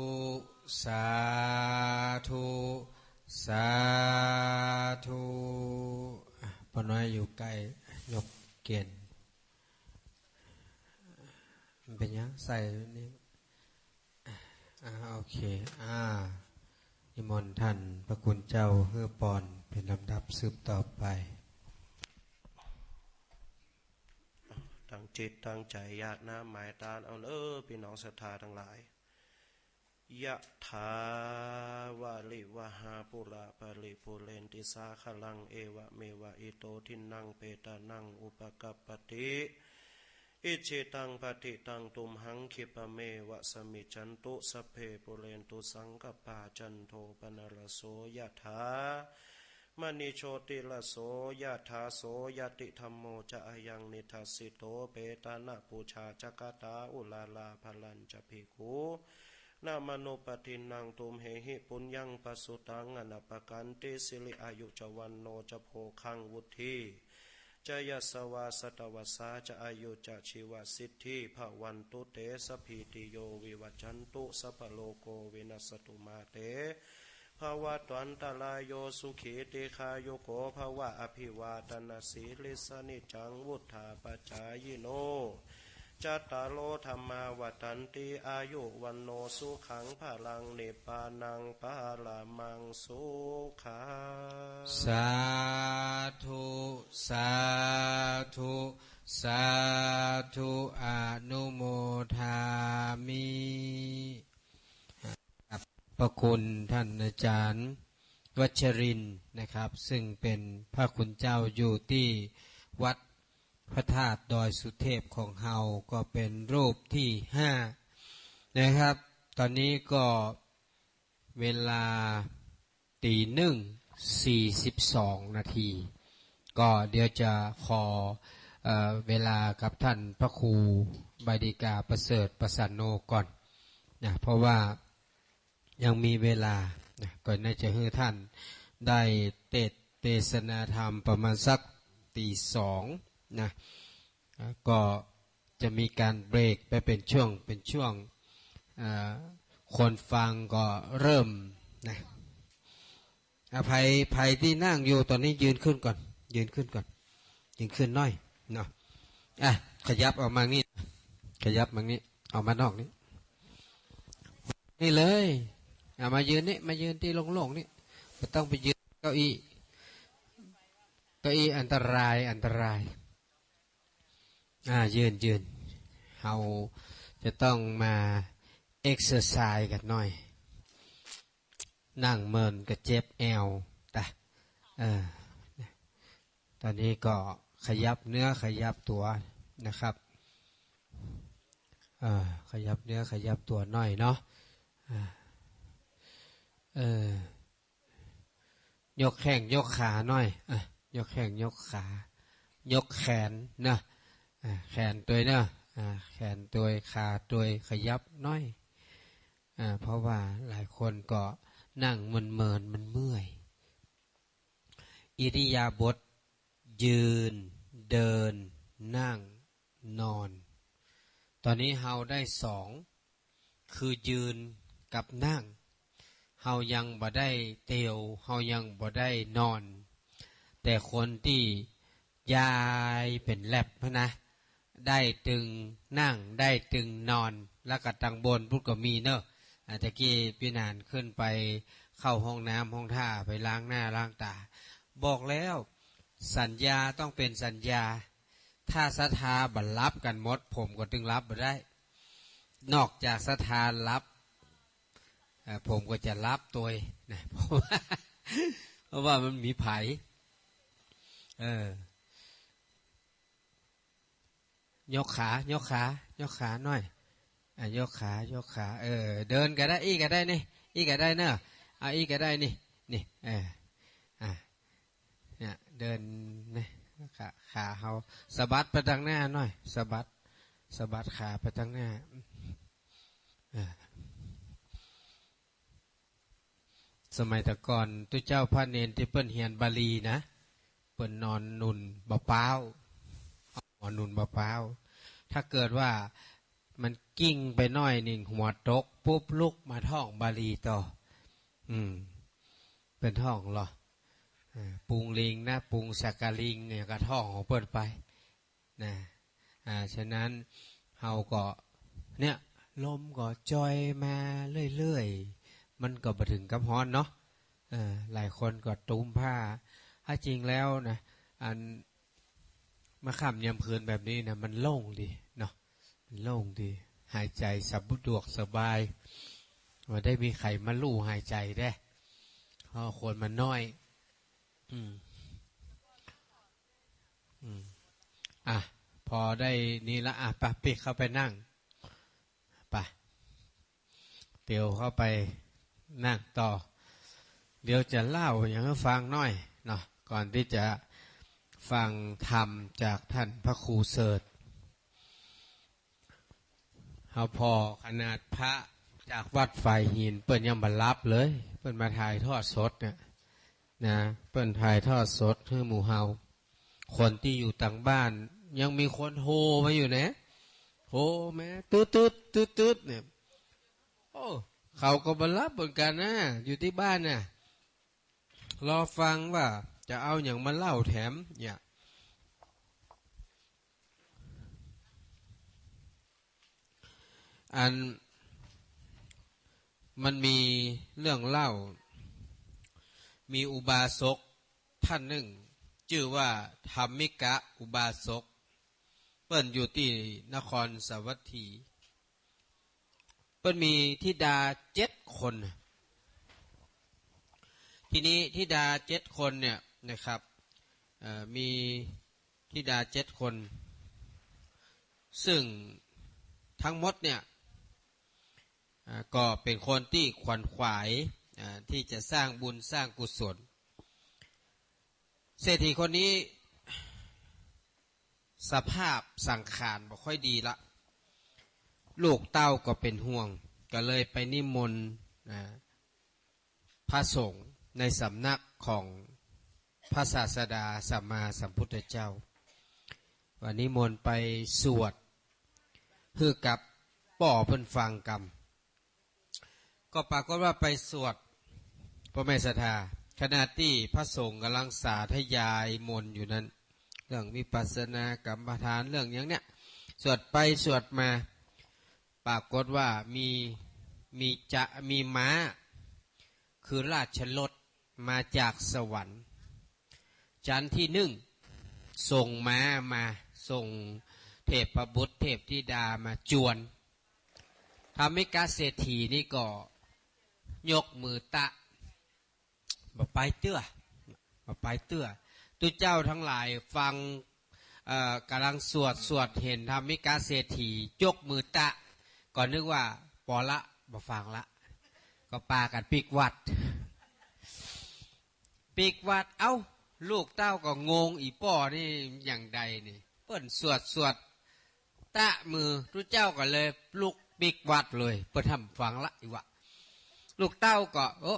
สาธุสาธุปน้อยอยู่ใกล้ยกเกียนมันเป็นยังใส่นี่โอเคนิมนต์ท่านพระคุณเจ้าเฮือปอนเป็นลำดับสืบต่อไปตั้งจิตตั้งใจญาติน้ำหมายตาเอาพี่น้องศรัทธาทั้งหลายยะถาวาลิวหาปุระปะริปุเรนติสาขลังเอวะเมวะอิโตทินังเปตานังอุปกัปปติอิจิตังปฏิตังตุมหังคิปะเมวะสมิจันตุสเพปุเรนตุสังกปาจันโทปนรโสยะถามณีโชติละโสยะถาโสยติธรรมโมจะอายังนิทัสสิโตเปตานะปูชาจักตาอุลาลาพลัญจะภิกขุนามโนปฏินังตุมเหหิปุญญังปสุตังอนัปกันติสิริอายุจวันโนจะโพคังวุธีจะยัสวาสตวัสสาจะอายุจะชีวสิทธิภวันตุเตสพีติโยวิวัจจันตุสัพพโลโกวินัสตุมาเตภวะตวันตรายโยสุขีติคาโยโกภวะอภิวาตนาสีลิสนิจังวุธาปจายโนจัตตาโลธรรมาวัตันติอายุวันโนสุขังพลังนิปานังปาลามังสุขังสาธุสาธุสาธุอนุโมทามิพระคุณท่านอาจารย์วัชรินทร์นะครับซึ่งเป็นพระคุณเจ้าอยู่ที่วัดพระธาตุดอยสุเทพของเฮาก็เป็นรูปที่5นะครับตอนนี้ก็เวลา1:42 นาทีก็เดี๋ยวจะขอเวลากับท่านพระครูบดิกาประเสริฐประสันโนก่อนนะเพราะว่ายังมีเวลานะก่อนน่าจะให้ท่านได้เทศนาธรรมประมาณสัก2:00นะก็จะมีการเบรกไปเป็นช่วงคนฟังก็เริ่มนะภัยที่นั่งอยู่ตอนนี้ยืนขึ้นก่อนยืนขึ้นหน่อยเนาะขยับออกมานี่ขยับมานี้ออกมานอกนี้นี่เลยมายืนนี่มายืนที่โล่งๆนี่ไม่ต้องไปยืนเก้าอี้อันตรายยืนเราจะต้องมาเอ็กซ์ไซส์กันหน่อยนั่งเมินกับเจ็บแอวแต่ตอนนี้ก็ขยับเนื้อขยับตัวนะครับขยับเนื้อขยับตัวหน่อยเนาะยกแข้งยกขาหน่อยยกแข้งยกขายกแขนนะแขนตัวเนาะ แขนตัวขาตัวขยับน้อยเพราะว่าหลายคนก็นั่งมันมันเมื่อยอิริยาบถยืนเดินนั่งนอนตอนนี้เฮาได้สองคือยืนกับนั่งเฮายังบ่ได้เตียวเฮายังบ่ได้นอนแต่คนที่ยายเป็นแลบนะได้ตึงนั่งได้ตึงนอนแล้วก็ตังบนพุทธก็มีเนอะตะกี้พี่นานขึ้นไปเข้าห้องน้ำห้องท่าไปล้างหน้าล้างตาบอกแล้วสัญญาต้องเป็นสัญญาถ้าศรัทธาบัลลับกันหมดผมก็ตึงรับบ่ได้นอกจากศรัทธารับผมก็จะรับตัวนะเพราะว่ามันมีไผยกขายกขายกขาหน่อยยกขายกขาเดินก็ได้อีก็ได้นี่อีก็ได้เนอะอีก็ได้นี่เนี่ยเดินนี่ขาเขาสะบัดไปทางหน้าหน่อยสะบัดขาไปทางหน้าสมัยแต่ก่อนตุเจ้าพระเนนที่เปิ้นเฮียนบาลีนะเปิ้นนอนนุนบะเป้านอนนุนบะเป้าถ้าเกิดว่ามันกิ้งไปหน่อยหนึ่งหัวตกปุ๊บลุกมาท่องบาลีต่อเป็นท่องหรอปุงลิงนะปุงสักกะลิงเนี่ยก็ท่องของเปิ้นไปนะฉะนั้นเฮาก็เนี่ยลมก็จอยมาเรื่อยๆมันก็มาถึงกับฮ้อนเนาะหลายคนก็ตุ้มผ้าถ้าจริงแล้วนะอันมาค่ำยามคืนแบบนี้นะมันโล่งดีเนาะมันโล่งดีหายใจสบดวกสบายว่าได้มีใครมาลู่หายใจได้เพราะคนมันน้อยพอได้นี่ละปะปิกเข้าไปนั่งปะเตียวเข้าไปนั่งต่อเดี๋ยวจะเล่าอย่างให้ฟังหน่อยเนาะก่อนที่จะฟังธรรมจากท่านพระครูเสดเอาพอขนาดพระจากวัดไฟหินเปิ้นยังบรรลับเลยเปิ้นมาถ่ายทอดสดเนี่ยนะเปิ้นถ่ายทอดสดให้หมู่เฮาคนที่อยู่ต่างบ้านยังมีคนโฮมาอยู่นะโฮแม่ตืดเนี่ยโอ้เขาก็บรรลับเหมือนกันนะอยู่ที่บ้านน่ะรอฟังว่าจะเอาอย่างมาเล่าแถมเนี่ยอันมันมีเรื่องเล่ามีอุบาสกท่านหนึ่งชื่อว่าธรรมิกะอุบาสกเปิ้นอยู่ที่นครสวัสดีเปิ้นมีธิดา7 คนทีนี้ธิดา7 คนเนี่ยนะครับมีธิดา7 คนซึ่งทั้งหมดเนี่ยก็เป็นคนที่ขวนขวายที่จะสร้างบุญสร้างกุศลเศรษฐีคนนี้สภาพสังขารบ่ค่อยดีละลูกเต้าก็เป็นห่วงก็เลยไปนิมนต์พระสงฆ์ในสำนักของพระศาสดาสัมมาสัมพุทธเจ้าวันนี้นิมนต์ไปสวดเพื่อกับป่อเพิ่นฟังกรรมก็ปรากฏว่าไปสวดพระแม่ศรัทธาขณะที่พระสงฆ์กำลังสาธยายมนต์อยู่นั้นเรื่องวิปัสสนากรรมฐานเรื่องอย่างเนี้ยสวดไปสวดมาปรากฏว่ามีม้าคือราชรถมาจากสวรรค์จันทร์ที่1ส่งม้ามาส่งเทพบุตรเทพธิดามาจวนธรรมิกาเศรษฐีนี่ก็ยกมือตะบ่ไปเตื้อตุเจ้าทั้งหลายฟังกำลังสวดเห็นธรรมิกาเศรษฐียกมือตะก่อนนึกว่าปอละบ่ฟังละก็ปากันปีกวัดเอ้าลูกเต้าก็งงอีป้อนี่อย่างใดนี่เปิ้นสวด ตะมือทุกเจ้าก็เลยลูกปิกวัดเลยเปิดทำฟังละอีกวะลูกเต้าก็โอ้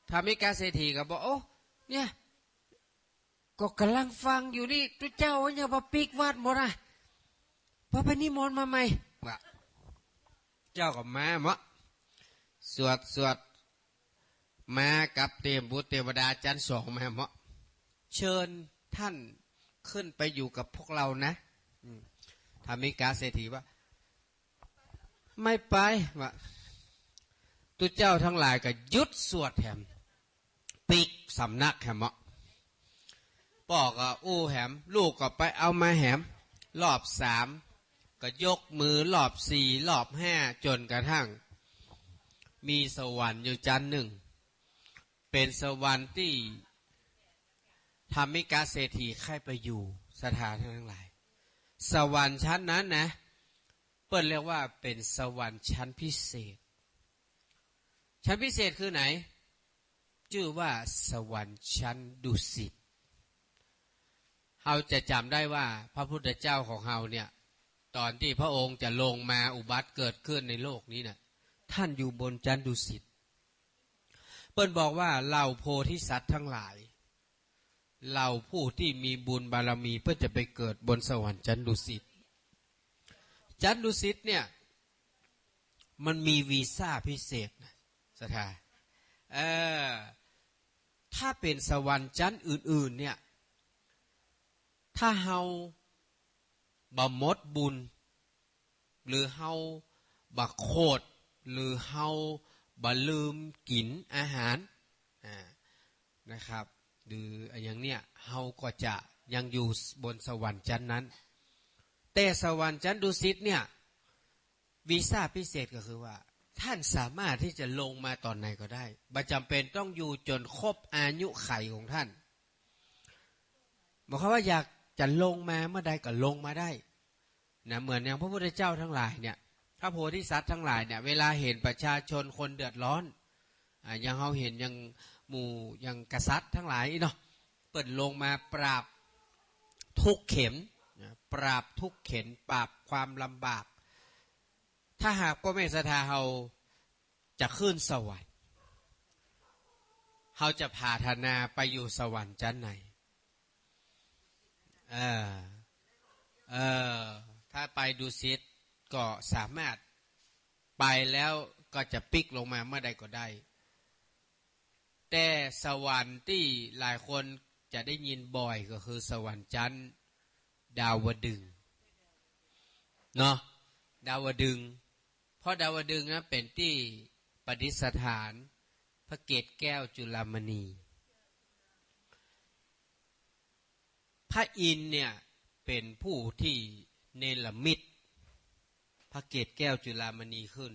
ทำให้กาเศรษฐีก็บอกโอ้เนี่ยก็กำลังฟังอยู่นี่ทุกเจ้าเนี่ยมาปิกวัดหมดอ่ะพอไปนิมนต์มาใหม่วะเจ้าก็มาหมะสวดมากับเตรียมบุตรเทวดาจันทร์สองมาหมะเชิญท่านขึ้นไปอยู่กับพวกเรานะทำให้กาเศรษฐีว่าไม่ไปวะตุเจ้าทั้งหลายก็ยุดสวดแถมปิกสำนักแหมะพ่อก็อู้แหมลูกก็ไปเอามาแหมรอบ3ก็ยกมือรอบ4รอบ5จนกระทั่งมีสวรรค์อยู่ชั้นหนึ่งเป็นสวรรค์ที่ทำให้กาเศรษฐีใครไปอยู่สถานทั้งหลายสวรรค์ชั้นนั้นนะเปิ้นเรียกว่าเป็นสวรรค์ชั้นพิเศษชั้นพิเศษคือไหนชื่อว่าสวรรค์ชั้นดุสิตเราจะจำได้ว่าพระพุทธเจ้าของเราเนี่ยตอนที่พระองค์จะลงมาอุบัติเกิดขึ้นในโลกนี้น่ะท่านอยู่บนชั้นดุสิตเปิ้นบอกว่าเหล่าโพธิสัตว์ทั้งหลายเหล่าผู้ที่มีบุญบารมีเพื่อจะไปเกิดบนสวรรค์ชั้นดุสิตชั้นดุสิตเนี่ยมันมีวีซ่าพิเศษนะสถาถ้าเป็นสวรรค์ชั้นอื่นๆเนี่ยถ้าเฮาบ่หมดบุญหรือเฮาบ่โคตรหรือเฮาบ่ลืมกินอาหารนะครับหรืออย่างเนี้ยเฮาก็จะยังอยู่บนสวรรค์ชั้นนั้นแต่สวรรค์ชั้นดุสิตเนี่ยวีซ่าพิเศษก็คือว่าท่านสามารถที่จะลงมาตอนไหนก็ได้บ่จำเป็นต้องอยู่จนครบอายุไขของท่านบอกเขาว่าอยากจะลงมาเมื่อใดก็ลงมาได้นะเหมือนอย่างพระพุทธเจ้าทั้งหลายเนี่ยพระโพธิสัตว์ทั้งหลายเนี่ยเวลาเห็นประชาชนคนเดือดร้อนอย่างเขาเห็นอย่างหมู่อย่างกษัตริย์ทั้งหลายเนาะเปิดลงมาปราบทุกเข็มปราบทุกเข็นปราบความลำบากถ้าหากพ่อแม่ศรัทธาเราจะขึ้นสวรรค์เราจะพาธนาไปอยู่สวรรค์ชั้นไหนถ้าไปดุสิตก็สามารถไปแล้วก็จะปิกลงมาเมื่อใดก็ได้แต่สวรรค์ที่หลายคนจะได้ยินบ่อยก็คือสวรรค์ชั้นดาวดึงส์เนาะดาวดึงส์เพราะดาวดึงส์นะเป็นที่ประดิษฐานพระเกศแก้วจุฬามณีพระอินทร์เนี่ยเป็นผู้ที่เนรมิตพระเกศแก้วจุฬามณีขึ้น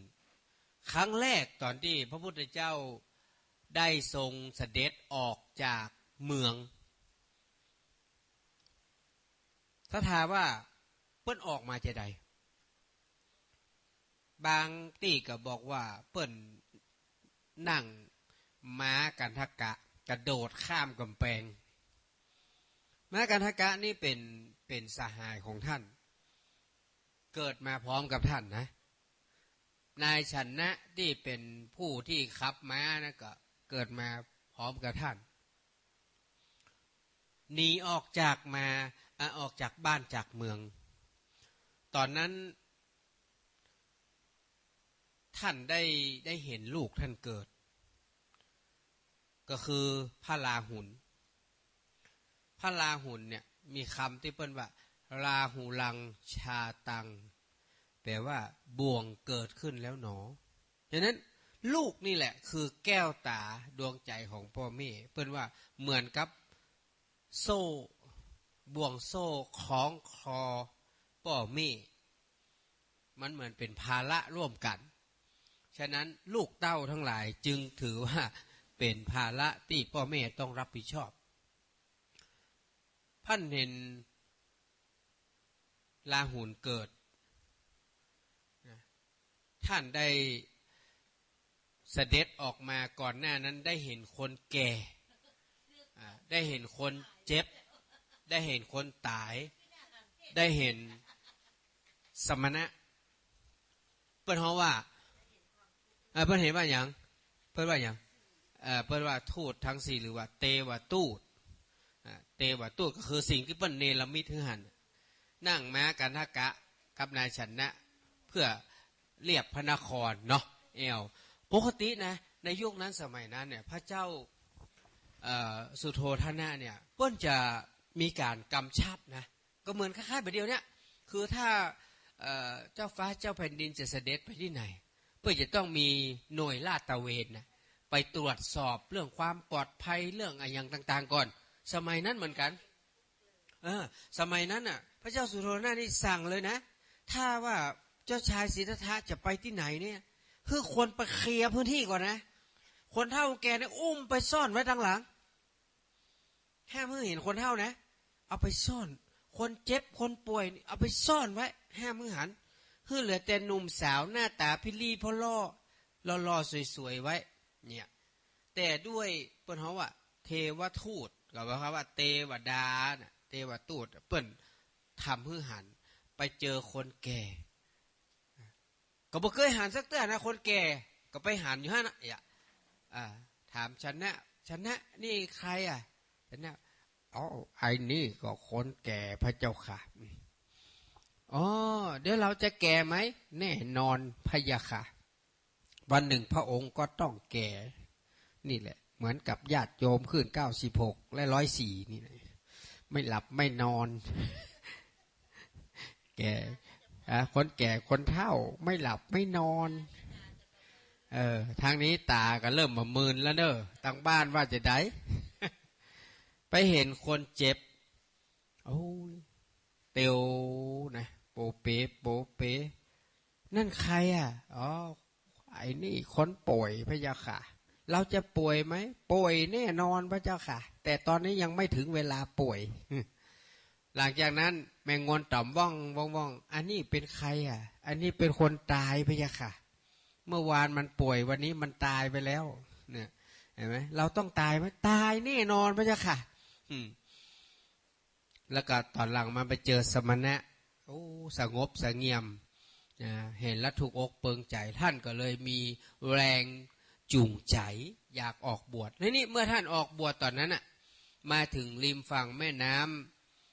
ครั้งแรกตอนที่พระพุทธเจ้าได้ทรงเสด็จออกจากเมืองถ้าถามว่าเปิ้นออกมาจะใดบางที่ก็บอกว่าเปิ้นนั่งม้ากันทกะกระโดดข้ามกำแพงม้ากันทกะนี่เป็นสหายของท่านเกิดมาพร้อมกับท่านนะนายชนะที่เป็นผู้ที่ขับม้านะก็เกิดมาพร้อมกับท่านหนีออกจากบ้านจากเมืองตอนนั้นท่านได้เห็นลูกท่านเกิดก็คือพระราหุลเนี่ยมีคำที่เปิ้นว่าราหูลังชาตังแปลว่าบ่วงเกิดขึ้นแล้วหนอฉะนั้นลูกนี่แหละคือแก้วตาดวงใจของพ่อแม่เปิ้นว่าเหมือนกับโซ่บ่วงโซ่คล้องคอพ่อแม่มันเหมือนเป็นภาระร่วมกันฉะนั้นลูกเต้าทั้งหลายจึงถือว่าเป็นภาระที่พ่อแม่ต้องรับผิดชอบท่านเห็นราหุลเกิดท่านได้เสด็จออกมาก่อนหน้านั้นได้เห็นคนแก่ได้เห็นคนเจ็บได้เห็นคนตายได้เห็น สมณะเปิ้นเฮาว่าเปิ้นเห็นว่าหยังเปิ้นว่าหยังเปิ้นว่าทูตทั้งสี่หรือว่าเตวทูตเตวทูตก็คือสิ่งที่เปิ้นเนรมิตให้หันนั่งม้ากันทกะกับนายชนะเพื่อเรียบพระนครเนาะปกตินะในยุคนั้นสมัยนั้นเนี่ยพระเจ้าสุโธทนะเนี่ยเปิ้นจะมีการกำชับนะก็เหมือนคล้ายๆแบบเดียวเนี่ยคือถ้าเจ้าฟ้าเจ้าแผ่นดินจะเสด็จไปที่ไหนเพื่อจะต้องมีหน่วยลาดตระเวนนะไปตรวจสอบเรื่องความปลอดภัยเรื่องอะไรอย่างต่างๆก่อนสมัยนั้นเหมือนกันสมัยนั้นน่ะพระเจ้าสุโธทนะนี่สั่งเลยนะถ้าว่าเจ้าชายสิทธัตถะจะไปที่ไหนเนี่ยคือคนไปเคลียร์พื้นที่ก่อนนะคนเฒ่าแกเนี่ยอุ้มไปซ่อนไว้ทางหลังห้ามเมื่อเห็นคนเฒ่านะเอาไปซ่อนคนเจ็บคนป่วยเอาไปซ่อนไว้ห้ามมือหันเหลือแต่หนุ่มสาวหน้าตาพิลีพ่อล่อสวยๆไว้เนี่ยแต่ด้วยเปิ้นเฮาว่าเทวทูตกับว่าเทวดาน่ะเทวทูตเปิ้นทำให้หันไปเจอคนแก่ก็บ่เคยหันสักเตื้อนะคนแก่ก็ไปหันอยู่หั่นน่ะถามชนะนี่ใครชนะอ๋อไอ้นี่ก็คนแก่พระเจ้าค่ะอ๋อเดี๋ยวเราจะแก่ไหมแน่นอนพะยะค่ะวันหนึ่งพระองค์ก็ต้องแก่นี่แหละเหมือนกับญาติโยมขึ้น96และ104นี่แหละไม่หลับไม่นอนแก่คนแก่คนเฒ่าไม่หลับไม่นอนทางนี้ตาก็เริ่มมามึนแล้วเนอะตั้งบ้านว่าจะได้ ไปเห็นคนเจ็บโอ้เตียวนะโปเปนั่นใครอ๋อไอ้นี่คนป่วยพระเจ้าค่ะเราจะป่วยไหมป่วยแน่นอนพระเจ้าค่ะแต่ตอนนี้ยังไม่ถึงเวลาป่วย หลังจากนั้นแมงงอนต่อมว่องอันนี้เป็นใครอันนี้เป็นคนตายพระเจ้าค่ะเมื่อวานมันป่วยวันนี้มันตายไปแล้วเนี่ยเห็นไหมเราต้องตายไหมตายแน่นอนพระเจ้าค่ะแล้วก็ตอนหลังมันไปเจอสมณะโอ้สงบสงเงียมเห็นแล้วถูกอกเปิงใจท่านก็เลยมีแรงจูงใจอยากออกบวชนี่เมื่อท่านออกบวชตอนนั้นมาถึงริมฝั่งแม่น้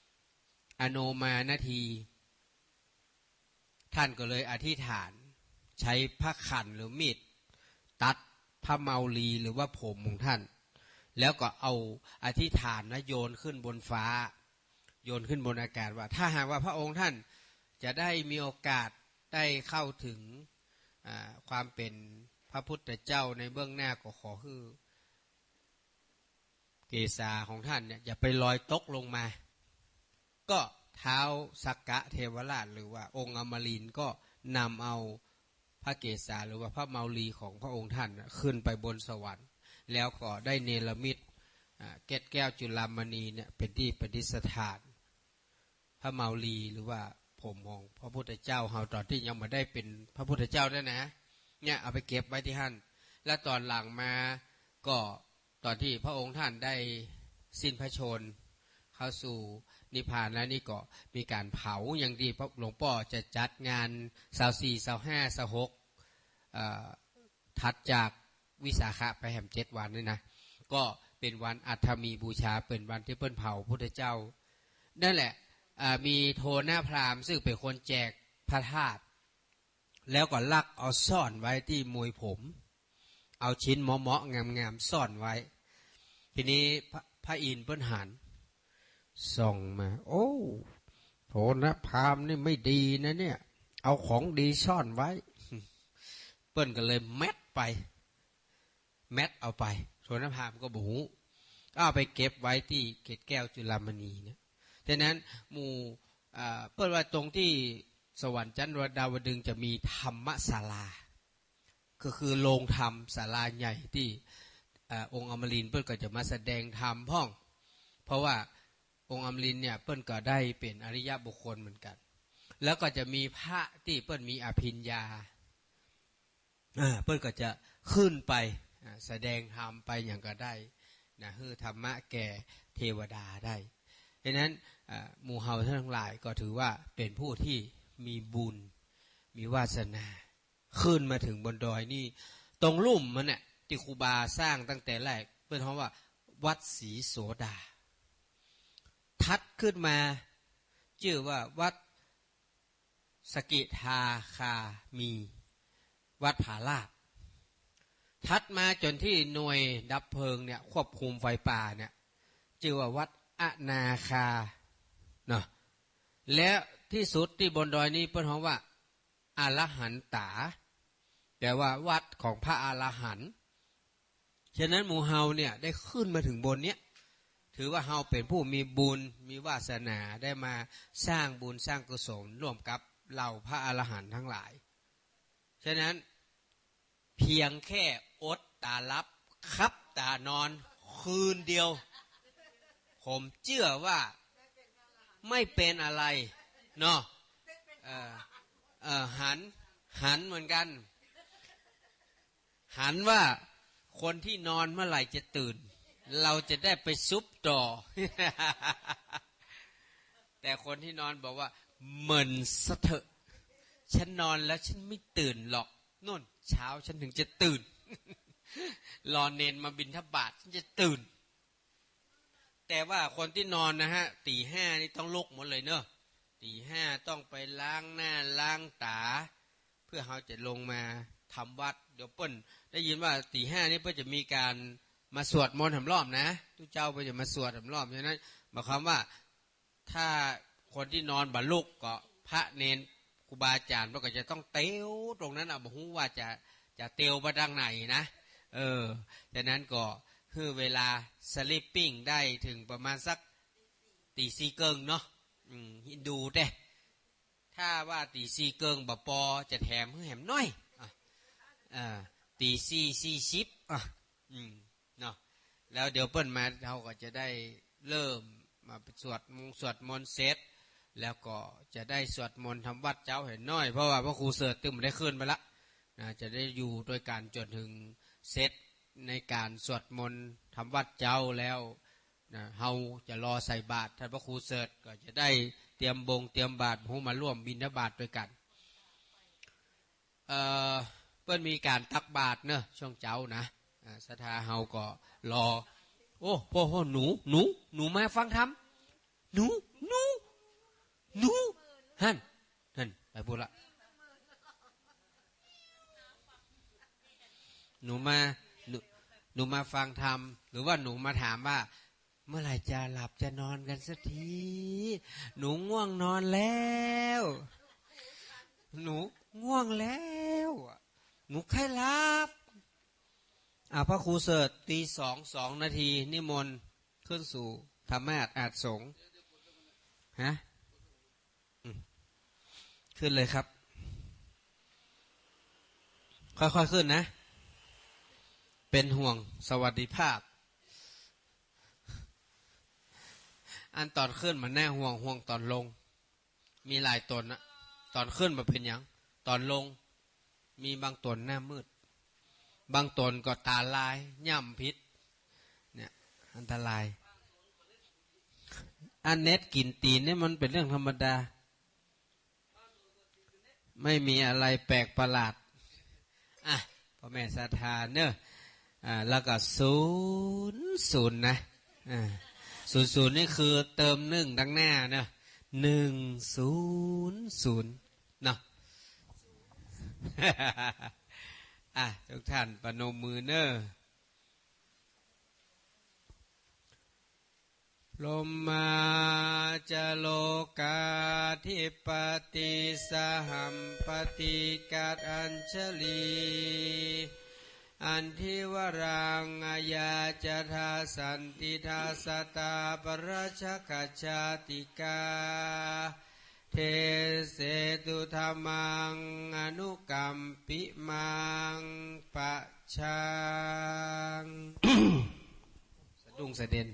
ำอโนมานาทีท่านก็เลยอธิษฐานใช้พระขันหรือมีดตัดพระเมาลีหรือว่าผมของท่านแล้วก็เอาอธิษฐานนะโยนขึ้นบนฟ้าโยนขึ้นบนอากาศว่าถ้าหากว่าพระองค์ท่านจะได้มีโอกาสได้เข้าถึงความเป็นพระพุทธเจ้าในเบื้องหน้าก็ขอคือเกศาของท่านเนี่ยอย่าไปลอยตกลงมาก็เท้าสักกะเทวราชหรือว่าองค์อมรินทร์ก็นำเอาพระเกศาหรือว่าพระเมาลีของพระองค์ท่านขึ้นไปบนสวรรค์แล้วก็ได้เนรมิตเกศแก้วจุฬามณีเนี่ยเป็นที่ประดิษฐานพระเมาลีหรือว่าผมของพระพุทธเจ้าเฮาตอนที่ยังไม่ได้เป็นพระพุทธเจ้าด้วยนะเนี่ยเอาไปเก็บไว้ที่ท่านและตอนหลังมาก็ตอนที่พระองค์ท่านได้สิ้นพระชนเข้าสู่นิพพานแล้วนี่ก็มีการเผาอย่างดีพระหลวงพ่อจะจัดงาน24 25 26ถัดจากวิสาขะไปแห่ม7 วันนี่นะก็เป็นวันอัฐมีบูชาเป็นวันที่เปิ้นเผาพุทธเจ้านั่นแหละมีโทหน้าพราหมณ์ซึ่งเป็นคนแจกพระธาตุแล้วก็ลักเอาซ่อนไว้ที่มวยผมเอาชิ้นเหมาะๆงามๆซ่อนไว้ทีนี้พระอินทร์เปิ้นหันส่องมาโอ้โทหน้าพราหมณ์นี่ไม่ดีนะเนี่ยเอาของดีซ่อนไว้เปิ้นก็เลยแมทเอาไปโทหน้าพราหมณ์ก็บอกเอาไปเก็บไว้ที่เกศแก้วจุฬามณีเนี่ยดังนั้นหมู่เปิ้นว่าตรงที่สวรรค์ชั้นดาวดึงจะมีธรรมศาลาก็คือโรงธรรมศาลาใหญ่ที่องค์อมรินทร์เปิ้นก็จะมาแสดงธรรมพ่องเพราะว่าองค์อมรินทร์เนี่ยเปิ้นก็ได้เป็นอริยบุคคลเหมือนกันแล้วก็จะมีพระที่เปิ้นมีอภิญญาเปิ้นก็จะขึ้นไปแสดงธรรมไปอย่างก็ได้นะคือธรรมะแก่เทวดาได้ดังนั้นหมู่เฮาทั้งหลายก็ถือว่าเป็นผู้ที่ มีบุญมีวาสนาขึ้นมาถึงบนดอยนี่ตรงลุ่มมันเนี่ยที่ครูบาสร้างตั้งแต่แรกเป็นเพราะว่าวัดศรีโสดาทัดขึ้นมาชื่อว่าวัดสกิทาคามีวัดผาลาดทัดมาจนที่หน่วยดับเพลิงเนี่ยควบคุมไฟป่าเนี่ยชื่อว่าวัดอนาคาเนาะและที่สุดที่บนดอยนี้เป็นเพราะว่าอรหันตาแปลว่าวัดของพระอรหันต์ฉะนั้นหมู่เฮาเนี่ยได้ขึ้นมาถึงบนเนี้ยถือว่าเฮาเป็นผู้มีบุญมีวาสนาได้มาสร้างบุญสร้างกุศลร่วมกับเหล่าพระอรหันต์ทั้งหลายฉะนั้นเพียงแค่อดตาลับคับตานอนคืนเดียวผมเชื่อว่าไม่เป็นอะไรเนาะหันเหมือนกันหันว่าคนที่นอนเมื่อไหร่จะตื่นเราจะได้ไปซุปต่อ แต่คนที่นอนบอกว่าเหมือนสะเถอะฉันนอนแล้วฉันไม่ตื่นหรอกนู่นเช้าฉันถึงจะตื่น รอเนนมาบิณฑบาตฉันจะตื่นแต่ว่าคนที่นอนนะฮะตีห้านี่ต้องลุกหมดเลยเนอะตีห้าต้องไปล้างหน้าล้างตาเพื่อเขาจะลงมาทำวัดเดี๋ยวเปิ้ลได้ยินว่าตีห้านี่เพื่อจะมีการมาสวดมนต์ทำรอบนะทุกเจ้าเพื่อจะมาสวดทำรอบฉะนั้นหมายความว่าถ้าคนที่นอนบรรลุก็พระเนนครูบาอาจารย์ก็จะต้องเตี้ยวตรงนั้นบอกว่าจะเตียวไปทางไหนนะฉะนั้นก็คือเวลาสลิปปิ้งได้ถึงประมาณสักตีสี่เกิงเนาะฮินดูเด้ถ้าว่าตีสี่เกิงบปอจะแถมเพื่อแถมน้อยตี40เนาะแล้วเดี๋ยวเปิ้ลมาเราก็จะได้เริ่มมาสวดมนต์เสร็จแล้วก็จะได้สวดมนต์ทำวัดเจ้าเห็นน้อยเพราะว่าพระครูเสิร์ชตึมได้ขึ้นไปละจะได้อยู่โดยการจนถึงเสร็จในการสวดมนต์ทำวัดเจ้าแล้วเฮาจะรอใส่บาตรท่านพระครูเสิร์ชก็จะได้เตรียมบาตรผู้มาร่วมบิณฑบาตด้วยกันเพื่อนมีการตักบาตรเนอะช่วงเจ้านะศรัทธาเฮาก็รอโอ้พ่อหนูมาฟังธรรมหนูฮั่นไปพูดละหนูมาฟังธรรมหรือว่าหนูมาถามว่าเมื่อไหร่จะหลับจะนอนกันสักทีหนูง่วงนอนแล้วหนูง่วงแล้วหนูใครหลับพระครูเสิร์ชตี2 นาทีนิมนต์ขึ้นสู่ธรรมาสน์อาจสงฆ์ฮะขึ้นเลยครับค่อยๆขึ้นนะเป็นห่วงสวัสดิภาพอันตอนขึ้นมันแน่ห่วงตอนลงมีหลายตนนะตอนขึ้นมาเป็นอย่างตอนลงมีบางตนหน้ามืดบางตนก็ตาลายย่ำพิษเนี่ยอันตรายอันเน็ตกินตีนนี่มันเป็นเรื่องธรรมดาไม่มีอะไรแปลกประหลาดพ่อแม่ศรัทธาเนอะแล้วก็00นะ00นี่คือเติม1ดังหน้าเนอะ100เนาะ ทุกท่านประนมมือเนอะลมมาจะโลกาธิปติสหัมปติกัดอัญชลีอันทิวรังอายาจะทาสันติทาสตาปราชกัจจติกาเทเสตุธรรมังอนุกัมปิมังปะชัง สะดุ้งสะเด็น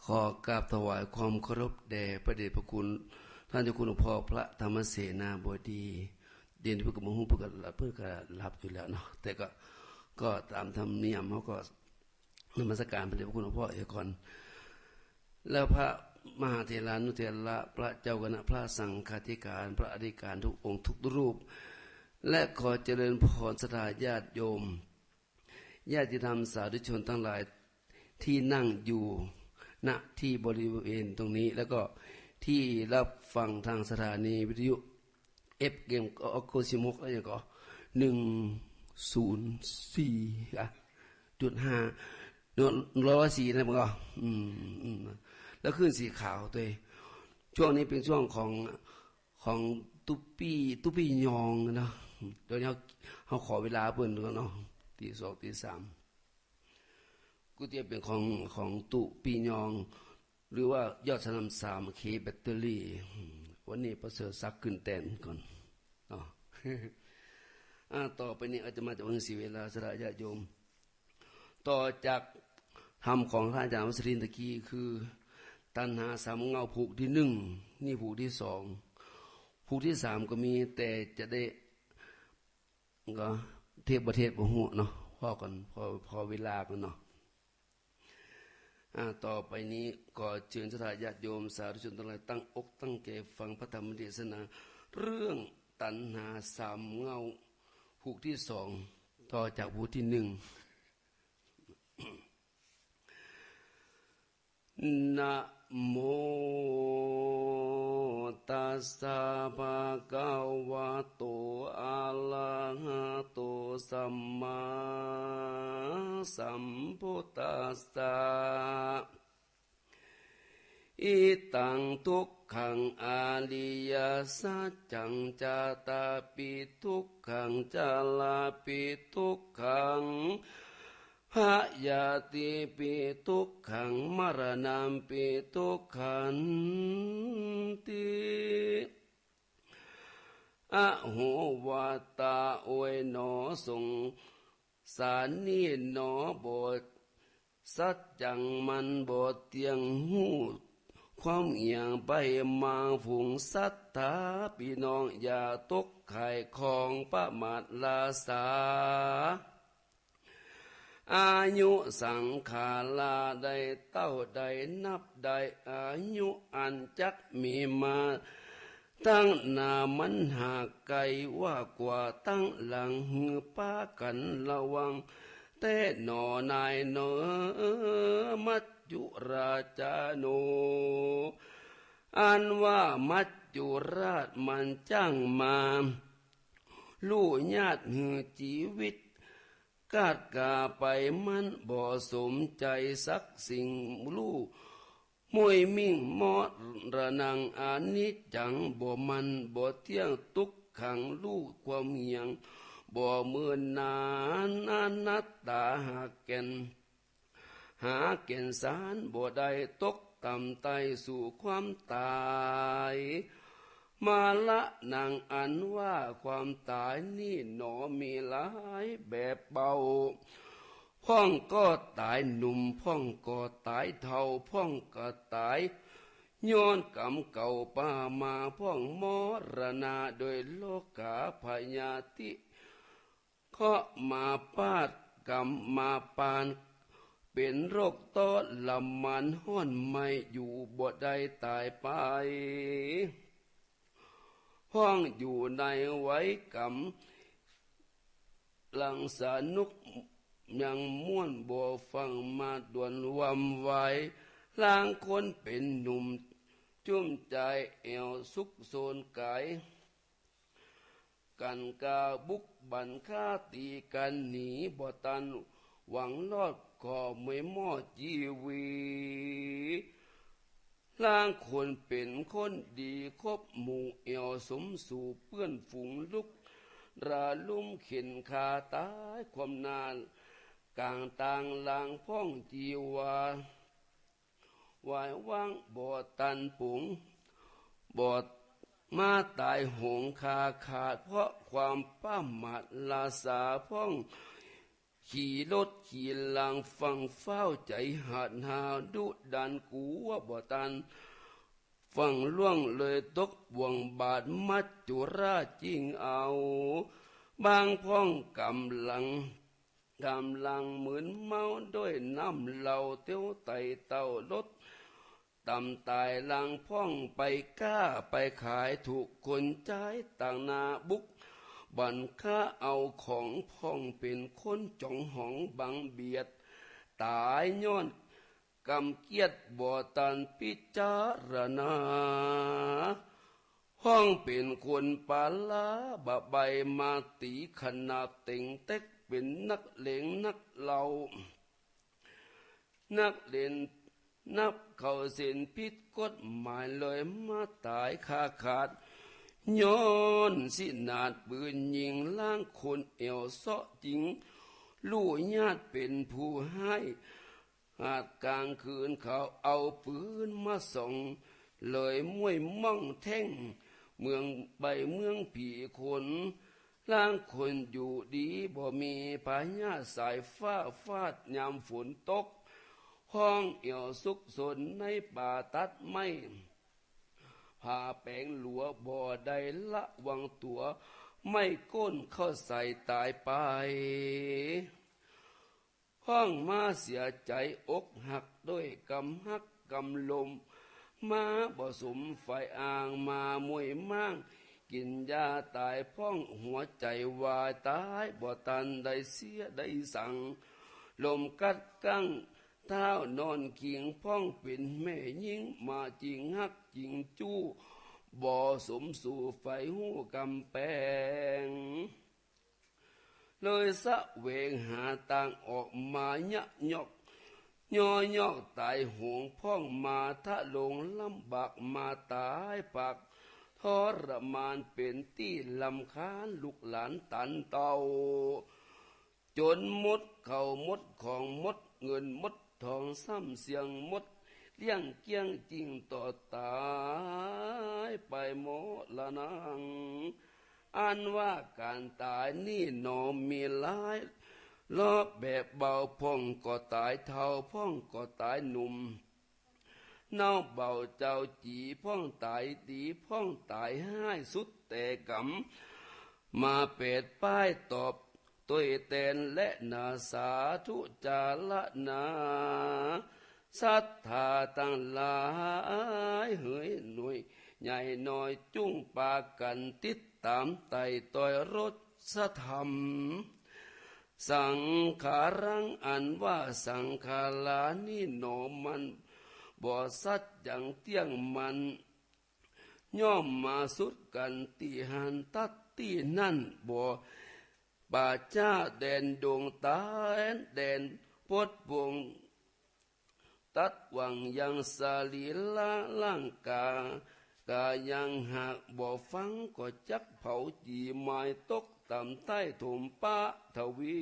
ขอกราบถวายความเคารพแด่พระเดชพระคุณท่านเจ้าคุณหลวงพ่อพระธรรมเสนาบดีเดียนเพื่อกระมงเพื่อกระหลับอยู่แล้วเนาะแต่ก็ตามธรรมเนียมเขาก็ นมัสการพระเดชพระคุณหลวงพ่อเอกรแล้วพระมหาเถรานุเถระพระเจ้าคณะพระสังฆาธิการพระอธิการทุกองค์ทุกรูปและขอเจริญพรศรัทธาญาติโยมญาติธรรมสาธุชนทั้งหลายที่นั่งอยู่ณที่บริเวณตรงนี้แล้วก็ที่รับฟังทางสถานีวิทยุเอฟเกมก็โคชิมกอะไรอย่างก็104.5 นะมันก็แล้วขึ้นสีขาวตัวช่วงนี้เป็นช่วงของตุปปี้ยองเนาะเดี๋ยวนี้เขาขอเวลาเพิ่นเนาะตี 2 ตี 3กูเตียเป็นของตุปียองหรือว่ายอดสนาม3เคแบตเตอรี่วันนี้ประเสริฐซักขึ้นแตนก่อนเนาะต่อไปนี้อาจจะมาจากวังศรีเวลาสระญาติโยมต่อจากธรรมของพระอาจารย์วสิรินทร์ตะกี้คือตัณหาสามเงาผูกที่1นี่ผูกที่2ผูกที่3ก็มีแต่จะได้ก็เทพประเทศบ่ฮู้เนาะพอกันพอเวลากันเนาะต่อไปนี้ก็เชิญศรัทธาญาติโยมสาธุชนทั้งหลายตั้งอกตั้งใจฟังพระธรรมเทศนาเรื่องตัณหาสามเงาผูกที่2ต่อจากผูกที่1นะโมตัสสะภะคะวะโตอะระหะโตสัมมาสัมพุทธัสสะอิตังทุกขังอริยสัจจังจาตาปิทุกขังจาลาปิทุกขังพยาติปิทุกขังมรณะปิทุกขันติอะโหวาตาโอยหนอสงสารนี่หนอบทสัจจังมันบทเตียงหูความอย่างไปมาผุงสัทธาพี่น้องอย่าตกไข่ของประมาทลาสาอายุสังขาราได้เต้าได้นับได้อายุอันจักมีมาตั้งหน้ามันหากไกลว่ากว่าตั้งหลังหือป้ากันระวังแต่หนอนายเนอมัจจุราชาโนอันว่ามัจจุราชมันจ้างมาลู่ญาติหือชีวิตกาดกาไปมันบ่สมใจสักสิ่งลู่มวยมิ่งมอดระนังอานิจจังบ่มันบ่เที่ยงตุกขังลู่ความเหียงบ่เมื่อนานอนัตตาหาแก่นสารบ่ได้ตกต่ำไตสู่ความตายมาละนางอันว่าความตายนี่หนอมีหลายแบบเบาพ่องก็ตายหนุ่มพ่องก็ตายเฒ่าพ่องก็ตายย้อนกรรมเก่าป้ามาพ่องมรณะโดยโลกาพยาธิเคาะมาปาดกรรมมาปานเป็นโรคต้อลำมันห้อนไม่อยู่บ่ได้ตายไปห้องอยู่ในไว้กรรมหลังสนุกยังม่วนบ่ฟังมาด่วนวำไว้ล้างคนเป็นหนุ่มจุ่มใจแอวสุกโซนกายกันกาบุกบันฆ่าตีกันหนีบ่ตันหวังรอดก็ไม่มอดจีวีล้างคนเป็นคนดีคบหมู่เอวสมสู่เพื่อนฝูงลุกราลุ่มเข็นขาตายความนานกลางต่างลางพ่องจีวาวายว่างบ่อตันปุ๋งบ่อมาตายหงคาขาดเพราะความป้าหมัดลาสาพ่องขี่รถขี่ลังฟังเฝ้าใจหัดหาดุดันกูว่าบ่ตันฟังล่วงเลยตกบ่วงบาดมัจจุราชจริงเอาบางพ่องกำลัง กำลังเหมือนเมาด้วยน้ำเหล้าเตี้ยวไตเต้ารถตำตายลังพ่องไปก้าไปขายถูกคนใจต่างนาบุกบันค่าเอาของพ่องเป็นคนจ่องหองบังเบียดตายย้อนกำเกียดบ่ตันพิจารณาห้องเป็นคนปาลาบะใบมาตีขนาดเต็งเต็กเป็นนักเลงนักเล่านักเล่นนับเข้าเส้นผิดกฎหมายเลยมาตายคาขาดย้อนสินาดปืนยิงล้างคนเอวเสาะจริงลู่ญาติเป็นผู้ให้หาดกลางคืนเขาเอาปืนมาส่องเลยมวยมั่งแท่งเมืองใบเมืองผีคนล่างคนอยู่ดีบ่มีพาญาสายฟ้าฟาดยามฝนตกห้องเอี่ยวสุกสนในป่าตัดไม้พาแปงหลัวบ่อใดละวังตัวไม่ก้นเข้าใส่ตายไปห้องมาเสียใจอกหักด้วยกำหักกำลมมาบ่สมไฟอ่างมามวยมั่งกินยาตายพ้องหัวใจวายตายบ่ตันได้เสียได้สั่งลมกัดกั้งเท้านอนเคียงพ้องเป็นแม่ยิ่งมาจริงฮักจริงจู้บ่สมสู่ไฟหูกำแพงเลยสะเวงหาต่างออกมายะยอกย่อยอกตายหวงพ้องมาทะลงลำบากมาตายปากทรมานเป็นที่ลำคาญลูกหลานตันเตาจนมดเข้ามดของมดเงินมดทองซ้ำเสียงมดเลี้ยงเกี้ยงจริงต่อตายไปหมดละนางอันว่าการตายนี่หนอมีหลายลอบแบบเบาพ่องก็ตายเท่าพ่องก็ตายหนุ่มเน่าเบาเจ้าจีพ่องตายตีพ่องตายให้สุดแต่กำมาเป็ดป้ายตอบตัวแตนและนาสาธุจาละนาศรัทธาตั้งหลายเฮยหน่วยใหญ่น้อยจุ้งปากันติดตามไต่ต่อยรถสะธรรมสังขารังอันว่าสังขารานี่หนอมันบ่สัดอย่างเตี้ยงมันย่อมมาสุดกันตีหันตัดตีนั่นบ่ป่าจ้าแดนดวงตาแดนพดวงตัดวังยังสาลีละล่างกากายังหักบ่ฟังก็จักเผาจีไม้ตกต่ำใต้ถุมป้าทวี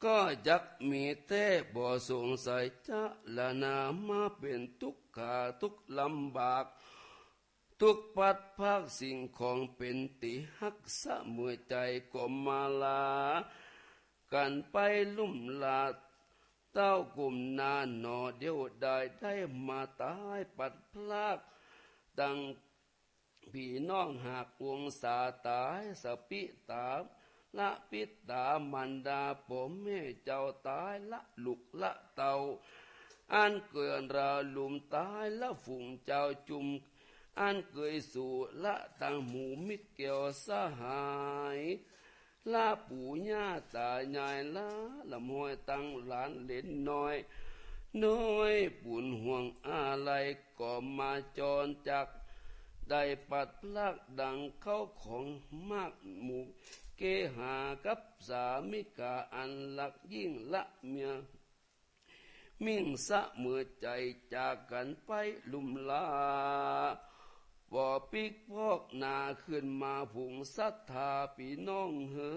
ก็จักมีแต่บ่สงสัยจะละนามาเป็นทุกขาทุกลำบากทุกปัดภาคสิ่งของเป็นติหักสะมือใจก็มาลากันไปลุ่มลาเต้ากลุ่มนานหนอเดียวได้มาตายปัดพลากดังพี่น้องหากวงสาตายสปิตาละปิตามันดาผมแม่เจ้าตายละลุกละเต่าอันเกินราลุมตายละฝุ่งเจ้าจุมอันเคยสู่ละตั้งหมู่มิตรเกี่ยวสหายละปู่ย่าตายายละมวยตั้งหลานเล่นน้อยปุ่นห่วงอะไรก็มาจรจักได้ปัดพลักดังเข้าของมากหมู่เกหากับสามิกาอันลักยิ่งละเมียมิ่งสะเมื่อใจจากกันไปลุ่มลาบ่ปิกพอกนาขึ้นมาผุงศรัทธาพี่น้องเฮ้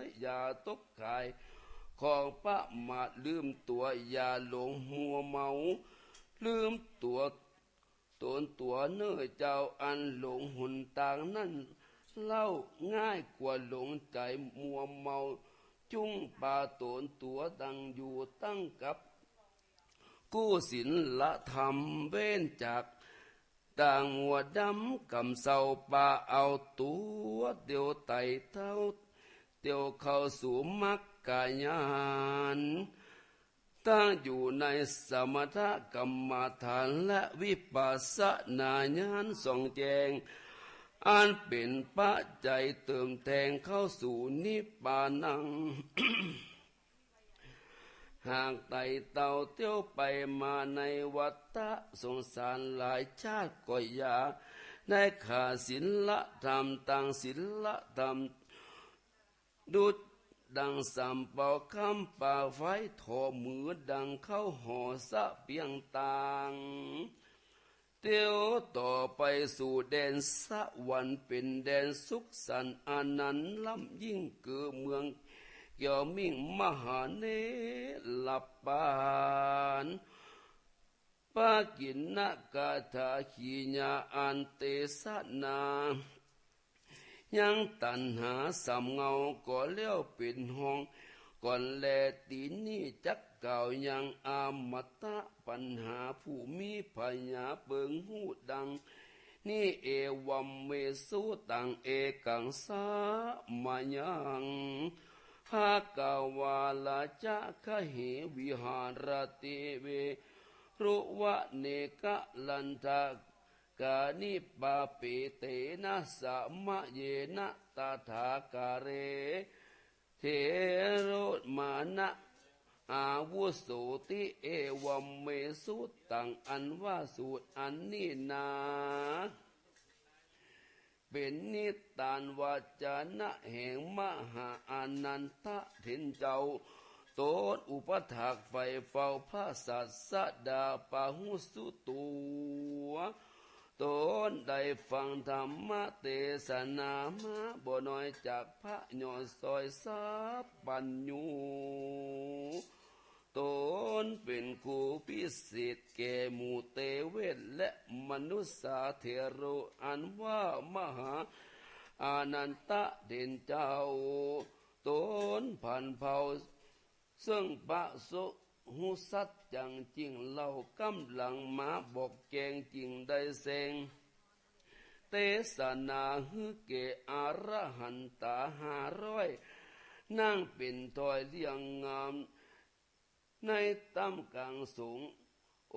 ยอย่าตกขายของประมาทลืมตัวอย่าหลงมัวเมาลืมตัวตนตัวเนื้อเจ้าอันหลงหุ่นต่างนั้นเล่าง่ายกว่าหลงใจมัวเมาจุ้งป่าตนตัวดังอยู่ตั้งกับกู้ศีลละธรรมเว้นจากต่างหัวดำกำเศร้าป่าเอาตัวเดียวไต่เท้า เตียวเข้าสู่มรรคกายานตั้งอยู่ในสมถกรรมฐานและวิปัสสนาญาณส่องแจงอันเป็นปัจจัยเติมแต่งเข้าสู่นิพพานัง หากไต่เต่าเที่ยวไปมาในวัฏฏะสงสารหลายชาติก็อย่าได้ขาดศีลธรรมต่างศีลธรรมดุจดังสามเป่าคำป่าไฟทอมือดังเข้าห่อสะเปียงต่างเที่ยวต่อไปสู่แดนสวรรค์เป็นแดนสุขสันต์อนันต์ล้ำยิ่งเกือเมืองเกี่ยวมิ่งมหาเนลับปานปากินนกาถาขีญาอันเตสนายังตันหาสำเงาก่อเลี้ยวเป็นห้องก่อนแลตีนี้จักเก่ายังอามตะปัญหาผู้มีพญาเบิงหูดังนี่เอวัมเมสุตังเอกังสามายังหากาวาลาจะขะเหวิหารติเวรุวะเนกะลันทากานิปาปิเตนะสัมมะเยนะตถาคาเรเทโรมานะอาวุโสติเอวัมเมสุตังอันว่าสูตรอันนี้นาเป็นนิตานวาจานะแห่งมหาอนันทเถนเจ้าโตนอุปถากไฟเฝ้าพระสัสดาปาหุสุตัวตนได้ฟังธรรมเทศนามาบ่น้อยจากพระยอดซอยสาปัญญูตนเป็นครูพิเศษแก่หมู่เตเวทและมนุษยเถโรอันว่ามหาอานันตะเด่นเจ้าตนผ่านเผาซึ่งปะสุหูสัตจังจริงเล่ากำลังมาบอกแกงจริงได้เสงเตสนาฮึเกอรหันตา500นั่งเป็นถอยเลี้ยงงามในตั้มกลางสูง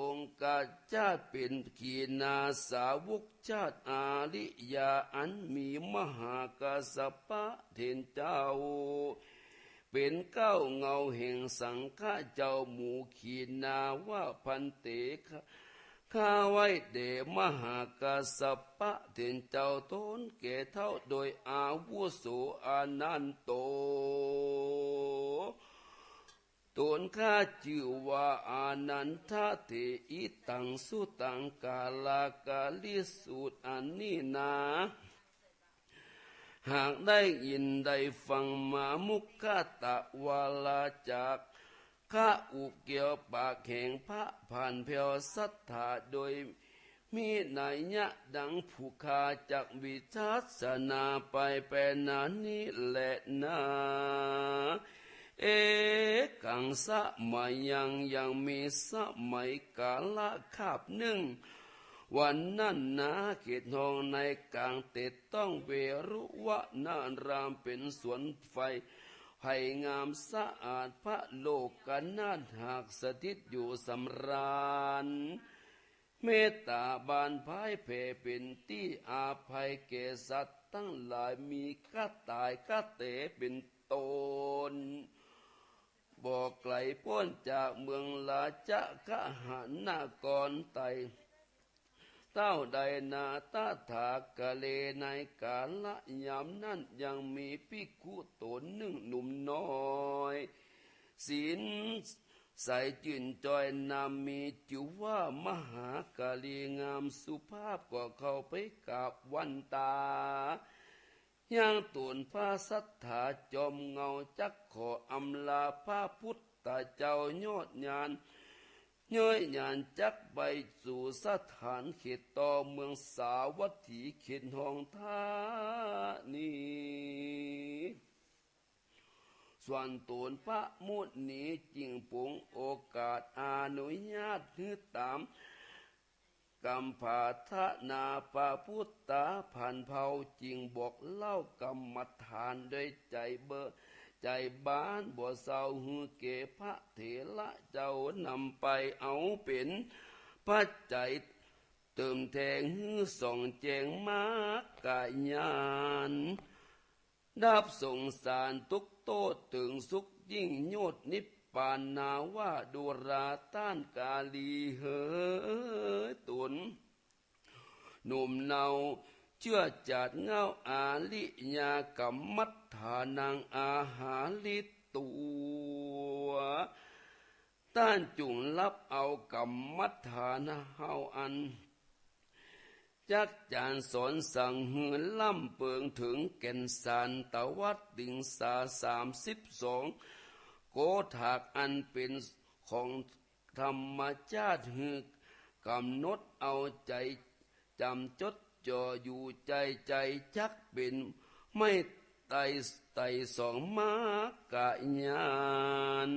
องค์กาชาติเป็นขีนาสาวกชาติอาริยาอันมีมหากาสปะเทนเจ้าเป็นเก้าเงาแห่งสังฆเจ้าหมู่ขีนาว่าพันเตข้าไว้เดมหากาสปะเทนเจ้าตนแก่เท่าโดยอาวุโสอานันโตตนข้าชื่อว่าอานันทเถอิตังสุตังกาลากาลิสูตรอันนี้นาหากได้ยินได้ฟังมามุขตะวาลาจากข้าอุเกี่ยวปากแห่งพระผ่านเพียวศรัทธาโดยมีนัยยะดังผู้คาจากวิทัศนาไปเป็นนานี้แหละนาเอกังสะมายังมีสมัยกาลคาบหนึ่งวันนั้นนาเขตทองในกลางเต็ดต้องเวรุวะนารามเป็นสวนไฟไผ่งามสะอาดพระโลกกันนาถหากสถิตอยู่สำราญเมตตาบานภายเพเป็นที่อาภัยแก่สัตว์ทั้งหลายมีกะตายกะเตเป็นตนบอกไกลพ้นจากเมืองลาจะกะหันนากรไตเต้าใดนาตาถากะเลในกาละยามนั้นยังมีภิกขุตนหนึ่งหนุ่มน้อยศีลใสจื่นจอยนามมีจิวว่ามหากาลีงามสุภาพก็เข้าไปกราบวันตายังตูนพระสัทธาจอมเงาจักขออำลาพระพุทธเจ้ายอดญาณย้อยญาณจักไปสู่สถานเขตต่อเมืองสาวัตถีเขตห้องท่านีส่วนตูนพระมุนีจิงปุงโอกาสอนุญาตให้ตามก กรรมผาทะนาปาพุตตาผ่านเผาจริงบอกเล่ากรรมฐานด้วยใจเบอใจบ้านบ่เศร้าหือเกพระเถระเจ้านำไปเอาเป็นปัจจัยเติมแทงหือส่องแจงมากกายญาณดับสงสารทุกโตถึงสุขยิ่งโยดนิพปานนาว่าดูราต้านกาลีเหอตุนหนุ่มเนาเชื่อจัดเงาอาลิยากรรมัฏฐานังอาหาลิตัวต้านจุงรับเอากรรมัฏฐานะเฮาอันจักจานสอนสั่งหืนล่ำเปิงถึงแก่นสารตะวัดดิ่งสา32โกถากอันเป็นของธรรมชาติหือกำหนดเอาใจจำจดจ่ออยู่ใจใจจักเป็นไม่ไต่สองมากะญาณ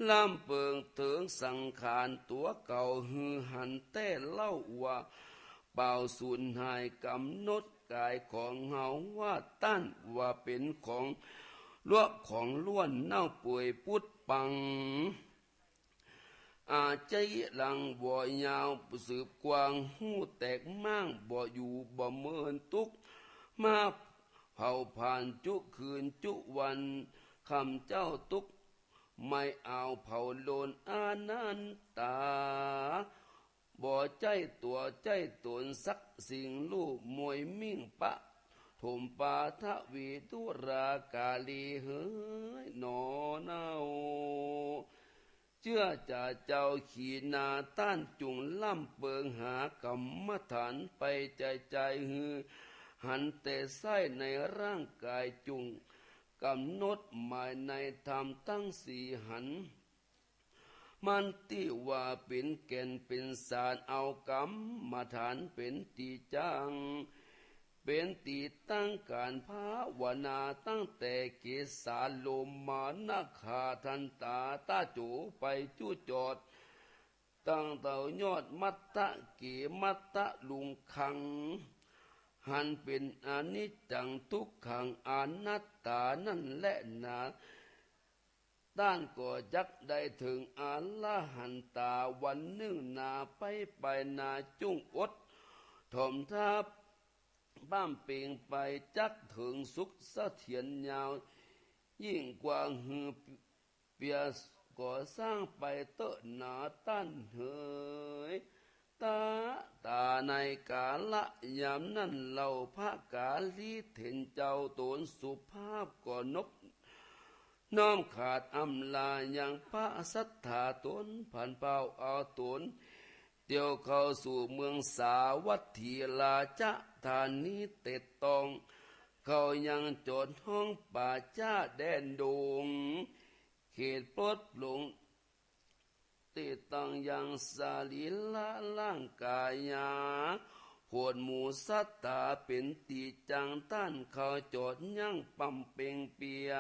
ล่ำเปิงถึงสังขารตัวเก่าหือหันแต่เล่าว่าเป่าสูญหายกำหนดกายของเฮาว่าตั้นว่าเป็นของล้วนของล้วนเน่าป่วยพุดปังอาใจหลังบ่อยาวสืบกวางหูแตกมั่งบ่อยู่บ่เมินตุกมาเผาผ่านจุคืนจุวันคำเจ้าตุกไม่เอาเผาโลนอานันตาบ่ใจตัวใจตนสักสิ่งลูกมวยมิ่งปะถมปาทวีตุรากาลีเฮ้ยหนอเนาเชื่อจะเจ้าขีนาต้านจุงล่ำเปิงหากรรมฐานไปใจหือหันแต่ไส้ในร่างกายจุงกำหนดหมายในธรรมตั้งสี่หันมันติว่าเป็นแก่นเป็นสารเอากรรมฐานเป็นตีจังเป็นตีตั้งการภาวนาตั้งแต่เกสาโลมานาคาทันตาตาจูไปจูจอดตั้งเต่ายอดมัตตะเกมัตตะลุงคังหันเป็นอนิจจังทุกขังอนัตตานั่นแหละนะด้านก็จักได้ถึงอรหันตาวันหนึ่งนาไปนาจุงอดถมทับบ้ามเปงไปจักถึงสุขเสถียรยาวยิ่งกว่าหือเปียก่อสร้างไปเตอะหนาตั้นเหยตาในกาละยามนั้นเหล่าพระกาลีเห็นเจ้าตนสุภาพก่อนบน้อมขาดอำลาอย่างพระสัทธาตนผ่านเป่าเอาตนเตียวเข้าสู่เมืองสาวัตถีลาจะธานีเต็ดตองเขายังจดห้องป่าจ้าแดนดงเขตปลดหลงติดตังยังสาลีละล่างกายาหวดหมูสัตตาเป็นตีจังต้านเขาจดยังปั๊มเป่งเปีย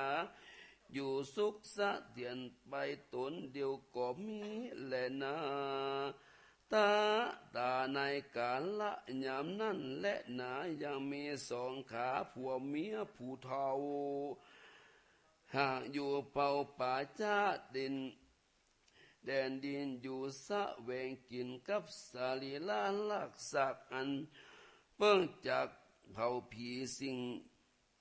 อยู่สุขสะเทียนไปตนเดียวก็มีแลนาตาในกาละยามนั้นและนายังมีสองขาผัวเมียผู้เฒ่าหากอยู่เป่าป่าจ้าดินแดนดินอยู่สะแวงกินกับสาลีลาลักษักอันเปิ้งจากเผาผีสิ่ง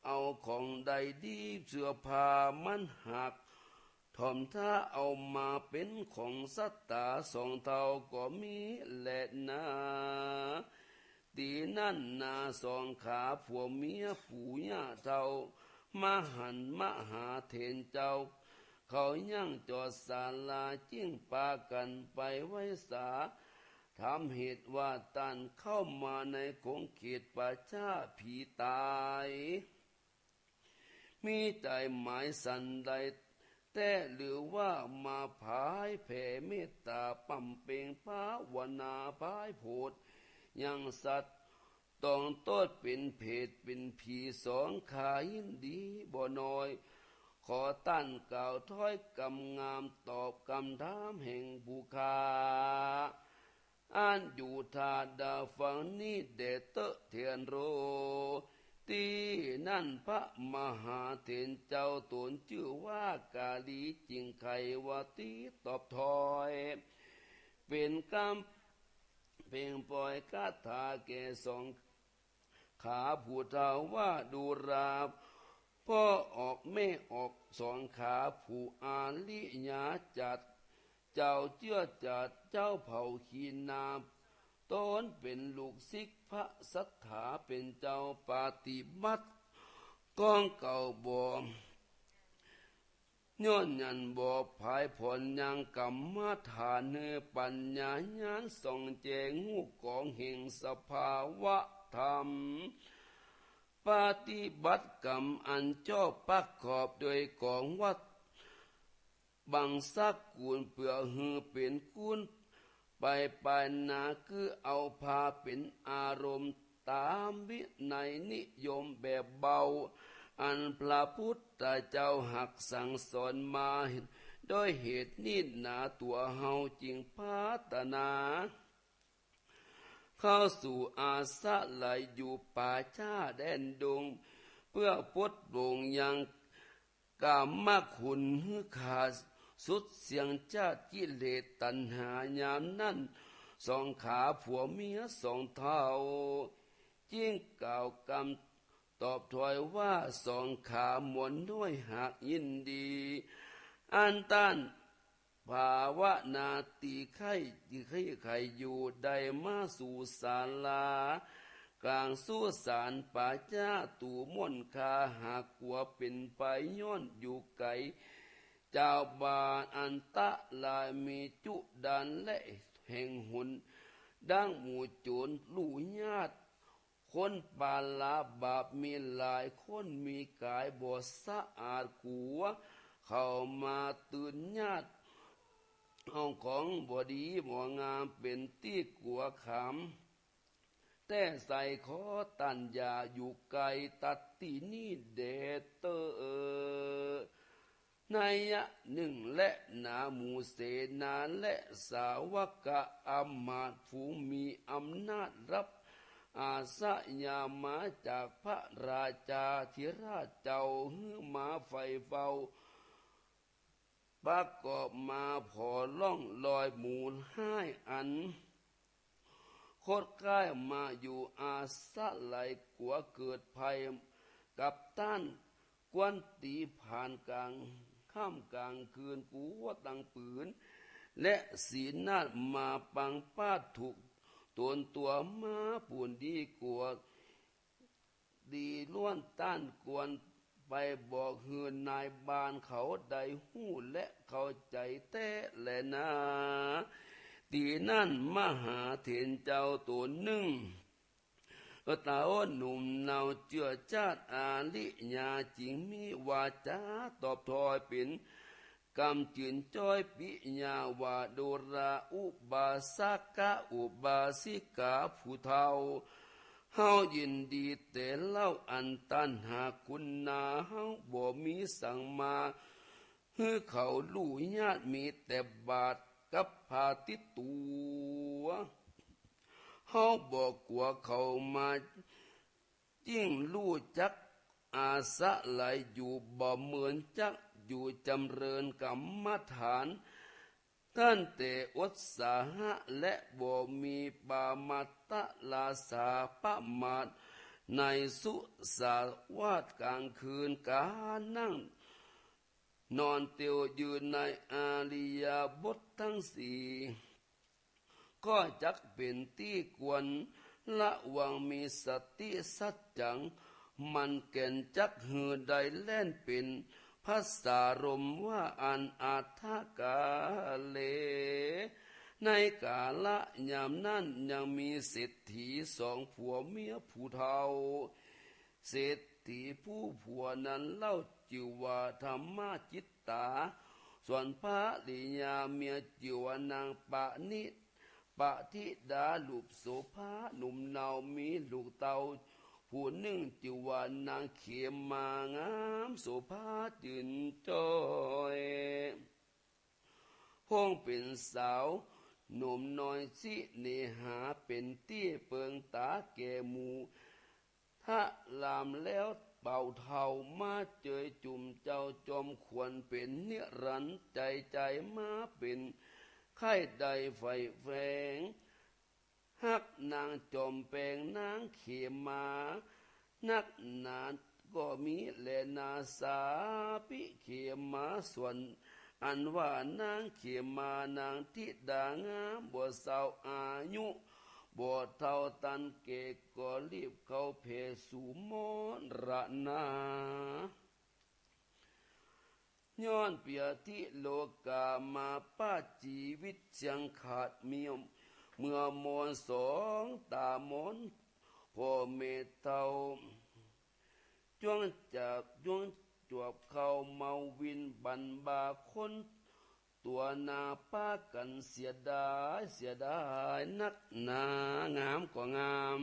เอาของใดดีเสื้อผ้ามันหักถอมถ้าเอามาเป็นของสัตตาสองเท่าก็มีแหละนาตีนั่นนาสองขาผัวเมียผู้ย่าเท่ามาหันมาหาเทนเจ้าเขายังจอดศาลาจิ้งปากันไปไว้สาทำเหตุว่าตันเข้ามาในคงเขตป่าช้าผีตายมีใจหมายสันใดแต่หรือว่ามาพายแผ่เมตตาปั๊มเปงภาวนาพายโพดยังสัตว์ต้องโตดเป็นเพศเป็นผีสองขายินดีบ่น้อยขอตั้นกล่าวถ้อยกำงามตอบคำถามแห่งผู้คา อันอยู่ทาดาฟังนี้เดเตอเทียนโรตีนั่นพระมหาเถรเจ้าตนชื่อว่ากาลีจิงไขวตีตอบถอยเป็นกำเพ่งปล่อยคาถาแก่สองขาผู้เท่าว่าดูราพ่อออกแม่ออกสองขาผู้อาลิญาจัดเจ้าเจื้อจัดเจ้าเผ่าขีนาตนเป็นลูกศิษย์พระสัทธาเป็นเจ้าปฏิบัติกองเก่าบ่ย้อนยันบ่ภายผลยังกรรมฐานเนปัญญาญาณส่องแจงหูกองแห่งสภาวะธรรมปฏิบัติกรรมอันชอบประกอบโดยกองวัดบังสักกุลเพื่อหือเป็นกุลไปนาคือเอาพาเป็นอารมณ์ตามวินัยนิยมแบบเบาอันพระพุทธเจ้าหักสั่งสอนมาโดยเหตุนี้หนาตัวเฮาจึงพัฒนาเข้าสู่อาสะไหลอยู่ป่าช้าแดนดงเพื่อปลดปลงยังกามคุณขาดสุดเสียงชาติกิเลสตัณหายามนั้นสองขาผัวเมียสองเท้าจิ้งกล่าวกรรมตอบถอยว่าสองขาหมวนด้วยหากยินดีอันต้านภาวนาตีไข่อยู่ได้มาสู่ศาลากลางสู้สารป่าจ้าตู่ม่นคาหากกลัวเป็นไปย้อนอยู่ไกลเจ้าบานอันตะลายมีจุดานและแห่งหุนดังหมู่โจรลู่ญาติคนปาลาบาปมีหลายคนมีกายบ่สะอาดกัวเข้ามาตื่นญาติเอาของบดีหมองามเป็นที่กลัวขำแต่ใส่ขอตันยาอยู่ไกลตัดตีนี่เดเตอนัยยะหนึ่งและนาหมูเสนาและสาวกะอำมาตย์ผู้มีอำนาจรับอาสยามาจากพระราชาธิราชเจ้าหื้อมาไฟเฝ้าประกอบมาพอล่องลอยมูลให้อันโคตรใกล้มาอยู่อาสะไหลกัวเกิดภัยกับต้านกวนตีผ่านกลางค่ำกลางคืนกูว่าตังปืนและศีลนาฏมาปังป้าถูกตัวมาปูนดีกว่าดีล้วนต้านกวนไปบอกเฮือนนายบานเขาได้หู้และเข้าใจแต่แลนะตีนั่นมหาเถรเจ้าตัวหนึ่งตาอ้นหนุ่มเนาเจือชาติอาลิญาจิงมีวาจาตอบถอยเป็นกำจืนจ้อยปิญาวาโดราอุบาสกะอุบาสิกาผู้เฒ่าเฮายินดีแต่เล่าอันตันหาคุณนาเฮาบ่มีสั่งมาฮือเขาลู่ญาติมีแต่บาทกับพาติตัวเฮาบอกกลัวเขามาจิ้งลู่จักอาสะไหลอยู่บ่เหมือนจักอยู่จำเริญกรรมฐานท่านแต่อุตสาหะและบ่มีปามัตตลาสาปะมาตในสุสาวาสกลางคืนการนั่งนอนเตียวยืนในอาริยบททั้งสี่ก็จักเป็นที่ควรละวังมีสติสัจจังมันเก่นจักหือใดแล่นเป็นภาษารมว่าอันอาทากาเลในกาละยามนั้นยังมีเศรษฐีสองผัวเมียผู้เฒ่าเศรษฐีผู้ผัวนั้นเล่าจิวว่าธรรมจิตตาส่วนพระลิยาเมียจิวานางปะนิปะทิดาลูกโสภาหนุ่มเนามีลูกเตาผู้หนึ่งจิวานางเขียมมางามโสภาจืนจอยห้องเป็นสาว หนุ่มน้อยสิเนหาเป็นเตี้ยเปิงตาแก่หมูถ้าลามแล้วเป่าเท่ามาเจยจุ่มเจ้าจอมควรเป็นนิรันดร์ใจมาเป็นไข้ใดไฟแฝงฮักนางจอมแปงนางเขมานักหนาก็มีแลนาสาปิเขมาส่วนอันว่านางเขมานางทิดางามบ่สาวอายุบ่เท่าตันเกก็รีบเข้าเพสู่มอนระนาย้อนเปียที่โลกามาป้าชีวิตเสียงขาดเมียมเมื่อมอนสองตามอนพ่อเมตเท่าจ้วงจับจ้วงจวบเข้าเมาวินบันบาคนตัวนาป้ากันเสียดายนักหนางามกว่างาม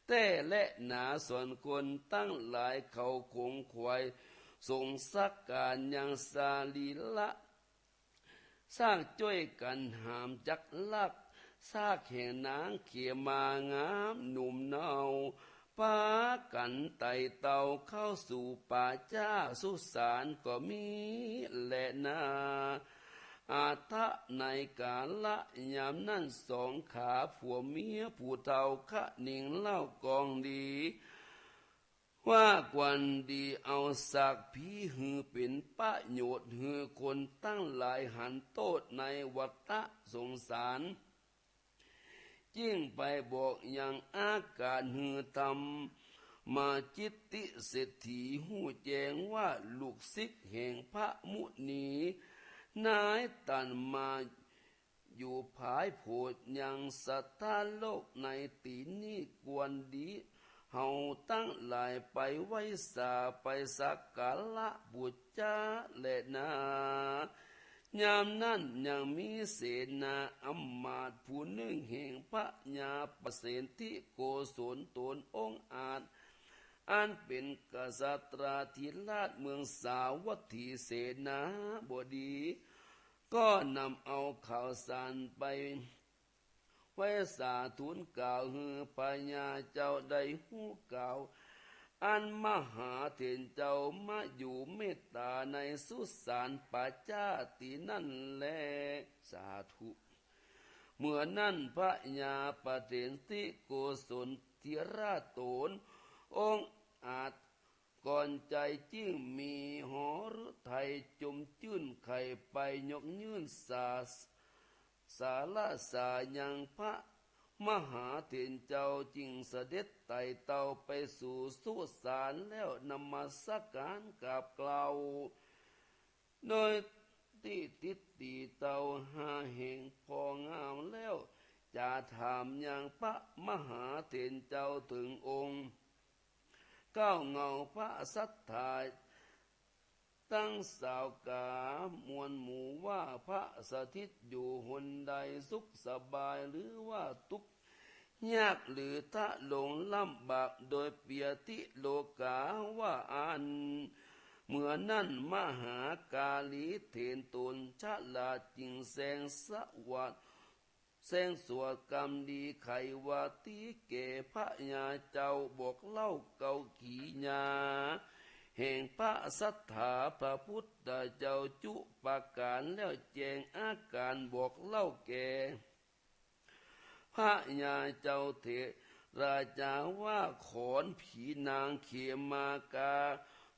แต่และหนาส่วนคนตั้งหลายเขาคงควายส่งสักการยังสาลีละสร้างช่วยกันหามจักลักซากแห่งนางเขียมางามหนุ่มเนาปากันไต่เต่าเข้าสู่ป่าจ้าสุสานก็มีแหละนาอาทะในกาละยามนั่นสองขาผัวเมียผู้เท่าคะนิ่งเล่ากองดีว่ากวันดีเอาสากผีหือเป็นประโยชน์หือคนตั้งหลายหันโตดในวัฏสงสารยิ่งไปบอกอย่างอาการหือทำมาจิตติเศรษฐีหูแจงว่าลูกศิษย์แห่งพระมุนีนายตันมาอยู่ภายโพดยังสัทธาโลกในตีนี้กวนดีเฮาตั้งหลายไปไว้สาไปสักกาละบุตรจาและนายามนั้นยังมีเสนาอำมาตย์ผู้หนึ่งแห่งพระญาประเสนที่โกศลตนองค์อาจอันเป็นกษัตราธิราชเมืองสาวัตถีเสนาบดีก็นำเอาข่าวสารไปไว้สาธุนกล่าวฮือพญาเจ้าได้หูกล่าวอันมหาเถรเจ้ามาอยู่เมตตาในสุสานปัจจาตินั่นแลสาธุเมื่อนั้นพระญาปเถรติโกศลเทียราโตนองค์อาจก่อนใจจิ้งมีหอฤทัยจมจื่นไข่ไปยกยื่นสาละสายังพระมหาเถรเจ้าจึงเสด็จไต่เต่าไปสู่สุสานแล้วนำมาสักการกับกล่าวโดยที่ติดตีเต่าหาแห่งพองามแล้วจะถามอย่างพระมหาเถรเจ้าถึงองค์ก้าวเงาพระสัทธาตั้งสาวกามวลหมู่ว่าพระสถิตอยู่หนใดสุขสบายหรือว่าทุกข์ยากหรือถ้าหลงลำบากโดยเปียติโลกาว่าอันเมื่อนั้นมหากาลีเถรตนชะลาจิงแสงสวัสดิ์แสงสวดกรรมดีไขวาตีเกพระญาเจ้าบอกเล่าเก่าขีญาแห่งพระสัทธาพระพุทธเจ้าจุประการแล้วแจงอาการบอกเล่าแก่พระญาเจ้าเถราจาว่าขอนผีนางเขมากา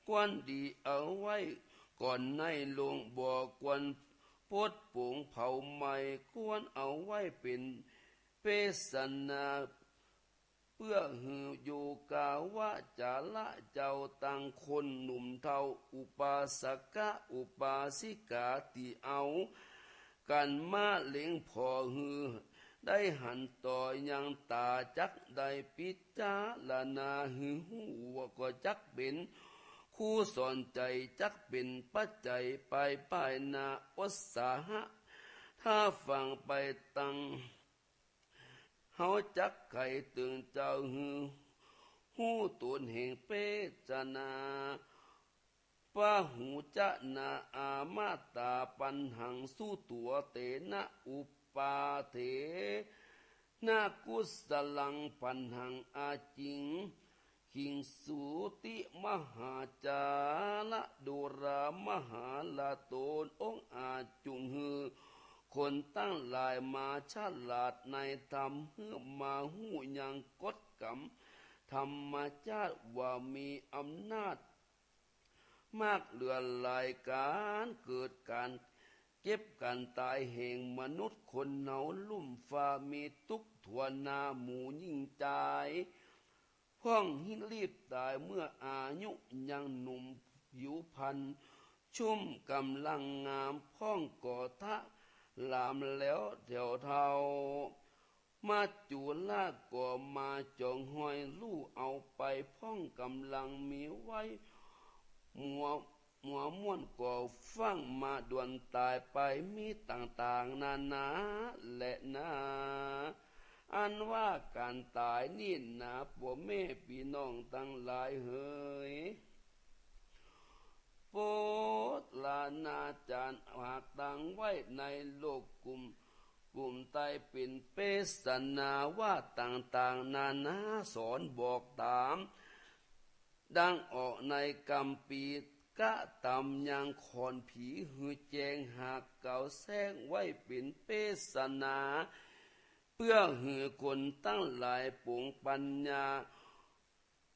กวนดีเอาไว้ก่อนในลงบอกกวนพดปุงเผาใหม่ควรเอาไว้เป็นเปสนาเพื่อหืออยู่กาว่าจะละเจ้าตังคนหนุ่มเท่าอุปาสกะอุปาสิกาติเอากันมาเล็งพอหือได้หันต่อยังตาจักได้ปิจาลนาหือหูว่าก็จักเป็นคู่สอนใจจักเป็นปัจจัยไปนาอุตสาหะถ้าฟังไปตังเฮาจักไข่ตึงเจ้าหูตนแห่งเปจนาป ะหูจะนาอามาตาปันหังสู้ตัวเตนะอุปาเถนากุสลังปันหังอาจิงหิงสูติมหาจาละดุรามหาลาโตนองอาจุงหือคนตั้งหลายมาฉลาดในธรรมเฮือมาหูยังกฎกรรมธรรมชาติว่ามีอำนาจมากเหลือหลายการเกิดการเก็บการตายแห่งมนุษย์คนเหนาลุ่มฟ้ามีทุกทวนาหมู่ยิ่งใจพ้องหินรีบตายเมื่ออายุยังหนุ่มผิวพรรณชุ่มกำลังงามพ้องก่อทะลามแล้วแถวเทามาจูลาก่อมาจองห้อยลู่เอาไปพ้องกำลังมีไว้มัวม่วนก่อฟังมาด่วนตายไปมีต่างๆนานาและนาอันว่าการตายนี่นะพ่อแม่พี่น้องตั้งหลายเฮยโปรดลานาจารย์หากตั้งไว้ในโลกกลุ่มใต้เป็นเปสนาว่าต่างๆนานาสอนบอกตามดังออกในกัมปีกะตำยังคอนผีหือแจงหากเก่าแซงไว้เป็นเปสนาเพื่อหือคนตั้งหลายปวงปัญญา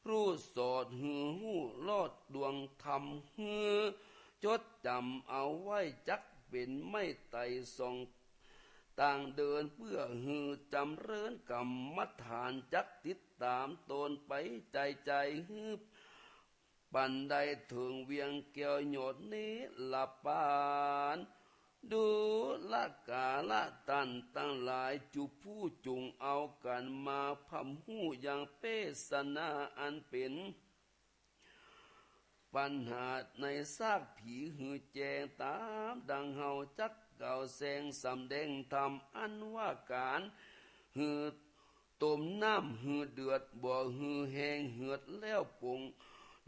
รู้สอดหือหู้ลอดดวงธรรมหือจดจำเอาไว้จักเป็นไม่ไต่ส่องต่างเดินเพื่อหือจำเริญกรรมฐานจักติดตามตนไปใจหือปันใดถึงเวียงเกี่ยวหยดนี้ละปานดูละกาละตันตั้งหลายจุผู้จุงเอากันมาพำหูอย่างเปสนาอันเป็นปัญหาในซากผีหือแจงตามดังเฮาจักเก่าแสงสำแดงธรรมอันว่าการหือต้มน้ำหือเดือดบ่หือแห้งเหือดแล้วปง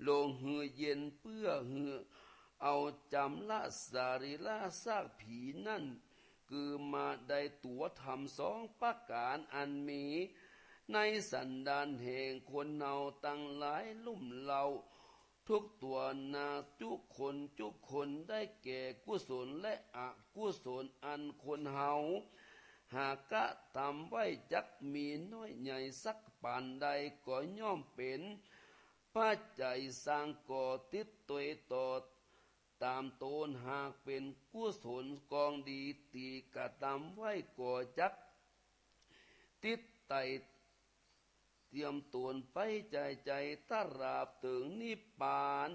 ลงหือเย็นเพื่อหือเอาจำละสารีละซากผีนั่นคือมาได้ตัวทำสองประการอันมีในสันดานแห่งคนเนาตั้งหลายลุ่มเหล่าทุกตัวนาทุกคนได้แก่กุศลและอกุศลอันคนเฮาหากกะทำไว้จักมีน้อยใหญ่สักปานใดก็ย่อมเป็นปัจจัยสร้างก่อติดตัวต่อตามตนหากเป็นกุศลกองดีตีกะทำไว้ก่อจักติดไตเตรียมตนไปใจตราบถึงนิพพาน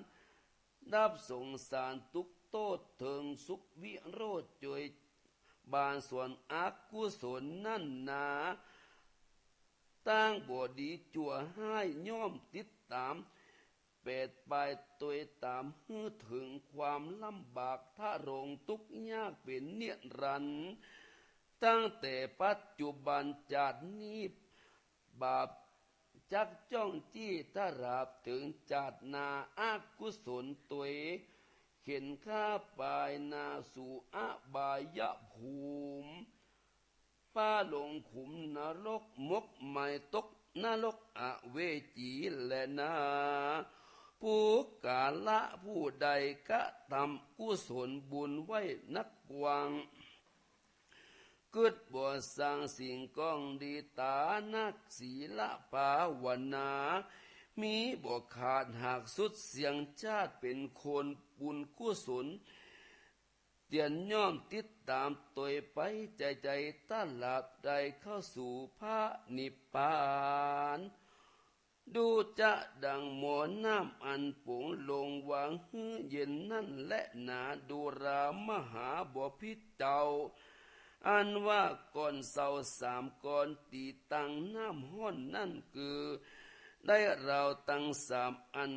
ดับสงสารทุกโทษถึงสุขวิโรธจอยบานส่วนอกุศลนั่นนาตั้งบดีจั่วให้ย่อมติดตามเป็ดไปตัวตามหื้อถึงความลำบากถ้ารงทุกข์ยากเป็นเนียรันตั้งแต่ปัจจุบันจัดนี้บาปจักจ้องจี้ถ้าราบถึงจัดนาอากุศลตัวเข็นข้าปายนาสู่อบายภูมิป้าลงขุมนรกมกไม่ตกนรกอเวจีและนาผู้กาละผู้ใดกะทำกุศลบุญไว้นักกวางกึดบ่สร้างสิ่งก้องดีตานักศีลภาวนามีบ่ขาดหากสุดเสียงชาติเป็นคนบุญกุศลเตียนย่อมติดตามตัวไปใจต้านหลับใดเข้าสู่พระนิพพานดูจะดังหมอน้ำอันปุ๋งลงวางหื้อเย็นนั่นและนาดูรามหาบ่พิเจ้าอันว่าก่อนเสา3ก่อนตีตั้งน้ำห้อนนั่นคือได้เราตั้ง3อัน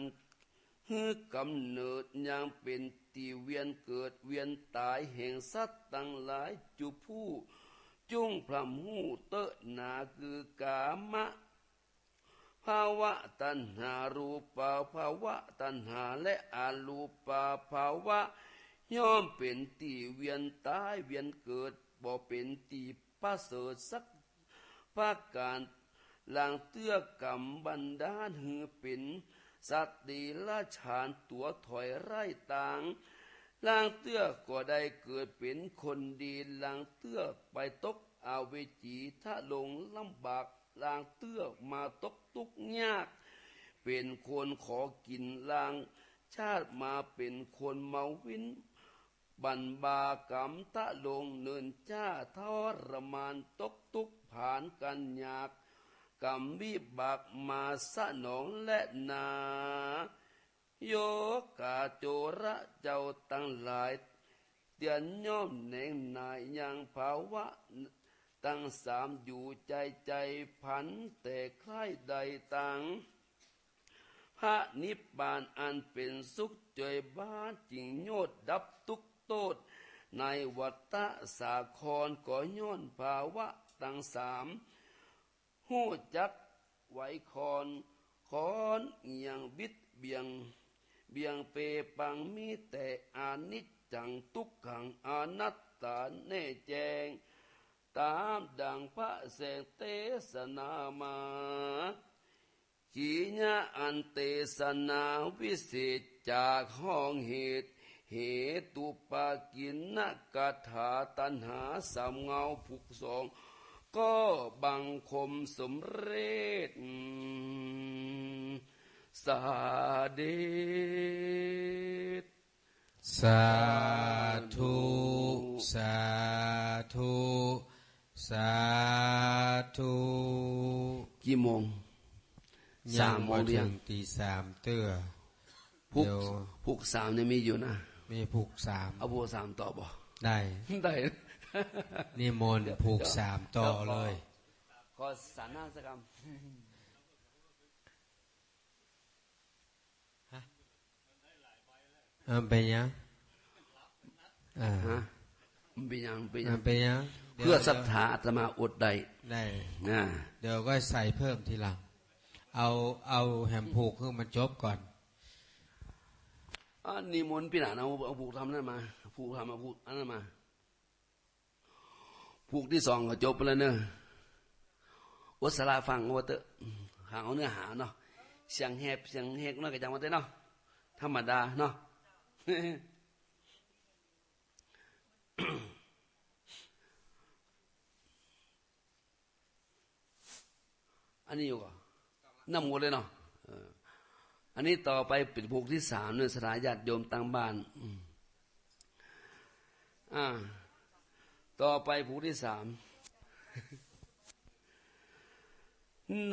หื้อกำเนิดยังเป็นตีเวียนเกิดเวียนตายแห่งสัตว์ตั้งหลายจุผู้จุงพรำหูเตอะนาคือกามะ ภาวะตัณหารูปาภาวะตัณหาและอารูปาภาวะย่อมเป็นตีเวียนตายเวียนเกิดบ่เป็นตีประเสริฐสักภาคการหลังเตื้อกรรมบันดาลหือเป็นสัตว์ดีละฉานตัวถอยไร่ต่างลางเตื้อก็ได้เกิดเป็นคนดีลางเตื้อไปตกอาเวจีถ้าลงลำบากลางเตื้อมาตกทุกข์ยากเป็นคนขอกินลางชาติมาเป็นคนเมาวินบันบากรรมทะลงเนินจ้าทรมานตกทุกข์ผ่านกันยากกรรมวิบากมาสนองและนาโยกาโจระเจ้าตั้งหลายเตียนย่อมแหน่งนายยังภาวะตั้งสามอยู่ใจใจพันแต่ใครใดตังพระนิพพานอันเป็นสุขเจยบ้านจริงโยดดับทุกโทษในวัฏฏะสาครก็ย้อนภาวะตั้งสามหู้จักไว้คอนเอียงบิดเบียงเปปังมีแต่อานิจจังทุกขังอนัตตาแน่แจงตามดังพระแสงเทศนามาขีญะอันเทศนาวิเศษจากห้องเหตุปากินนกถาตัณหาสามเงาผูกสองก็บังคมสมเร็จสาเดช สาธุสาธุสาธุ กี่โมง ยังบ่ เรี ถึ ยง งตีสามเตื้อ ผูกสามเนี่ยมีอยู่นะ มีผูกสาม เอาผูกสามต่อบ่ ได้ ได้ นิมนต์ผูกสามต่อเลย ขอสารนาสกรรม เป็นยังฮะมันเป็นยังเป็นยัง เป็นยัง เพื่อศรัทธาอาตมาอดได้ ได้ นะ เดี๋ยวก็ใส่เพิ่มทีหลัง เอาแหมผูกขึ้นมันจบก่อน นิมนต์พี่หลานเอาผูกทำนั่นมาผูกทำมาผูกอันนั้นมาผูกที่สองก็จบไปแล้วเนอะวัสลาฟังว่าเตอะหาเอาเนื้อหาเนาะเสียงแหบเสียงเฮกเนาะก็จังว่าเตอะเนาะธรรมดาเนาะ อันนี้อยู่ก่อนน้ำหมดเลยเนาะอันนี้ต่อไปเป็นผูกที่สามเนี่ยสถานญาติโยมต่างบ้านต่อไปผูกที่สาม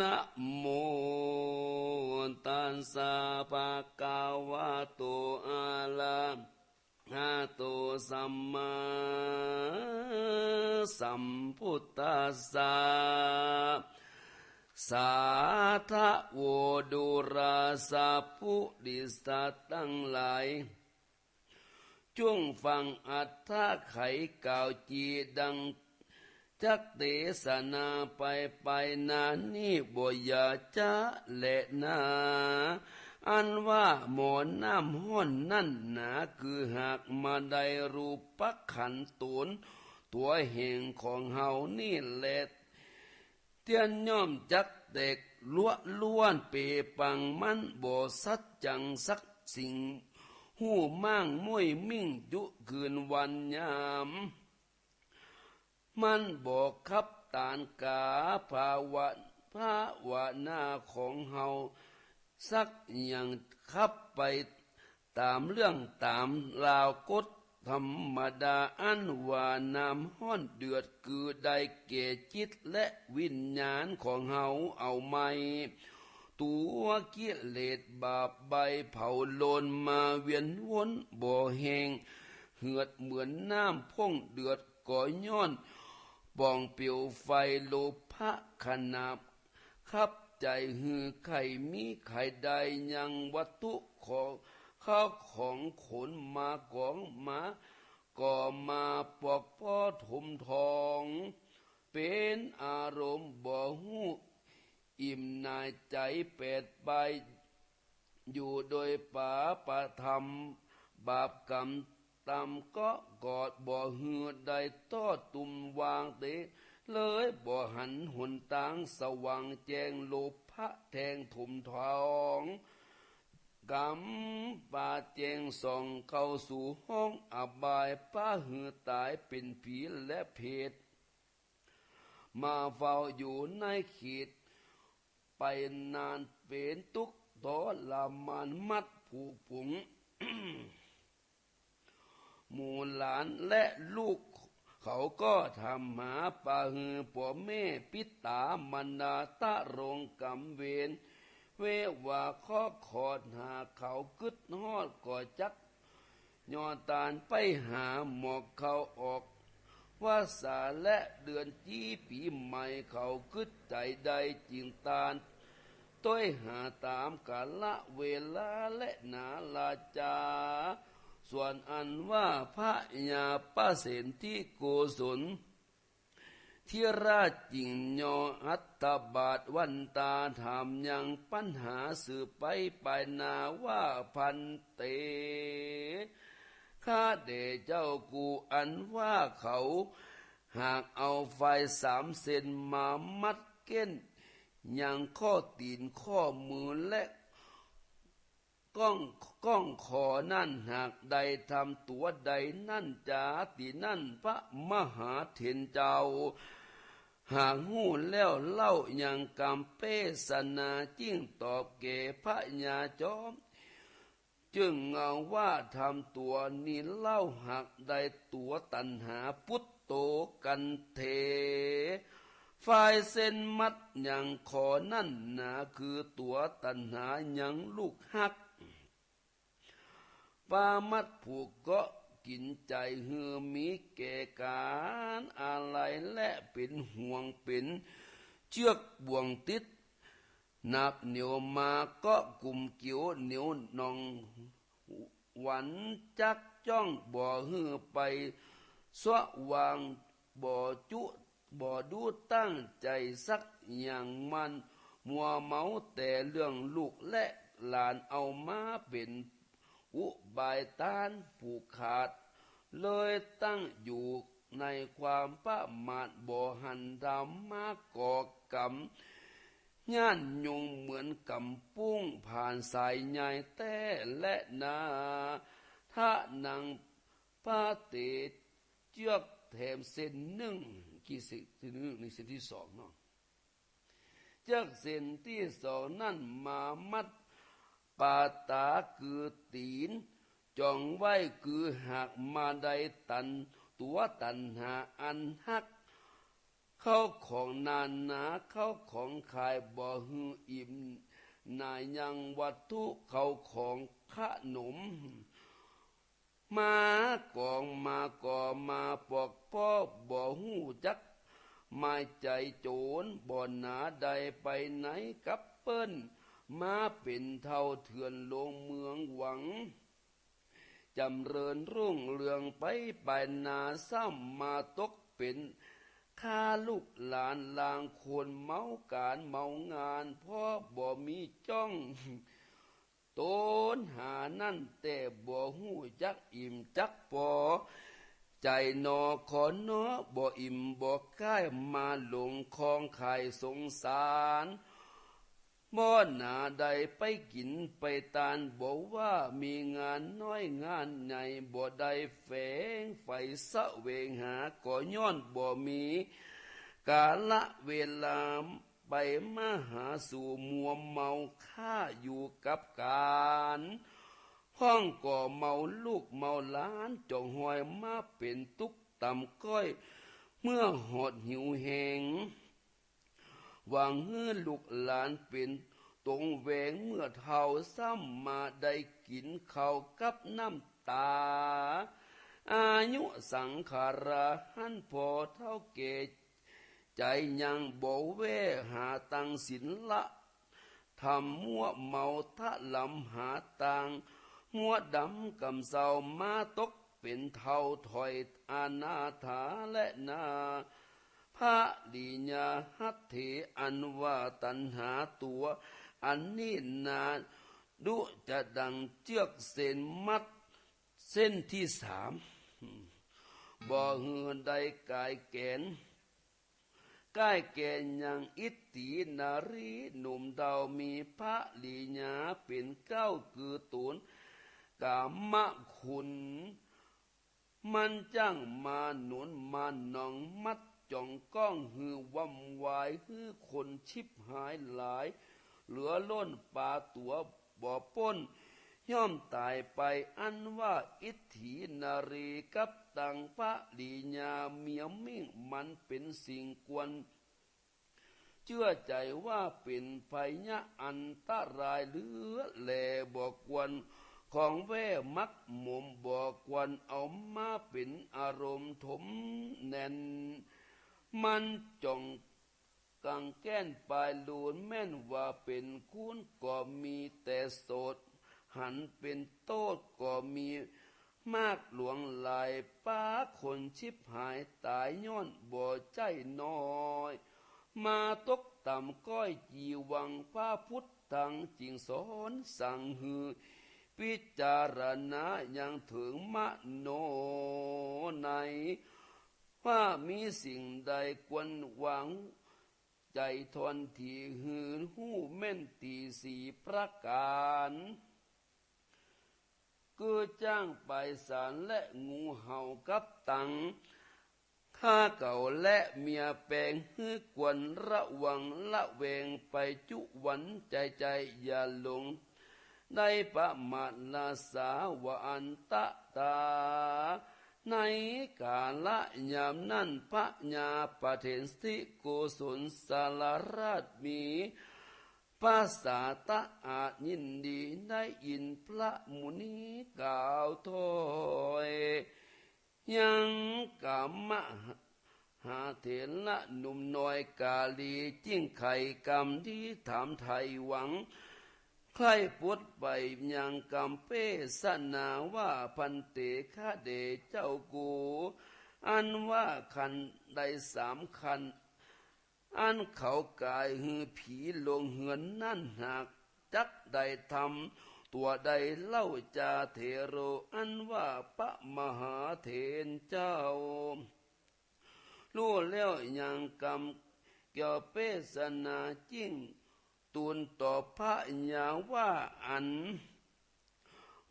นะโมตัสสะภะคะวะโตอะระหะโตสัมมาสัมพุทธัสสะสาธะโวดุราสะพุดิสัตทั้งหลายจงฟังอัตถะไขกล่าวจีดังจักเทศนาไปนานี้บ่อยาจะและนาอันว่าหมอนน้ำห้อนนั่นหนาคือหากมาได้รูปขันตนตัวแห่งของเฮานี่แหละเตียนย่อมจักเด็กล้วนเปปังมันบ่สัจจังสักสิ่งหูมั่งมุ้ยมิ่งยุคืนวันยามมันบอกขับตานกาภาวะพระวนาของเฮาสักอย่างขับไปตามเรื่องตามราวกฎธรรมดาอันว่าน้ำห้อนเดือดคือได้เก่จิตและวิญญาณของเฮาเอาไม่ตัวกิเลสบาปใบเผาโลนมาเวียนวนบ่แหงเหือดเหมือนน้ำพ่งเดือดก่อย้อนบ่องเปลวไฟโลภะขนาบขับใจหือไข่มีไข่ใดยังวัตถุของข้าวของขนมากองมาก่อมาปอกป้อถมทองเป็นอารมณ์บ่หู อิ่มนายใจเป็ดไปอยู่โดยป่าประธรรมบาปกรรมตามก็กอดบ่เหือใดต้อตุ่มวางเตเลยบ่หันหนตางสว่างแจ้งโลภะแทงถุมทองกำป่าแจงส่องเข้าสู่ห้องอบายป้าหือตายเป็นผีและเพศมาเฝ้าอยู่ในขีดไปนานเป็นทุกตอละมันมัดผูกผง หมู่หลานและลูกเขาก็ทำหาป่าหือป่อแม่ปิตามนาตะรงกำเวนเวว่าข้อขอดหาเขากึดฮอดก่อจักยอตานไปหาหมอกเขาออกว่าสาและเดือนจี้ปีใหม่เขากึดใจใดจริงตานต้อยหาตามกาละเวลาและนาลาจาส่วนอันว่าพระยาป้าเสนที่โกศลที่ราชจิงยออัตตบาทวันตาถามยังปัญหาสืบไปนาว่าพันเตข้าเดเจ้ากูอันว่าเขาหากเอาไฟ3 เซนมามัดเก้นยังข้อตีนข้อมือและก้องคอนั่นหากใดทำตัวใดนั่นจาตินั่นพระมหาเถรเจ้าหากหู้แล้วเล่าอย่างกำเปสนาจิ้งตอบเกพระญาจอมจึงเอาว่าทำตัวนี้เล่าหากใดตัวตันหาพุทโตกันเทฝ่ายเส้นมัดอย่างขอนั่นนาคือตัวตันหาอย่างลูกหักปามัดผูกก็กินใจเหือมีแก่การอะไรและเป็นห่วงเป็นเชือกบ่วงติดนับเหนียวมาก็กลุ่มเกี่ยวเหนียวนองหวันจักจ้องบ่หือไปสวะวางบ่จุบ่ดูตั้งใจสักอย่างมันมัวเมาแต่เรื่องลูกและหลานเอามาเป็นอุบายต้านผูกขาดเลยตั้งอยู่ในความประมาทบ่หันดำมาก่อกรรมย่านยุงเหมือนกำปุ้งผ่านสายใหญ่แต่และนาถ้านางป้าเตเจือกแถมเส้นหนึ่งกี่สิที่หนึ่งในเส้นที่2เนาะจากเส้นที่2นั่นมามัดปาตาคือตีนจองไว้คือหากมาได้ตันตัวตันหาอันหักเข้าของนานนาเข้าของขายบ่ฮืออิ่มนายยังวัตถุเข้าของขนมมากองมาก่อมาปอกพ่อบ่หูจักไม่ใจโจรบ่หนาใดไปไหนกับเปิ้นมาเป็นเท่าเถื่อนลงเมืองหวังจำเริญรุ่งเรืองไปนาซ้ำมาตกเป็นข้าลูกหลานลางคนเมาการเมางานพ่อบ่มีจ้องต้นหานั่นแต่บ่หูจักอิ่มจักพอใจนอขอนอบ่อิ่มบ่ค่ายมาหลงคลองไข่สงสารบ่หนาใดไปกินไปตานบอกว่ามีงานน้อยงานใหญ่บ่ได้แฝงไฟสะเวงหาก็ย้อนบ่มีกาละเวลาไปมาหาสู่มัวเมาข้าอยู่กับการห้องก่อเมาลูกเมาล้านจงหอยมาเป็นตุกต่ำก้อยเมื่อหอดหิวแหงหวังเฮือลูกหลานเป็นตรงแหวงเมื่อเท่าซ้ำมาได้กินข้าวกับน้ำตาอายุสังขาราหันพอเท่าเกศใจยังบ่เวหาตังสินละทำมัวเมาทะลำหาตังหัวดำกำเศร้ามาตกเป็นเท่าถอยอาณาถาและนาพ ระลีญาหัตเถอันว่าตัณหาตัวอันนี้นาดุจะดังเจือกเส้นมัดเส้นที่สามบ่เหือใดกายแกนกายแกนยังอิทธินารีหนุ่มดาวมีพระลีญาเป็นเก้าคือตูนกามะคุณมันจ้างมาหนุนมานองมัดจ่องก้องหือวำวายหือคนชิบหายหลายเหลือล้นปลาตัวบ่อป้นย่อมตายไปอันว่าอิทธินารีกับตังพระลีญาเมียมิ่งมันเป็นสิ่งกวนเชื่อใจว่าเป็นภัยยะอันตรายเหลือแลบ่กวนของแว่มักหมุมบ่กวนเอามาเป็นอารมณ์ถมแน่นมันจ่องกังแก้นปลายลูนแม่นว่าเป็นคุณก็มีแต่โสดหันเป็นโตดก็มีมากหลวงหลายป้าคนชิบหายตายย้อนบ่ใจน้อยมาตกต่ำก้อยจีวังพระพุทธังจิงสอนสั่งหือพิจารณายังถึงมโนในว่ามีสิ่งใดควรหวังใจทนที่หืนหูแม่นตีสี่ประการคือจ้างไปสารและงูเห่ากับตังข้าเก่าและเมียแปลงฮื้อกวนระวังละเวงไปจุวันใจอย่าหลงได้ประมาทนาสาวอันตะตาในกาละยามนั้นพระญาปเทนสิโกศลสารราชมีภาษาตะอาจยินดีได้ยินพระมุนีกล่าวถอยยังกามะหาเถระหนุ่มน้อยกาลีจิ้งไข่กรรมที่ถามไทยหวังใครพุทธไปยังกำเปสนาว่าพันเตฆาเดเจ้ากูอันว่าคันได้สามคันอันเขากายหือผีลงเหือนนั่นหากจักได้ทำตัวใดเล่าจาเทโรอันว่าพระมหาเถรเจ้ารู้แล้วยังกำเกี่ยวเปสนาจิ้งตูนต่อพระญาว่าอัน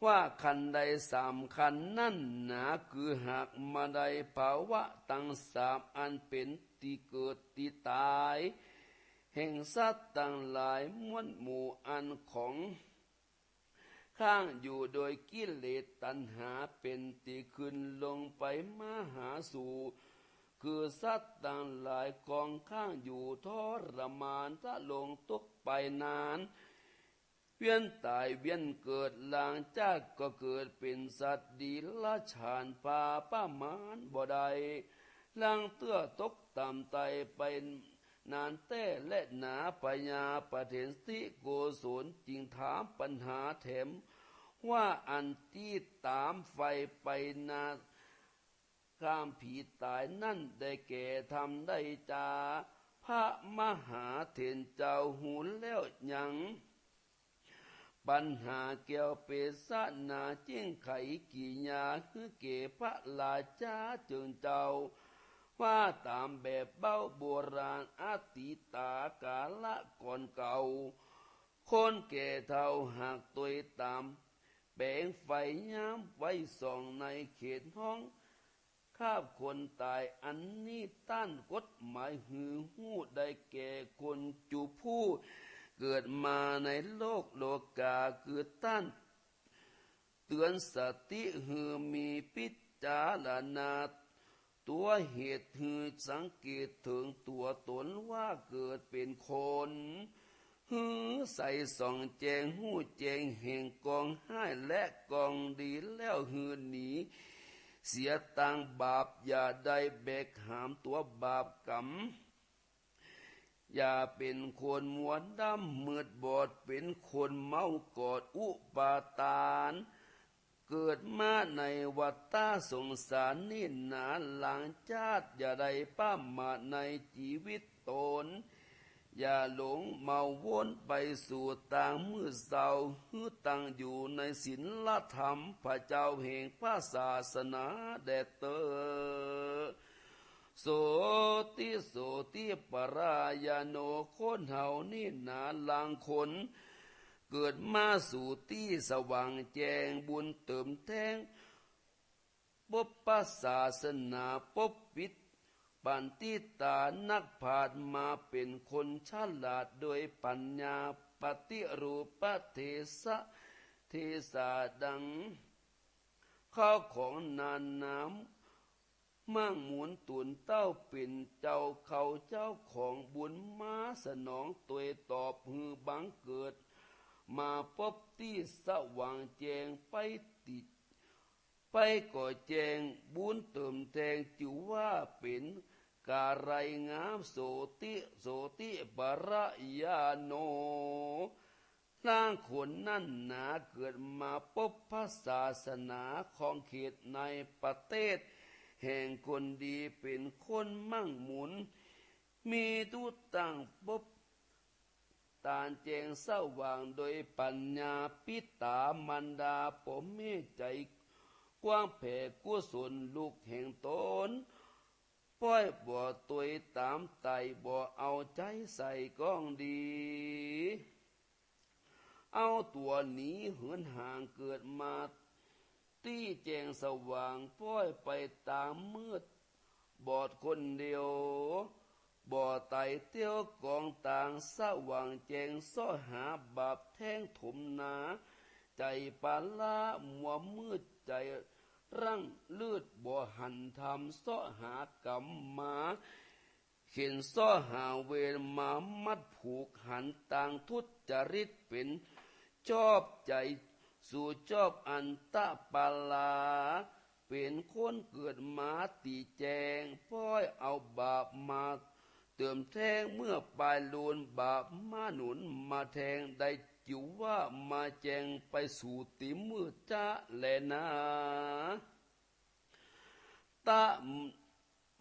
ว่าคันใดสามคันนั่นหนาคือหากมาใดภาวะตั้งสามอันเป็นที่เกิดที่ตายแห่งสัตว์ตั้งหลายม้วนหมู่อันของข้างอยู่โดยกิเลสตัณหาเป็นที่ขึ้นลงไปมาหาสู่คือสัตว์ต่างหลายกองข้างอยู่ทรมานถ้าลงตกไปนานเวียนตายเวียนเกิดลางจากก็เกิดเป็นสัตว์ดีละฉานปาป้ามานบ่ได้ลางเตื้อตกต่ำไตไปนานแต้และหนาปัญญาปเทนสิโกศลจึงถามปัญหาแถมว่าอันที่ตามไฟไปนาข้ามผีตายนั่นได้แก่ทำได้จาพระมหาเถรเจ้าหูแล้วยังปัญหาเกี่ยวเปสนาจิ้งไขกิญาคือเกพระราชาจึงเจ้าว่าตามแบบเบ้าโบราณอติตากาละก่อนเก่าคนแก่เท่าหากตัวตามแปลงไฟย้ำไว้ส่องในเขตห้องข้าคนตายอันนี้ต้านกฎหมายหือหู้ได้แก่คนจูผู้เกิดมาในโลกโลกาคือต้านเตือนสติหือมีพิจารณาตัวเหตุหือสังเกตถึงตัวตนว่าเกิดเป็นคนหือใส่ส่องแจงหู้แจงแห่งกองให้และกองดีแล้วหือหนีเสียตังบาปอย่าได้แบกหามตัวบาปกรรมอย่าเป็นคนมัวดำมืดบอดเป็นคนเมากอดอุปาทาน เกิดมาในวัฏฏะสงสารนี่หนาหลังชาติอย่าได้ป้ามาในชีวิตตนอย่าหลงเมาวนไปสู่ต่างมืดเศร้าฮือตั้งอยู่ในศีลธรรมพระเจ้าแห่งพระศาสนาแดเตอโสติปรายาโนคนเฮานี่หนาลางคนเกิดมาสู่ที่สว่างแจ้งบุญเติมแทงปบปศาสนาปบปิดปันติตานักผาดมาเป็นคนฉลาดโดยปัญญาปฏิรูปเทสะเทสาดังข้าวของนานน้ำมั่งหมุนตุนเต้าเป็นเจ้าเขาเจ้าของบุญมาสนองตัวตอบฮือบังเกิดมาพบที่สว่างแจ้งไปติดไปก่อแจงบุญเติมแทงจิวว่าเป็นการายงามโสติบระยาโนร่างคนนั่นหนาเกิดมาพบพระศาสนาของเขตในประเทศแห่งคนดีเป็นคนมั่งหมุนมีทุตตั้งพบตานแจงสว่างโดยปัญญาปิตามันดาผมเมใจกว้างแผ่กุศลลูกแห่งตนป้อยบ่อตัวตามไตบ่เอาใจใส่ก้องดีเอาตัวหนีเหินห่างเกิดมาตี้แจงสว่างป้อยไปตามมืดบอดคนเดียวบ่อไตเตี้ยวกองต่างสว่างแจงซ้อหาบาปแท่งถมนาใจปาลามัวมืดใจร่างเลือดบ่หันทำซ้อหากรรมมาเขียนซ้อหาเวรมามัดผูกหันต่างทุจริตเป็นชอบใจสู่ชอบอันตะปาลาเป็นคนเกิดมาตีแจงป้อยเอาบาปมาเติมแทงเมื่อปลายลูนบาปมาหนุนมาแทงได้จิวว่ามาแจงไปสู่ติมืดจ้าแลนาตะ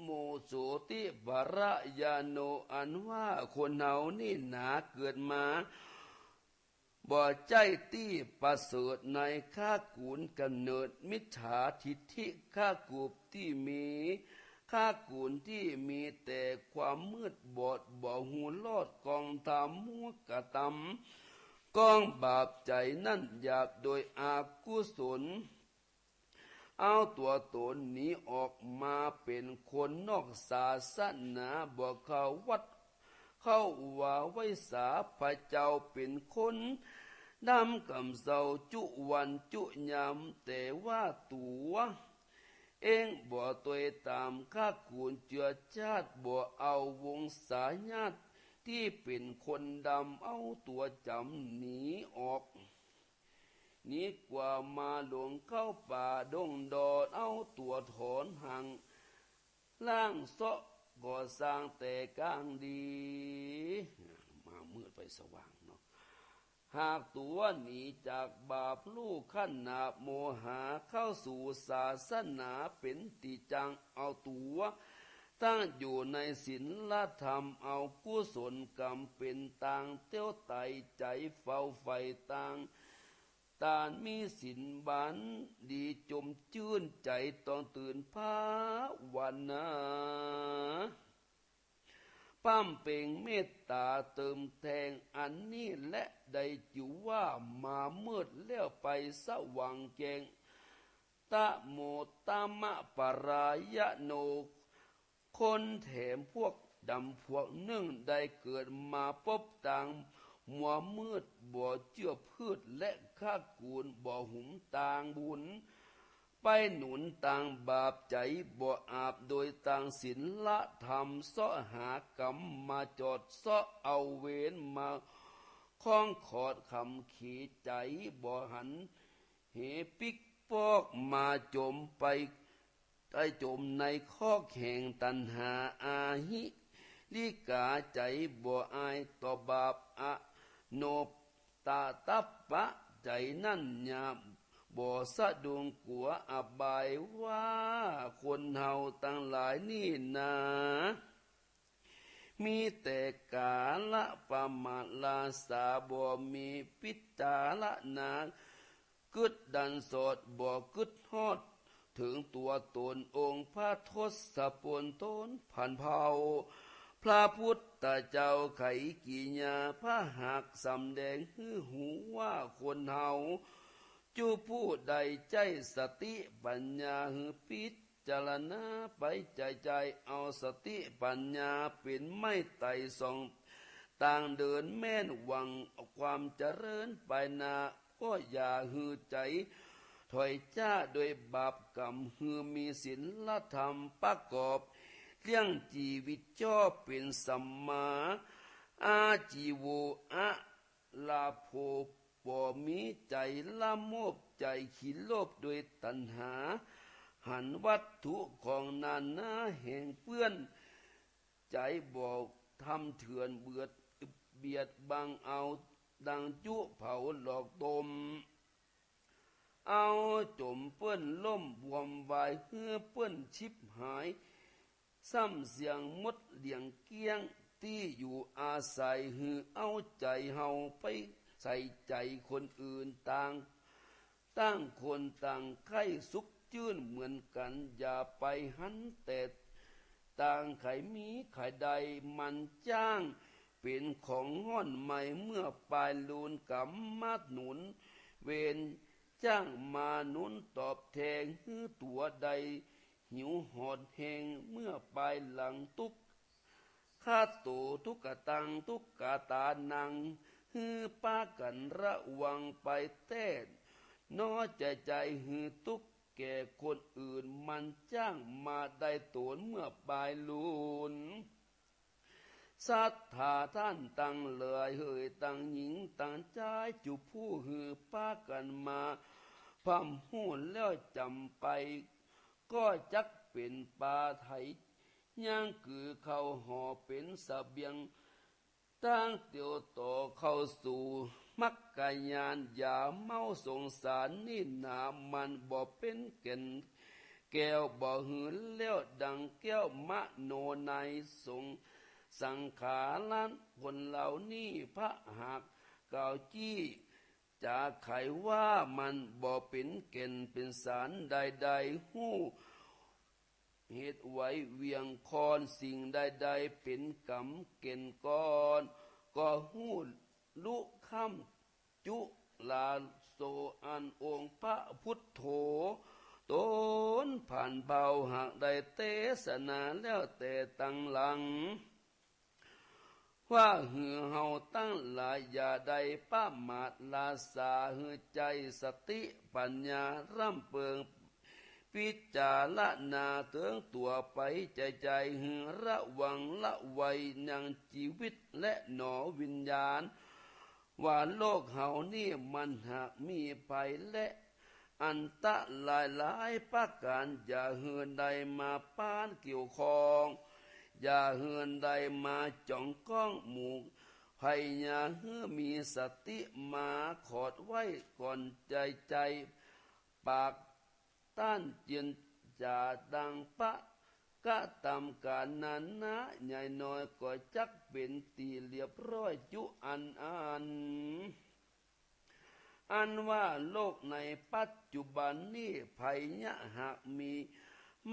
โมโสติบระยาโนอันว่าคนเฮานี่หนาเกิดมาบ่ใจตี้ประเสริฐในข้ากูลกำเนิดมิจฉาทิฏฐิข้ากูบที่มีข้ากูลที่มีแต่ความมืดบอดบ่หูลอดกองทำมัวกะตำกองบาปใจนั่นหยาบโดยอากุศลเอาตัวตนนี้ออกมาเป็นคนนอกศาสนาบ่เข้าวัดเข้าว่าไว้สาพระเจ้าเป็นคนดำกำเศร้าจุวันจุยำแต่ว่าตัวเองบ่ตัวตามข้ากูลเจือชาติบ่เอาวงสายญาติที่เป็นคนดำเอาตัวจำหนีออกนี้กว่ามาหลวงเข้าป่าดงดอนเอาตัวถอนห่างล่างเสาะก่อสร้างแต่กลางดีมามืดไปสว่างเนาะหากตัวหนีจากบาปลูกขันนาโมหะเข้าสู่ศาสนาเป็นติจังเอาตัวตั้งอยู่ในศีลธรรมเอากุศลกรรมเป็นต่างเตี้ยวไตใจเฝ้าไฟต่างตานมีศีลบันดีจมชื่นใจต้องตื่นพาวันนาปั้มเป่งเมตตาเติมแทงอันนี้และได้จิวว่ามามืดเลี้ยวไปสว่างแจงตะโมตามะปรายโนคนแถมพวกดำพวกนึ่งได้เกิดมาพบต่างมัวมืดบ่เจือพืชและข้ากูลบ่หุมต่างบุญไปหนุนต่างบาปใจบ่อาบโดยต่างศีลธรรมเสาะหากรรมมาจอดเสาะเอาเวรมาคล้องขอดคำขีใจบ่หันเหปิกปอกมาจมไปได้จมในข้อแข่งตัณหาอาหิลิกาใจบ่อายต่อบาปอโนตาตัปปะใจนั่นยาม บ่สะดุงกัวอบายว่าคนเฮาตั้งหลายนี่นามีแต่กาละประมาทลาสาบ่มีปิจาละนากึดดันสดบ่กึดฮอดถึงตัวตนองค์พระทศพลตนผ่านเผาพระพุทธเจ้าไขกิญาพระหักสำแดงฮือหูว่าคนเฮาจูผู้ใดใจสติปัญญาฮือปิจารณาไปใจเอาสติปัญญาเป็นไม่ไต่ส่องต่างเดินแม่นหวังความเจริญไปนาก็อย่าฮือใจถอยจ้าโดยบาปกรรมฮือมีศีลธรรมประกอบเลี้ยงชีวิตจ่อเป็นสัมมาอาจีโวอะลาโภบ่มีใจละโมบใจขีโลภโดยตัณหาหันวัตถุของนานาแห่งเปื้อนใจบอกทำเถื่อนเบียดบังเอาดังจุเผาหลอกตมเอาจมเปื้อนล่มบวมวายเฮือเปื้อนชิบหายซ้ำเสียงมดเลียงเกี้ยงที่อยู่อาศัยฮือเอาใจเฮาไปใส่ใจคนอื่นตั้งคนต่างไข้สุขจื้นเหมือนกันอย่าไปหันแต่ต่างไขมีไขใดมันจ้างเป็นของห้อนใหม่เมื่อปลายลูนกำมาหนุนเวนจ้างมาหนุนตอบแทงฮือตัวใดหิวหอดแหงเมื่อปลายหลังตุกข้าโตทุกตังทุกกาตานังฮือป้ากันระวังไปแต้นอใจฮือตุกแก่คนอื่นมันจ้างมาได้ตนเมื่อปลายลูนศรัทธาท่านตั้งเลยเฮยตั้งหญิงตั้งใจจุผู้ฮือป้ากันมาพำหูนแล้วจำไปก็จักเป็นปลาไถย่างคือเขาห่อเป็นเสบียงตั้งเตียวต่อเข้าสู่มักกะยานอย่าเมาสงสารนี่นามันบ่เป็นเก่นแก้วบ่หืนแล้วดังแก้วมะโนในสงสังขารันคนเหล่านี้พระหักเก่าจี้จะไขว่ามันบ่เป็นเก่นเป็นสารใดๆหู้เหตุไว้เวียงคอนสิ่งใดๆเป็นกรรมเก่นก่อนก็หู้ลุค่ำจุลาโสอันองค์พระพุทโธตนผ่านเบาหากได้เทศนาแล้วแต่ตั้งหลังว่าหือเฮาตั้งหลายอย่าได้ป้ามาดลาสาหือใจสติปัญญาร่ำเปิงพิจารณาเตืองตัวไปใจหือระวังละไว้ยังชีวิตและหนอวิญญาณว่าโลกเฮานี่มันหากมีภัยและอันตะหลายประการอย่าเฮือนใดมาป้านเกี่ยวคองอย่าเฮือนใดมาจ้องก้องหมู่พยายาเฮือมีสติมาขอดไว้ก่อนใจปากต้านเจียนจ่าดังปะกะตามการนั้นนะใหญ่น้อยก็จักเป็นตีเรียบร้อยจุอันว่าโลกในปัจจุบันนี้ภัยยะหากมี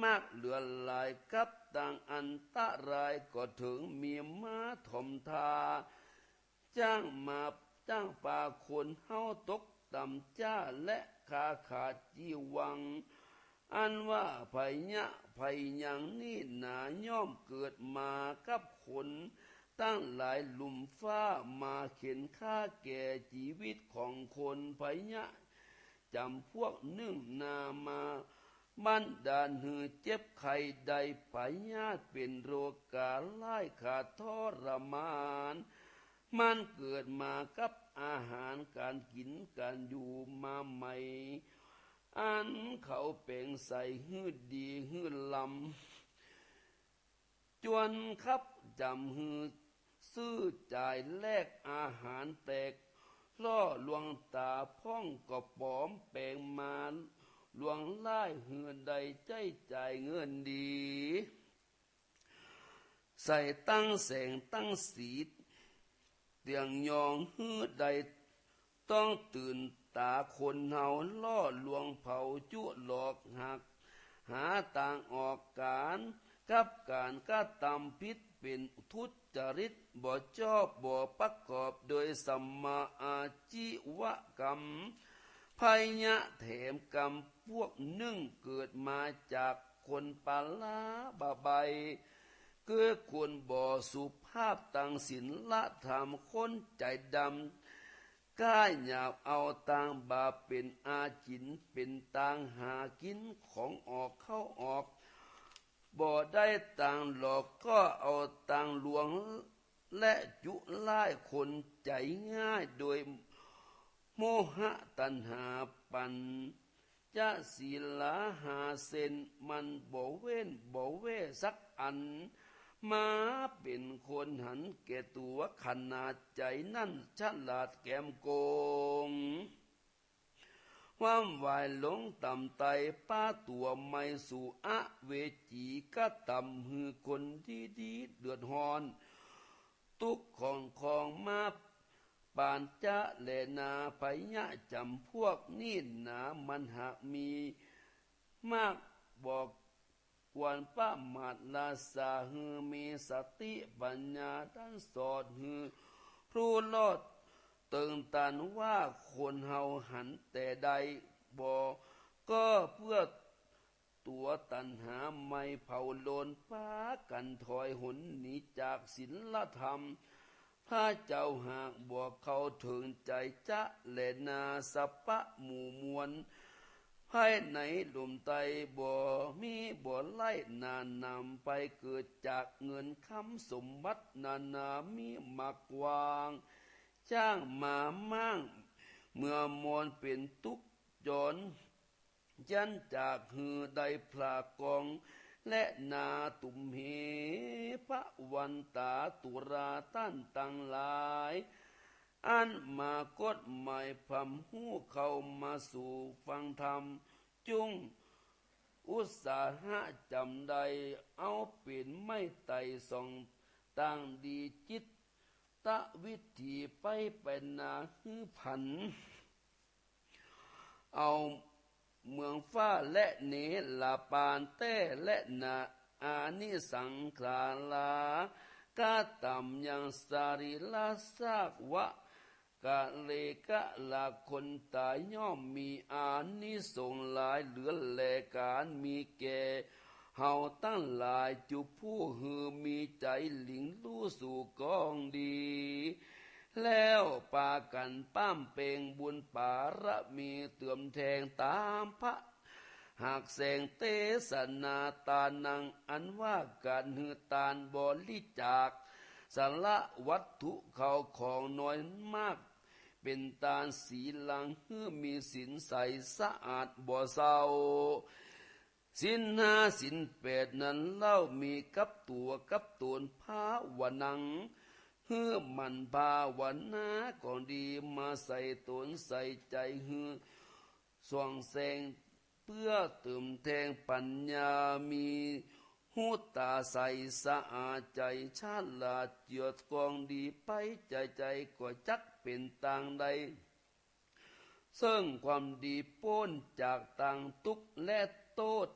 มากเหลือหลายกับต่างอันตรายก็ถึงมีมาถมทาจ้างป่าคนเฮาตกต่ำจ้าและขาดจีวังอันว่าภัยยะภัยยังนี่หนาย่อมเกิดมากับคนตั้งหลายหลุมฟ้ามาเข็นฆ่าแก่ชีวิตของคนภัยยะจำพวกนึ่งนามาบันดาลหือเจ็บไข้ใดภัยยะเป็นโรคกาไล่ขาดทรมานมันเกิดมากับอาหารการกินการอยู่มาใหม่อันเขาเป่งใส่หืดดีหืดลำจวนครับจำหืดซื้อจ่ายแลกอาหารแตก ล่อลวงตาพ่องก็ปลอมแปลงมาลวงไล่เหือใดใจจ่ายเงินดี ใส่ตั้งแสงตั้งสีเตียงยองหือใดต้องตื่นตาคนเฮาล่อลวงเผาจุหลอกหักหาต่างออกการกับการกระทำผิดเป็นทุจริตบ่ชอบบ่ประกอบโดยสัมมาอาชีวกรรมพยะแถมกรรมพวกนึ่งเกิดมาจากคนปาลาบาใบเกื้อควรบ่สุภาพตังศีลธรรมคนใจดำกล้าหยาบเอาต่างบาปเป็นอาจินเป็นต่างหากินของออกเข้าออกบ่ได้ต่างหลอกก็เอาต่างลวงและจุล่ายคนใจง่ายโดยโมหะตัณหาปัญจะศีลาหาเซนมันบ่เว้นบ่เว้สักอันมาเป็นคนหันแก่ตัวขนาดใจนั่นฉลาดแกมโกงความวายหลงต่ำไตป้าตัวไม่สู่อะเวจีก็ต่ำหือคนที่ดีเดือดฮอนทุกของมาปานจะแลนาพยะจำพวกนี่หนามันหากมีมากบอกวันป้ามาดลาสาหือมีสติปัญญาทั้งสอดหือรู้ลอดเติงตันว่าคนเฮาหันแต่ใดบอกก็เพื่อตัวตันหาไม่เผาโลนป้ากันถอยหนหนีจากศีลธรรมพระเจ้าหากบอกเขาถึงใจจะแลนาสปะหมู่มวลภายในลมไตบ่มีบ่ไล่นานนำไปเกิดจากเงินคำสมบัตินามีมากวางจ้างมามั่งเมื่อมอนเป็นทุกจรยันจากหือใดพลากองและนาตุมเหพระวันตาตุราตั้นตังหลายอันมากดหมายพำหูเข้ามาสู่ฟังธรรมจุงอุตสาหะจำใดเอาเป็นไม่ไต่ส่องต่างดีจิตตะวิธีไปเป็นนาฮือผันเอาเมืองฟ้าและเนลาปานเต้และนาอานิสังขลากาต่ำยังสาริลาสากวะกะเลกะลาคนตายย่อมมีอานิสงส์หลายเหลือแลการมีแก่เฮาตั้งหลายจุผู้หือมีใจหลิงรู้สู่กองดีแล้วปากันป้ามเปงบุญปาระมีเตื่อมแทงตามพระหากแสงเตสนาตานังอันว่าการหือตานบริจาคสาระวัตถุเขาของน้อยมากเป็นตาสีลังหือมีสินใสสะอาดบ่เศร้าสินห้าสินแปดนั้นเล่ามีกับตัวกับตนภาวนังฮือมันภาวนาของดีมาใส่ตนใส่ใจฮือส่องแสงเพื่อเติมแทงปัญญามีหูตาใสสะอาดใจชาลาดเจือดกองดีไปใจก็จักเป็นต่างใดซึ่งความดีพ้นจากต่างทุกข์และโทษ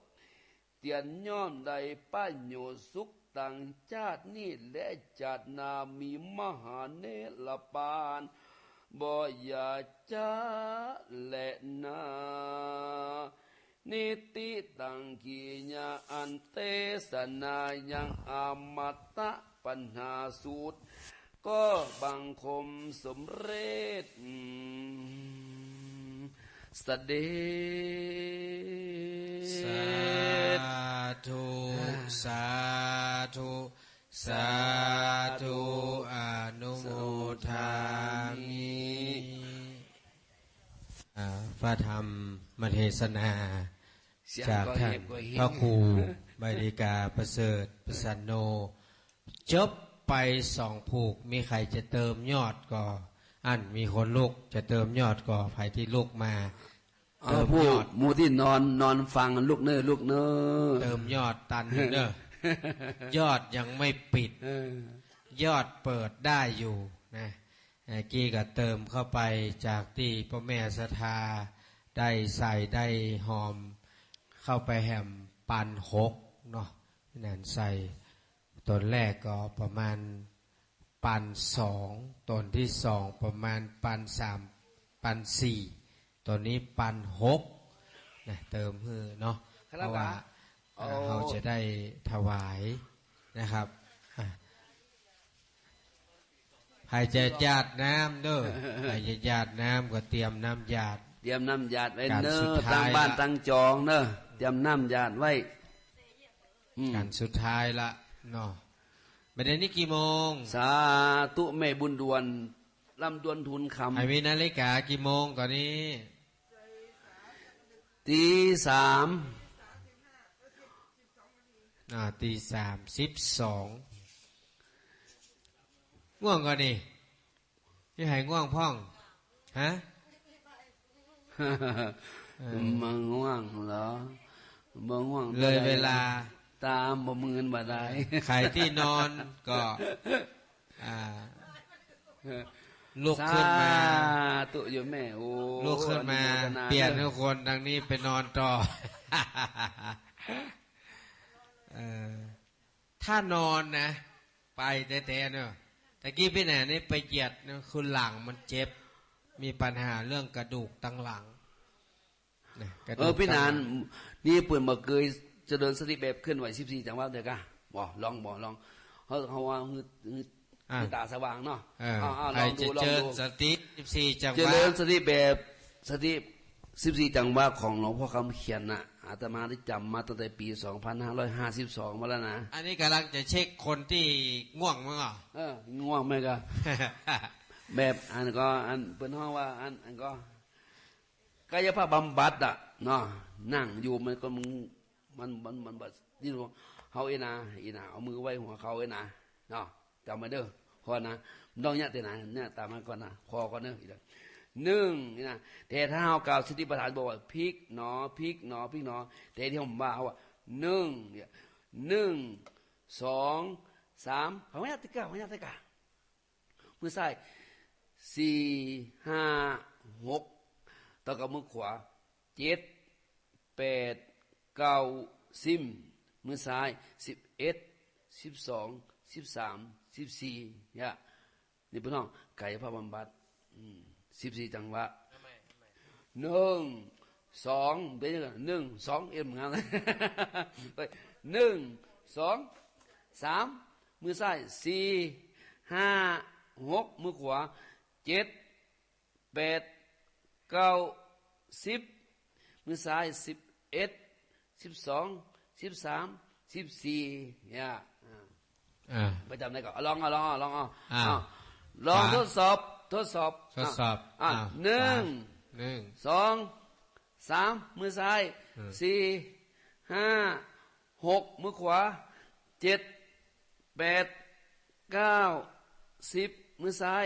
เตียนย้อนใดป้ายโยสุขต่างชาตินี้และชาตินามีมหาเนรปานบ่อยาจะและนานิติตังกีญาอันเตสนายังอมตะปัญหาสูตรก็บังคมสมเร็จสเดสาธุสาธุสาธุอนุโมทามิพระธรรมมเทศนาจากท่านพระครูบดิกาประเสริฐประสันโนจบไป2 ผูกมีใครจะเติมยอดก็ อันมีคนลูกจะเติมยอดก่อภัยที่ลูกมาเติม ผู้ ยอด หมู่ที่นอนฟังลูกเน้อลูกเน้อ เติมยอดตันหนึ่งเด้อยอดยังไม่ปิด ยอดเปิดได้อยู่นะกี้ก็เติมเข้าไปจากที่พ่อแม่ศรัทธาได้ใส่ได้หอมเข้าไปแหมปัน6เนาะนั่นใส่ตนแรกก็ประมาณปัน2ตนที่2ประมาณปัน3ปัน4ตอนนี้ปัน6นะเติมฮือเนาะเพราะว่าเราจะได้ถวายนะครับให้จะญาติน้ำเด้อให้จะญาติน้ำก็เตรียมน้ำญาติ เตรียมน้ำหยาดไว้ การ เน้ สุ อ ดท้าย ตั้งบ้าน ละ ตั้งจองเน้อเตรียมน้ำหยาดไว้กันสุดท้ายละเนาะประเด็นนี้กี่โมง สาธุแม่บุญดวนลำดวนทุนค ให้มีนาฬิกากี่โมงตอนนี้ ำตี 3 ตี3:12ง่วงก่อนนี่ที่หายง่วงพ่องฮะ มังง่วงเหรอมังง่วง เลยเวลา ตามบ่มืนบ่ได้ ใครที่นอนก็ลุกขึ้นมา ตุอยู่แม่โอ้ ลุกขึ้นมา อโทา เปลี่ยนทุกคนดังนี้ไปนอนต่อ ถ้านอนนะ ไปแต่เนอะตะกี้พี่แหนนี่ไปเหยียดนะคือหลังมันเจ็บ มีปัญหาเรื่องกระดูกตั้งหลังนะกระดูก พี่นาน ตั้งหลัง นี่เปิดมาเคยจะเดินสติแบบเคลื่อนไหว14จังหวะเด้อกะบ่ลองเขาว่าคือตาสว่างเนาะ ใครจะเจริญสติ14จังห เจ วะ ริญสติแบบสติ14จังหวะของหลวงพ่อคำเขียนน่ะอาตมาได้จำมาตั้งแต่ปี2552มาแล้วนะ อันนี้กำลังจะเช็คคนที่ง่วงมั้งอ่ะ ง่วงไหมกะ แบบอันก็อันเป็นห้องว่าอันก็กายภาพบำบัดอ่ะเนาะนั่งอยู่มันก็มันแบบนี่รู้เขาเอ็นะเอามือไว้หัวเขาเอ็นะเนาะจำมาเด้อพอนะมันต้องเนี่ยแต่ไหนเนี่ยตามมาก่อนนะพอก่อนเด้ออีกหนึ่งนี่นะแต่ถ้าเรากล่าวสติปัฏฐานบอกว่าพลิกหนอพลิกหนอพลิกหนอแต่ที่ผมว่าว่า1เนี่ย1 2 3เขาไม่ยากติกามือซ้าย4 5 6ต่อกับมือขวา7 8 9 10มือซ้าย11 12 13 14เนี่ยนี่พี่น้องกายภาพบำบัด14จังหวะ1 2เป็นยังไง1 2เอ็มงานเลย1 2 3มือซ้าย4 5 6มือขวา7 8 9 10มือซ้าย11 12 13 14เนี่ยไปจำได้ก่อนลองทดสอบ1 2 3มือซ้าย4 5 6มือขวา7 8 9 10มือซ้าย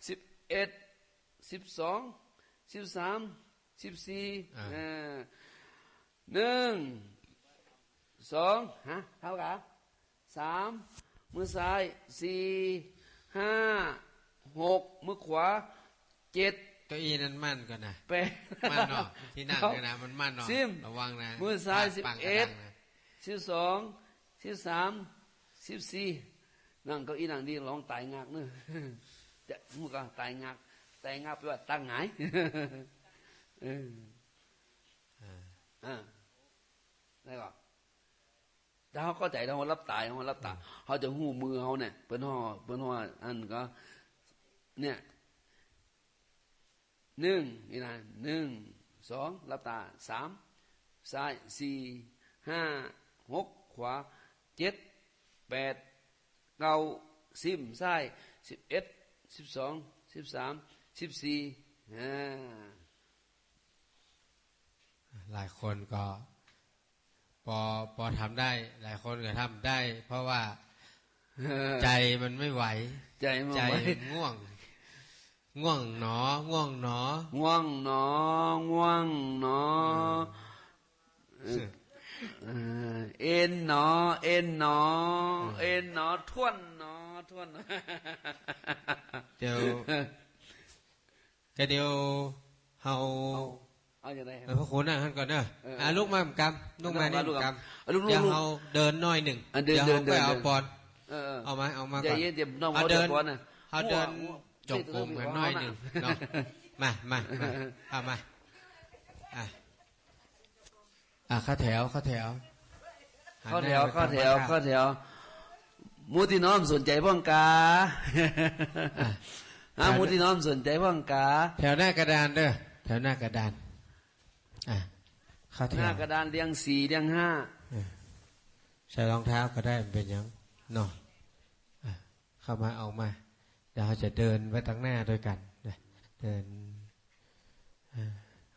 11 12 13 14 1 2เท่ากัน3มือซ้าย4 5 6มือขวา7 ตัวอีนั้นมั่นก่อนนะ 8 มั่นเนาะที่นั่งเลยนะมันมั่นเนาะระวังนะ มือซ้าย ปังกระดังนะ 11 12 13 14นั่งเก้าอี้นั่งดีร้องตายงักเนอะจะมึงก็ตายงักแปลว่าตั้งหงายได้ก่อนถ้าเขาเข้าใจเขารับตายเขารับตาเขาจะหูมือเขาเนี่ยเป็นห่ออันก็เนี่ย1นี่นะ1 2รับตา3ซ้าย4 5 6ขวา7 8 9 10ซ้าย11 12 13 14หลายคนก็พอทำได้หลายคนก็ทำได้ เพราะว่าใจมันไม่ไหว ใจมัน มันง่วง ง่วงหนอง่วงหนอ ง่วงหนอง่วงหนอเอ็นหนอเอ็นหนอเอ็นหนอท่วนหนอท่วน เดี๋ยวก็เดี๋ยวเฮา เอาอย่างไร พระคุณนั่งท่านก่อนเนอะลูกมากำลูกมานี่กำ ลูก เดี๋ยวเฮาเดินหน่อยหนึ่ง เดิน เดี๋ยว เดิน เฮาไปเอา เดิน ปอน เอา เอามา ใจ ก่อน เย็นเดี๋ยวน้อง เอา เขา เดิ เดิ น นก่อนนะ เฮาเดินจบกลุ่มกันหน่อยหนึ่งเนาะมาเอามาเข้าแถวเข้าแถวมูที่น้อมสนใจพ่องกามูที่น้อมสนใจพ่องกา แถวหน้ากระดานเด้อแถวหน้ากระดานเข้าแถ หน้าว กระดานเรียง4เรียง5ใส่รองเท้าก็ได้เป็นยังเนาะเข้ามาเอามาเดี๋ยวเราจะเดินไว้ตั้งหน้าด้วยกันนะเดิน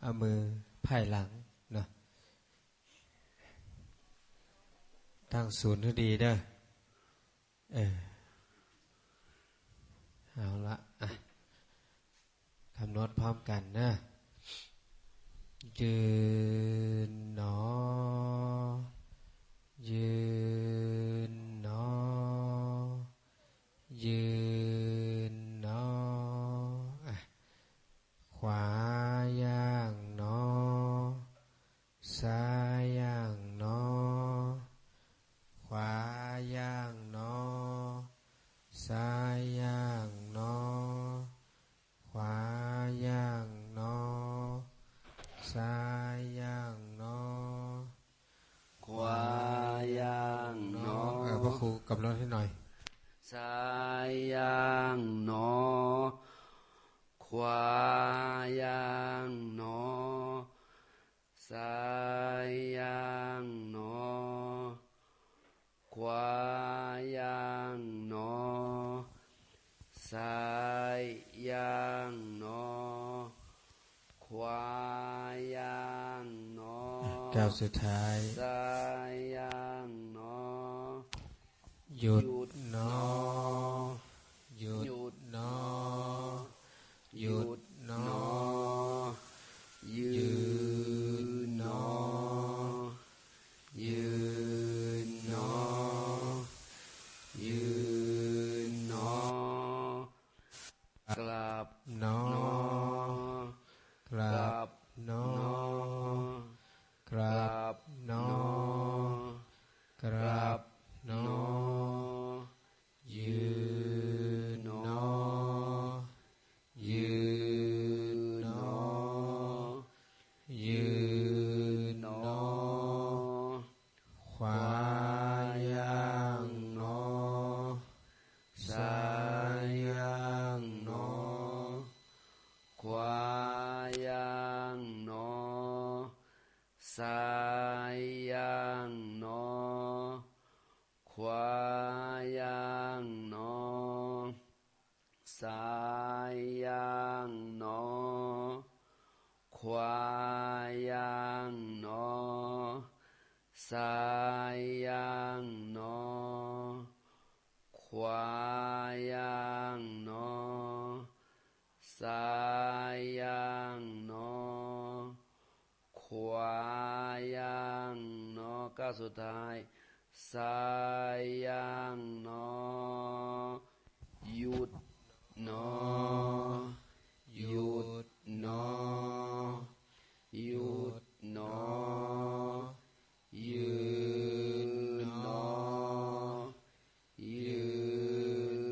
เอามือไพ่หลังเนาะตั้งศูนย์ให้ดีเด้อเอาละคำนวณพร้อมกันนะยืนหนอยืนหนอยืนหนอขวาย่างหนอซ้ายย่างหนอขวาย่างหนอซ้ายย่างหนอขวาย่างหนอซ้ายย่างหนอขวาย่างหนอพระครูกำลังให้หน่อยซ้ายย่างหนอขวาย่างหนอซ้ายย่างหนอขวาย่างหนอซ้ายย่างหนอขวาย่างหนอก้าวสุดท้ายซ้ายย่างหนอหยุดหนอหยุดหนอหยุดหนอยืนหนอยืนหนอยืนหนอกลับหนอกลับหนอกลับหนอกลับหนอยืนหนอยืนหนอยืนหนอขวาย่างหนอซ้ายย่างหนอขวาย่างหนอซ้ายย่างหนอขวาย่างหนอซ้ายย่างหนอขวาย่างหนอซ้ายย่างหนอขวาย่างหนอซ้ายย่างหนอขวาย่างหนอก้าวสุดท้ายซ้ายย่างหนอหยุดหนอหยุดหนอหยุดหนอยืนหนอยื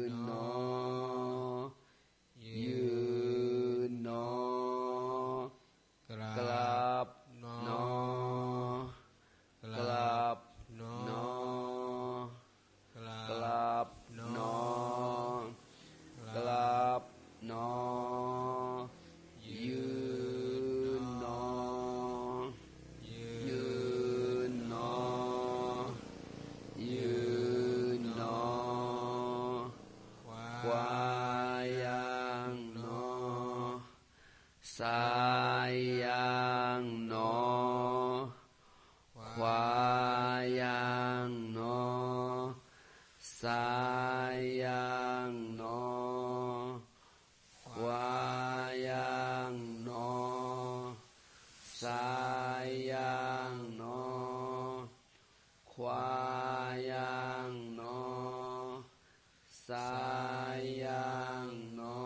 นหนอยืนหนอกลับหนอกลับหนอกลับหนอกลับหนอยืนหนอ ายยังหนอควายยังหนอสายยังหนอ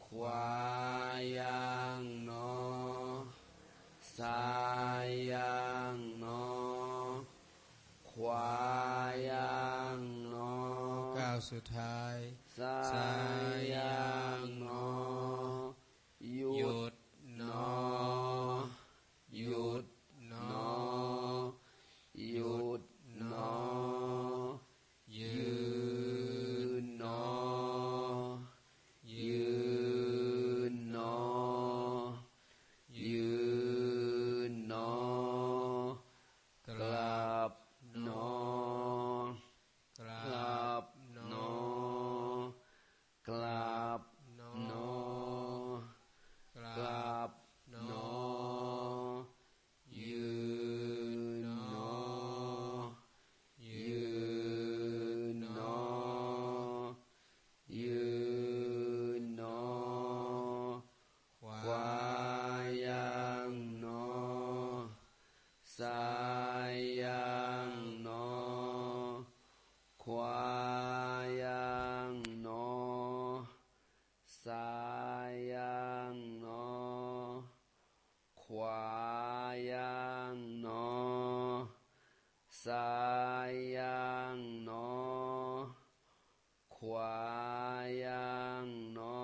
ควายยังหนอสายยังหนอควายยังหนอ ก้าวสุดท้าย สายยังหนอหยุดหนอหยุดหนอหยุดหนอยืนหนอยืนหนอยืนหนอกลับหนอกลับหนอกลับหนอกลับหนอยืนหนอยืนหนอยืนหนอควายยังหนอสายยังหนอควายยังหนอสายยังหนอควายยังหนอสายยังหนอควายยังหนอ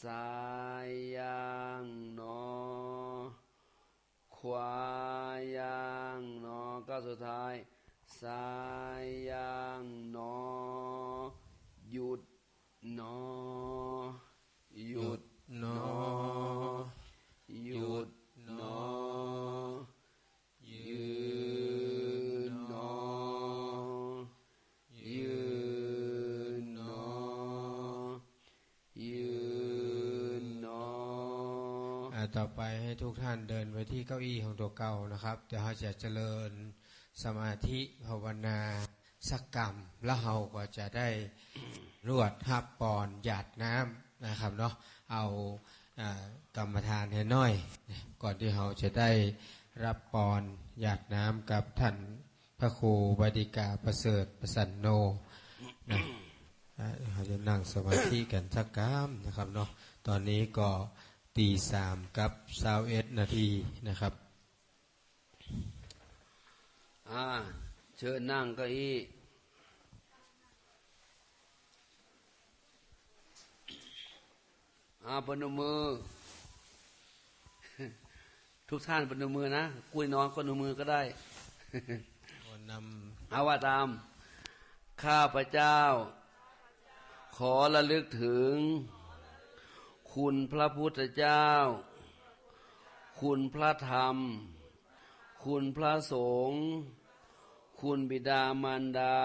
สายยังหนอควายยังหนอก้าวสุดท้ายสายยังหนอหยุดหนอหยุดหนอหยุดหนอยืนหนอยืนหนอยืนหนอ ต่อไปให้ทุกท่านเดินไปที่เก้าอี้ของตัวเก่านะครับเดี๋ยวเราจะเจริญสมาธิภาวนาสักกรรมแล้วเราก็จะได้รวดหับปอนหยาดน้ำนะครับเนาะเอากรรมฐานให้น้อยก่อนที่เราจะได้รับปอนหยาดน้ำกับท่านพระครูบดิกาประเสริฐประสันโนนะเราจะนั่งสมาธิกันสักกรรมนะครับเนาะตอนนี้ก็ตี 3 กับ21 นาทีนะครับ เชิญนั่งเก้าอี้ปนมือ ทุกท่านปนมือนะกุยนอนก็นมือก็ได้ เอาว่าตามข้าพเจ้า ขอระลึกถึง คุณพระพุทธเจ้า คุณพระธรรม คุณพระสงฆ์คุณบิดามารดา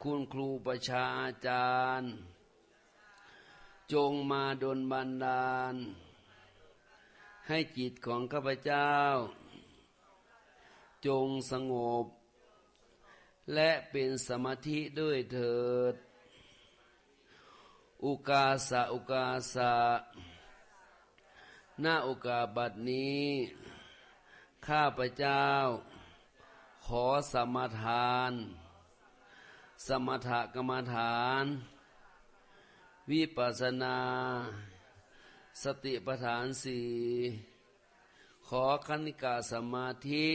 คุณครูประชาอาจารย์ จงมาดลบันดาล ให้จิตของข้าพเจ้า จงสงบ และเป็นสมาธิด้วยเถิด อุกาสะอุกาสะณโอกาสบัดนี้ ข้าพเจ้า ขอสมาทาน สมถกรรมฐาน วิปัสสนา สติปัฏฐานสี่ ขอคณิกาสมาธิ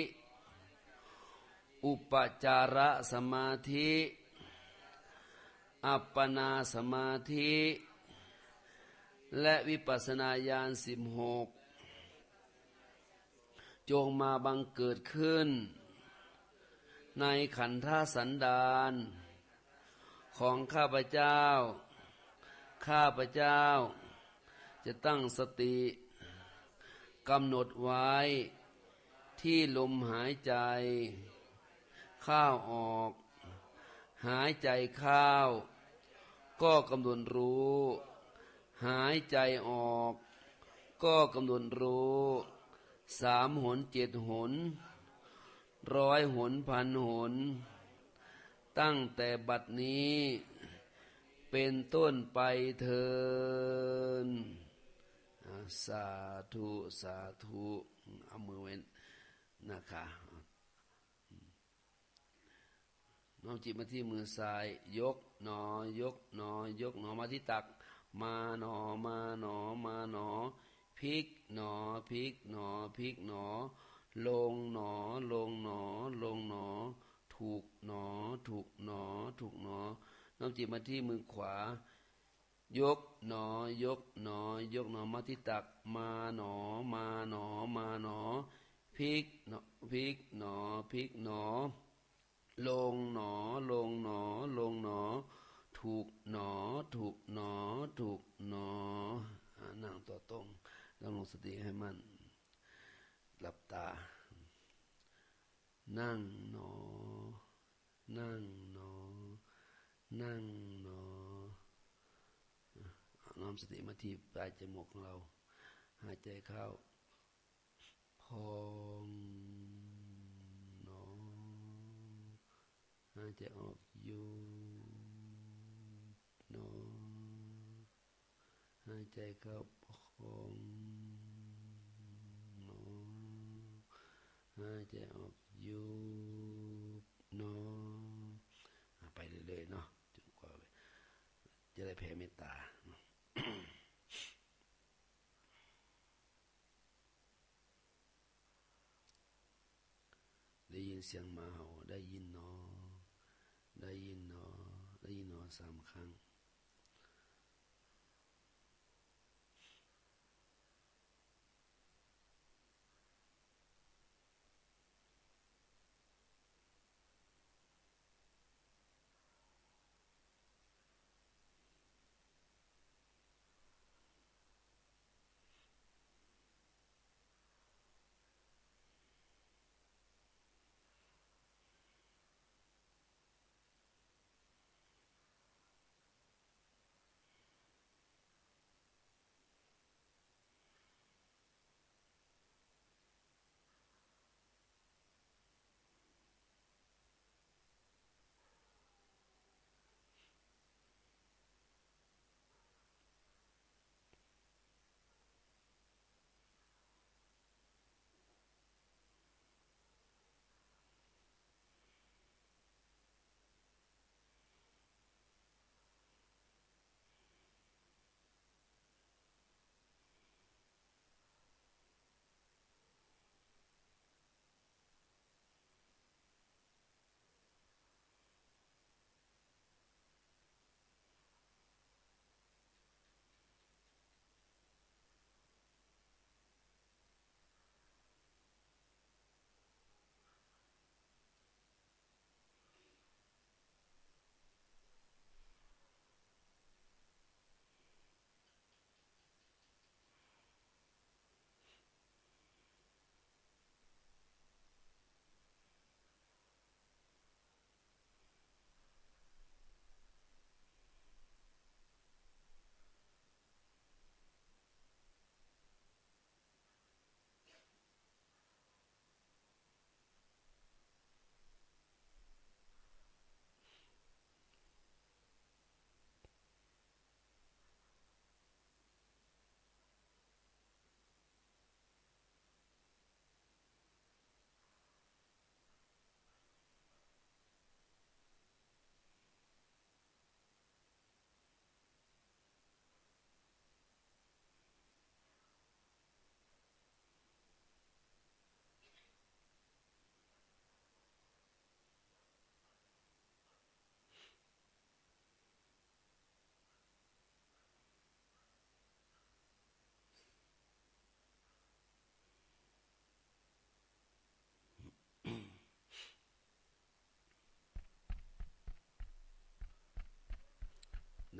อุปจาระสมาธิ อัปปนาสมาธิ และวิปัสสนาญาณ16 จงมาบังเกิดขึ้น ในขันธสันดานของข้าพเจ้า ข้าพเจ้าจะตั้งสติกำหนดไว้ที่ลมหายใจเข้าออก หายใจเข้าก็กำหนดรู้ หายใจออกก็กำหนดรู้3 หน 7 หน 100 หน 1,000 หน ตั้งแต่บัดนี้เป็นต้นไปเถิด สาธุสาธุเอามือไว้นะคะน้อมจิตมาที่มือซ้ายยกหนอยกหนอยกหนอมาที่ตักมาหนอมาหนอมาหนอพลิกหนอพลิกหนอพลิกหนอลงหนอลงหนอลงหนอถูกหนอถูกหนอถูกหนอน้อมจิตมาที่มือขวายกหนอยกหนอยกหนอมาที่ตักมาหนอมาหนอมาหนอพลิกหนอพลิกหนอพลิกหนอลงหนอลงหนอลงหนอถูกหนอถูกหนอถูกหนอนั่งตัวตรงดำรงสติให้มันหลับตานั่งหนอนั่งหนอนั่งหนอน้อมสติมาที่ปลายจมูกของเราหายใจเข้าพองหนอหายใจออกยุบหนอหายใจเข้าพองหนอหายใจออกยุบหนอไปเรื่อยๆเนาะจนกว่าจะได้แผ่เมตตาได้ยินเสียงหมาเห่าได้ยินหนอได้ยินหนอได้ยินหนอ3 ครั้ง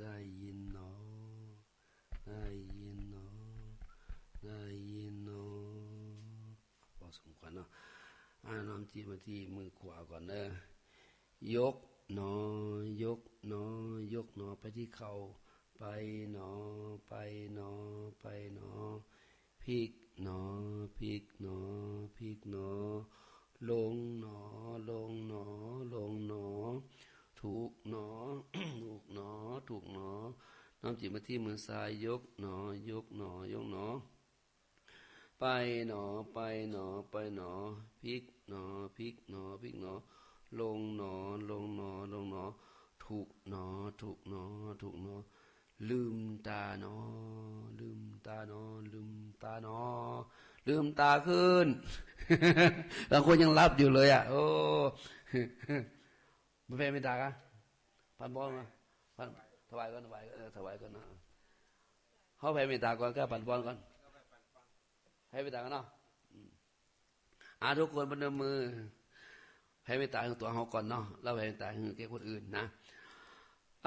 ได้ยินหนอได้ยินหนอได้ยินหนอพอสมควรเนาะน้อมจิตมาที่มือขวาก่อนเนอะยกหนอยกหนอยกหนอไปที่เข่าไปหนอไปหนอไปหนอพลิกหนอพลิกหนอพลิกหนอลงหนอลงหนอลงหนอถูกหนอ ถูกหนอถูกหนอ น้อมจิตมาที่มือซ้ายยกหนอยกหนอยกหนอไปหนอไปหนอไปหนอพลิกหนอพลิกหนอพลิกหนอลงหนอลงหนอลงหนอถูกหนอถูกหนอถูกหนอลืมตาหนอลืมตาหนอลืมตาหนอลืมตาขึ้น บางคนยังรับอยู่เลยอ่ะโอ้ไม่เป็นไม่ตากะพันบอลมาพันถวายก่อนถวายถวายก่อนนะเขาแผ่เมตตาก่อนก็พันบอลก่อนให้เมตตากันเนาะทุกคนพนมมือให้เมตตาของตัวเขาก่อนเนาะแล้วให้เมตตาของแก่คนอื่นนะ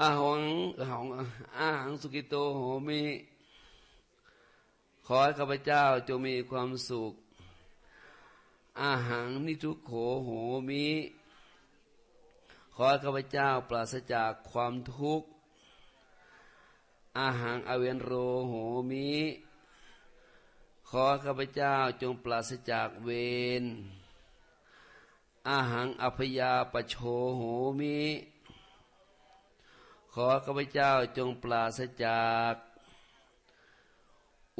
หังสุกิโตโหมิขอให้ข้าพเจ้าจงมีความสุขอาหังนิทุกโขโหมิขอให้ข้าพเจ้าปราศจากความทุกข์อาหังอเวนโรโหมิขอให้ข้าพเจ้าจงปราศจากเวรอาหังอภยาปโชโหมิขอข้าพเจ้าจงปราศจาก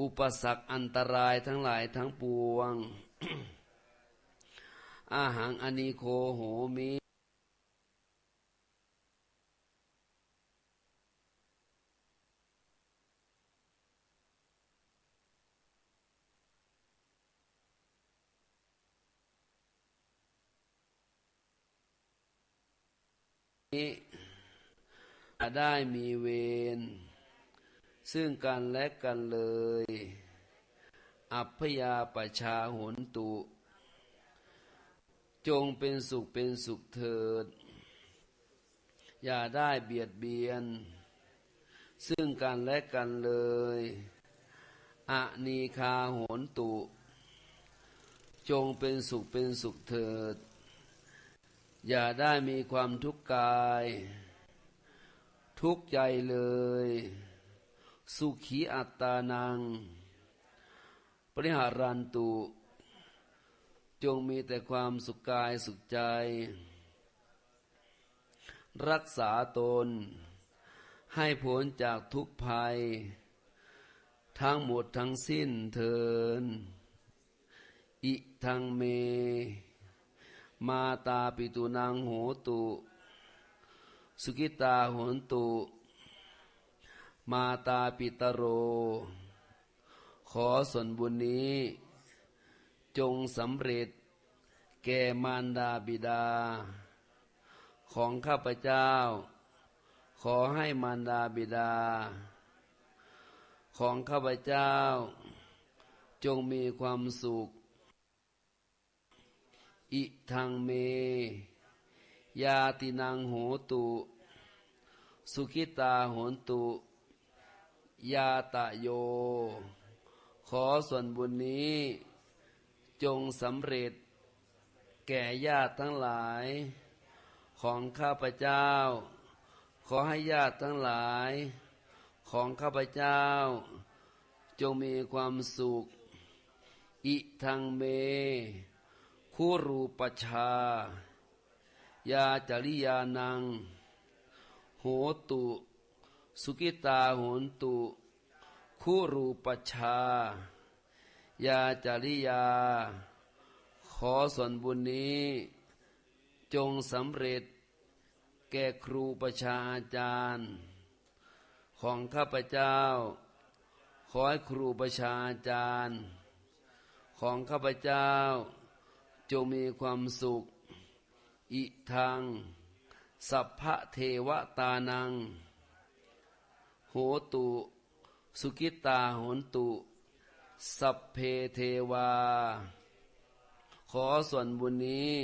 อุปสรรคอันตรายทั้งหลายทั้งปวง อาหังอนิโคโหมิได้มีเวรซึ่งกันและกันเลยอัพยาปชาโหนตุจงเป็นสุขเป็นสุขเถิดอย่าได้เบียดเบียนซึ่งกันและกันเลยอนีคาโหนตุจงเป็นสุขเป็นสุขเถิดอย่าได้มีความทุกข์กายทุกข์ใจเลยสุขีอัตตานังปริหารันตุจงมีแต่ความสุขกายสุขใจรักษาตนให้พ้นจากทุกภัยทั้งหมดทั้งสิ้นเถิดอิทังเมมาตาปิตุนังโหตุสุขิตาโหนตุมาตาปิตโรขอส่วนบุญนี้จงสำเร็จแก่มารดาบิดาของข้าพเจ้าขอให้มารดาบิดาของข้าพเจ้าจงมีความสุขอิทังเมยาตินังโหตุสุขิตาโหนตุยาตะโยขอส่วนบุญนี้จงสำเร็จแก่ญาติทั้งหลายของข้าพเจ้าขอให้ญาติทั้งหลายของข้าพเจ้าจงมีความสุขอิทังเมคูรูปชายาจริยานังโหตุสุกิตาโหนตุคูรูปชายาจริยาขอส่วนบุญนี้จงสำเร็จแก่ครูประชาอาจารย์ของข้าพเจ้าขอให้ครูประชาอาจารย์ของข้าพเจ้าจงมีความสุขอิทังสัพพะเทวตานังโหตุสุกิตาโหนตุสัพเพเทวาขอส่วนบุญนี้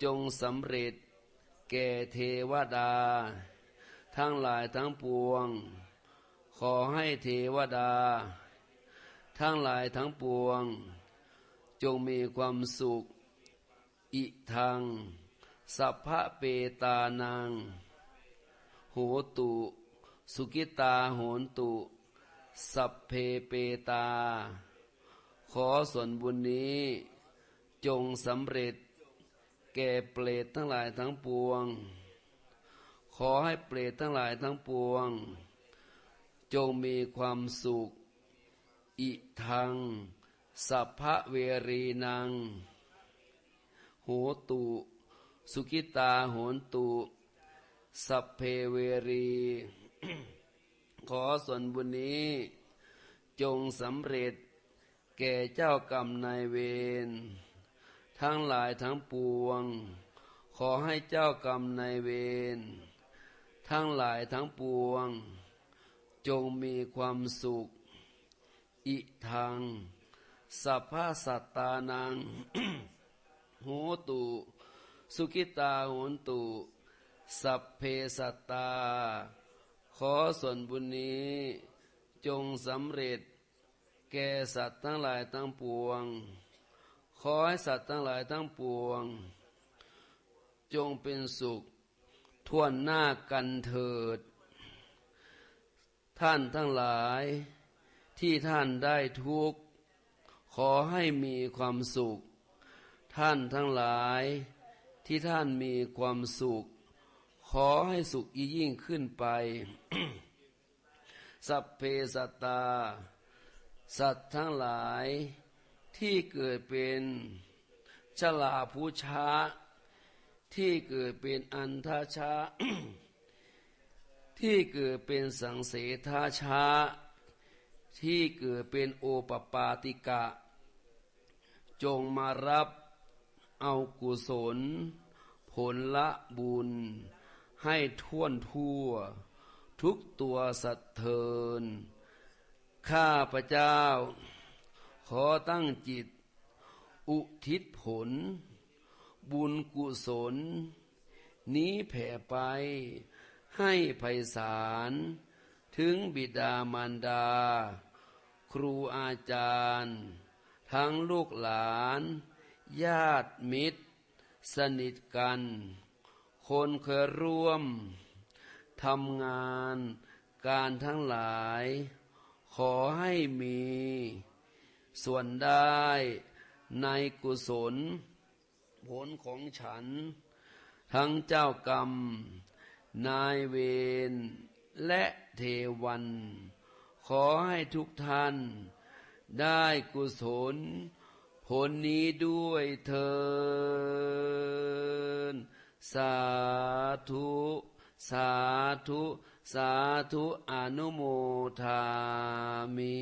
จงสำเร็จแก่เทวดาทั้งหลายทั้งปวงขอให้เทวดาทั้งหลายทั้งปวงจงมีความสุขอิทังสัพพะเปตานังโหตุสุกิตาโหนตุสัพเพเปตาขอส่วนบุญนี้จงสำเร็จแก่เปรตทั้งหลายทั้งปวงขอให้เปรตทั้งหลายทั้งปวง จงมีความสุขอิทังสัพพะเวรีนังโหตุสุขิตาโหนตุสัพเพเวรี ขอส่วนบุญนี้จงสำเร็จแก่เจ้ากรรมนายเวรทั้งหลายทั้งปวงขอให้เจ้ากรรมนายเวรทั้งหลายทั้งปวงจงมีความสุขอิทังสัพพะสัตตานัง โหตุสุขิตาโหนตุสัพเพสัตตาขอส่วนบุญนี้จงสำเร็จแก่สัตว์ทั้งหลายทั้งปวงขอให้สัตว์ทั้งหลายทั้งปวงจงเป็นสุขทั่วหน้ากันเถิดท่านทั้งหลายที่ท่านได้ทุกข์ขอให้มีความสุขท่านทั้งหลายที่ท่านมีความสุขขอให้สุขยิ่งขึ้นไป สัพเพสัตตาสัตว์ทั้งหลายที่เกิดเป็นชลาภูชาที่เกิดเป็นอันทาชา ที่เกิดเป็นสังเสทาชาที่เกิดเป็นโอปปาติกะจงมารับเอากุศลผลละบุญให้ท่วนทั่วทุกตัวสัตว์เทินข้าพเจ้าขอตั้งจิตอุทิศผลบุญกุศลนี้แผ่ไปให้ไพศาลถึงบิดามารดาครูอาจารย์ทั้งลูกหลานญาติมิตรสนิทกันคนเคยร่วมทำงานการทั้งหลายขอให้มีส่วนได้ในกุศลผลของฉันทั้งเจ้ากรรมนายเวรและเทวันขอให้ทุกท่านได้กุศลผลนี้ด้วยเถิดสาธุสาธุสาธุอนุโมทามิ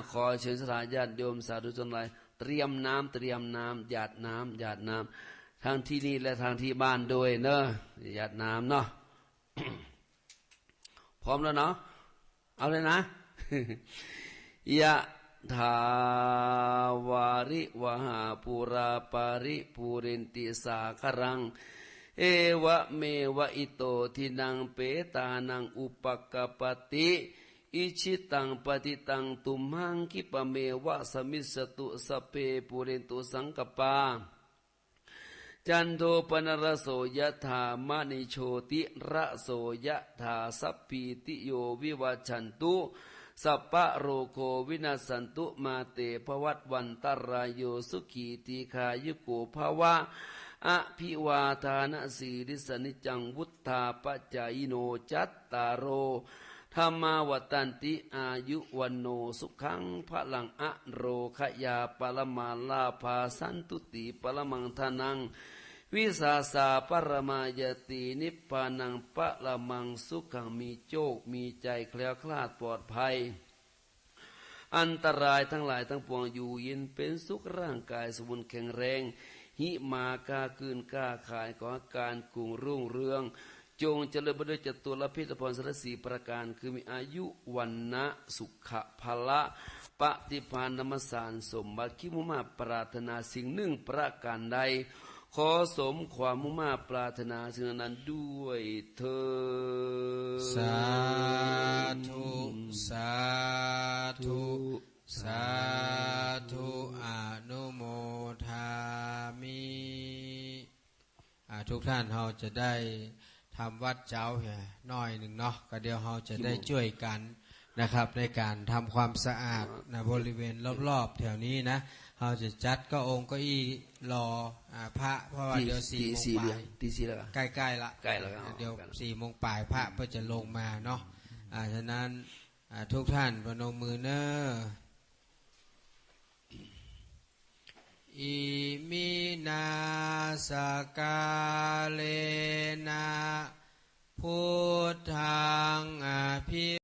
ขอเชิญสถานญาติโยมสาธุชนหลายเตรียมน้ำหยาดน้ำทางที่นี่และทางที่บ้านด้วยเนอะหยาดน้ำเนาะ พร้อมแล้วเนาะเอาเลยนะ ยะถาวาริวหาปุราปาริปุเรนติสาครังเอวะเมวะอิโตทินังเปตานังอุปกปติอิชิตังปฏิตังตุมหังคิปะเมวะสมิสตุสเปปุเรนตุสังกปาจันโทปนรโสยถามณิโชติระโสยถาสัพพิติโยวิวัชชันตุสัพพะโรโควินาสันตุมาเตภวัตวันตรายโยสุขีติขายุโกภวะอภิวาทานสีริสนิจังวุฒาปัจจายโนจัตตารโอธรรมาวตันติอายุวันโนสุขังพลังอะโรขยาปรมาลาภาสันตุติปรมังทานังวิสาสาปรมายตินิพพานังปะละมังสุขังมีโจกมีใจแคล้วคลาดปลอดภัยอันตรายทั้งหลายทั้งปวงอยู่เย็นเป็นสุขร่างกายสมบูรณ์แข็งแรงหิมากาคืนกาขายขอการกุ่งรุ่งเรืองจงเจริญไปด้วยจตุรพิธพรสรสีประการคือมีอายุวันนะสุขะพละปฏิภาณธรรมสารสมบัติคิมุมาปรารถนาสิ่งหนึ่งประการใดขอสมความมุ่งมาปรารถนาสิ่งนั้นด้วยเถิดสาธุสาธุสาธุอนุโมทามิทุกท่านเราจะได้ทำวัดเจ้าหน่อยหนึ่งเนาะก็เดี๋ยวเราจะได้ช่วยกันนะครับในการทำความสะอาดนะบริเวณรอบๆแถวนี้นะเราจะจัดก็องค์ก็อี้รอพระเพราะว่าเดี๋ยว4 โมงปลายใกล้ๆละเดี๋ยว4 โมงปลายพระเพื่อจะลงมาเนาะ ฉะนั้นทุกท่านพนมมือเนออิมินาสกาเลนะพุทธังอภิ